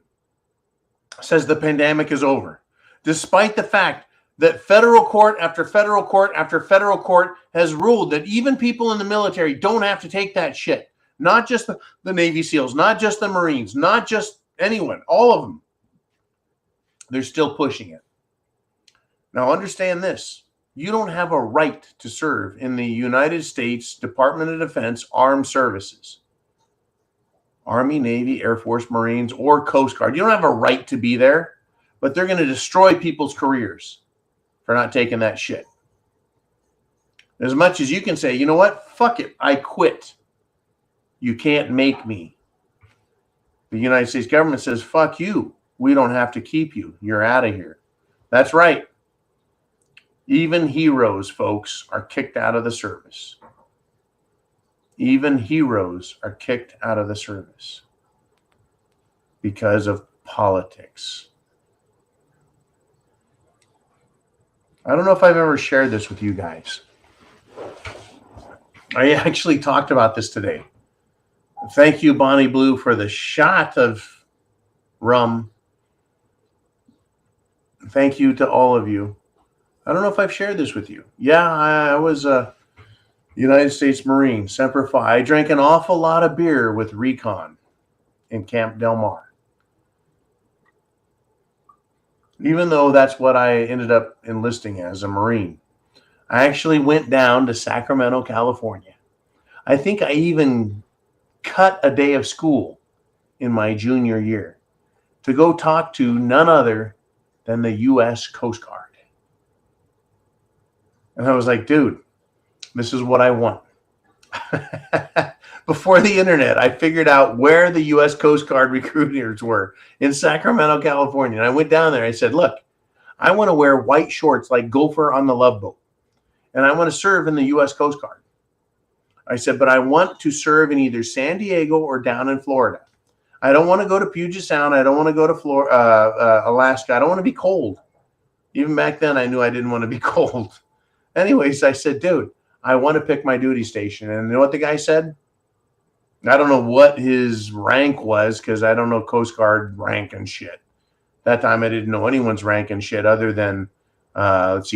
says the pandemic is over, despite the fact that federal court after federal court after federal court has ruled that even people in the military don't have to take that shit. Not just the Navy SEALs, not just the Marines, not just anyone, all of them. They're still pushing it. Now understand this. You don't have a right to serve in the United States Department of Defense Armed Services. Army, Navy, Air Force, Marines, or Coast Guard. You don't have a right to be there, but they're going to destroy people's careers for not taking that shit. As much as you can say, you know what? Fuck it. I quit. You can't make me. The United States government says, fuck you. We don't have to keep you. You're out of here. That's right. Even heroes, folks, are kicked out of the service. Even heroes are kicked out of the service because of politics. I don't know if I've ever shared this with you guys. I actually talked about this today. Thank you, Bonnie Blue, for the shot of rum. Thank you to all of you. I don't know if I've shared this with you. Yeah, I was a United States Marine, Semper Fi. I drank an awful lot of beer with Recon in Camp Del Mar. Even though that's what I ended up enlisting as, a Marine. I actually went down to Sacramento, California. I think I even cut a day of school in my junior year to go talk to none other than the U.S. Coast Guard. And I was like, dude, this is what I want. Before the internet, I figured out where the U.S. Coast Guard recruiters were in Sacramento, California. And I went down there. I said, look, I want to wear white shorts like Gopher on the Love Boat. And I want to serve in the U.S. Coast Guard. I said, but I want to serve in either San Diego or down in Florida. I don't want to go to Puget Sound. I don't want to go to Alaska. I don't want to be cold. Even back then, I knew I didn't want to be cold. Anyways, I said, dude, I want to pick my duty station. And you know what the guy said? I don't know what his rank was because I don't know Coast Guard rank and shit. That time I didn't know anyone's rank and shit other than,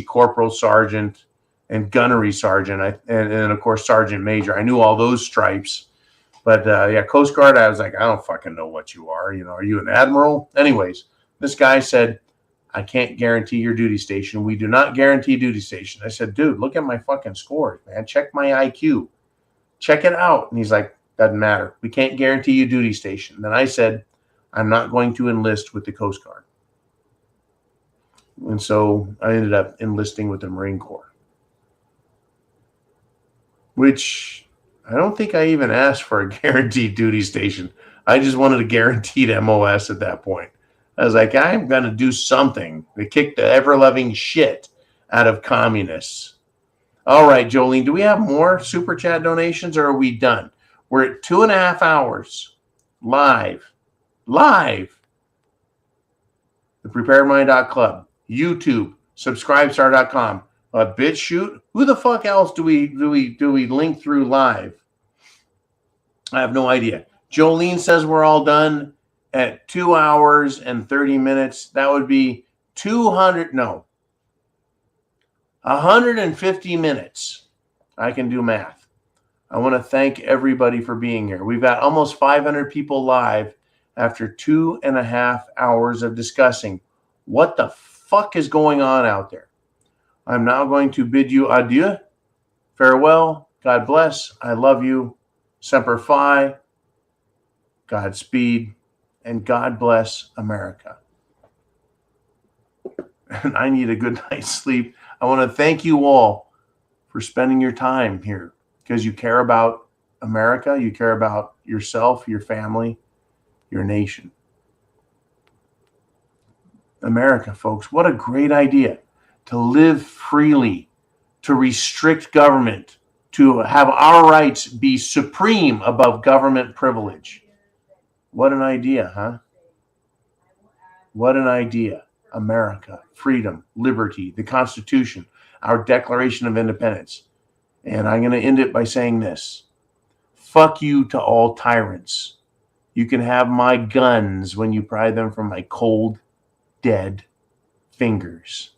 corporal, sergeant, and gunnery sergeant, and of course, sergeant major. I knew all those stripes. But, Coast Guard, I was like, I don't fucking know what you are. You know, are you an admiral? Anyways, this guy said, I can't guarantee your duty station. We do not guarantee duty station. I said, dude, look at my fucking scores, man. Check my IQ. Check it out. And he's like, doesn't matter. We can't guarantee you duty station. Then I said, I'm not going to enlist with the Coast Guard. And so I ended up enlisting with the Marine Corps, which I don't think I even asked for a guaranteed duty station. I just wanted a guaranteed MOS at that point. I was like, I'm going to do something to kick the ever-loving shit out of communists. All right, Jolene, do we have more Super Chat donations or are we done? We're at 2.5 hours live. Thepreparedmind.club, YouTube, subscribestar.com, BitChute. Who the fuck else do we link through live? I have no idea. Jolene says we're all done at 2 hours and 30 minutes. That would be 150 minutes. I can do math. I want to thank everybody for being here. We've got almost 500 people live after 2.5 hours of discussing what the fuck is going on out there. I'm now going to bid you adieu. Farewell. God bless. I love you. Semper Fi. Godspeed. And God bless America. And I need a good night's sleep. I want to thank you all for spending your time here because you care about America. You care about yourself, your family, your nation. America, folks, what a great idea to live freely, to restrict government, to have our rights be supreme above government privilege. What an idea, huh? What an idea. America, freedom, liberty, the Constitution, our Declaration of Independence. And I'm going to end it by saying this. Fuck you to all tyrants. You can have my guns when you pry them from my cold, dead fingers.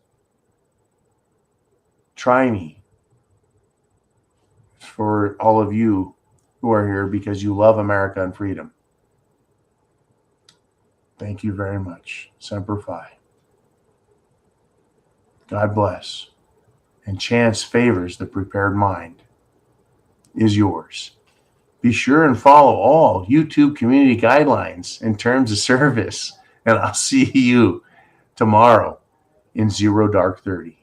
Try me. For all of you who are here because you love America and freedom. Thank you very much. Semper Fi. God bless. And chance favors the prepared mind is yours. Be sure and follow all YouTube community guidelines and terms of service. And I'll see you tomorrow in 0 Dark 30.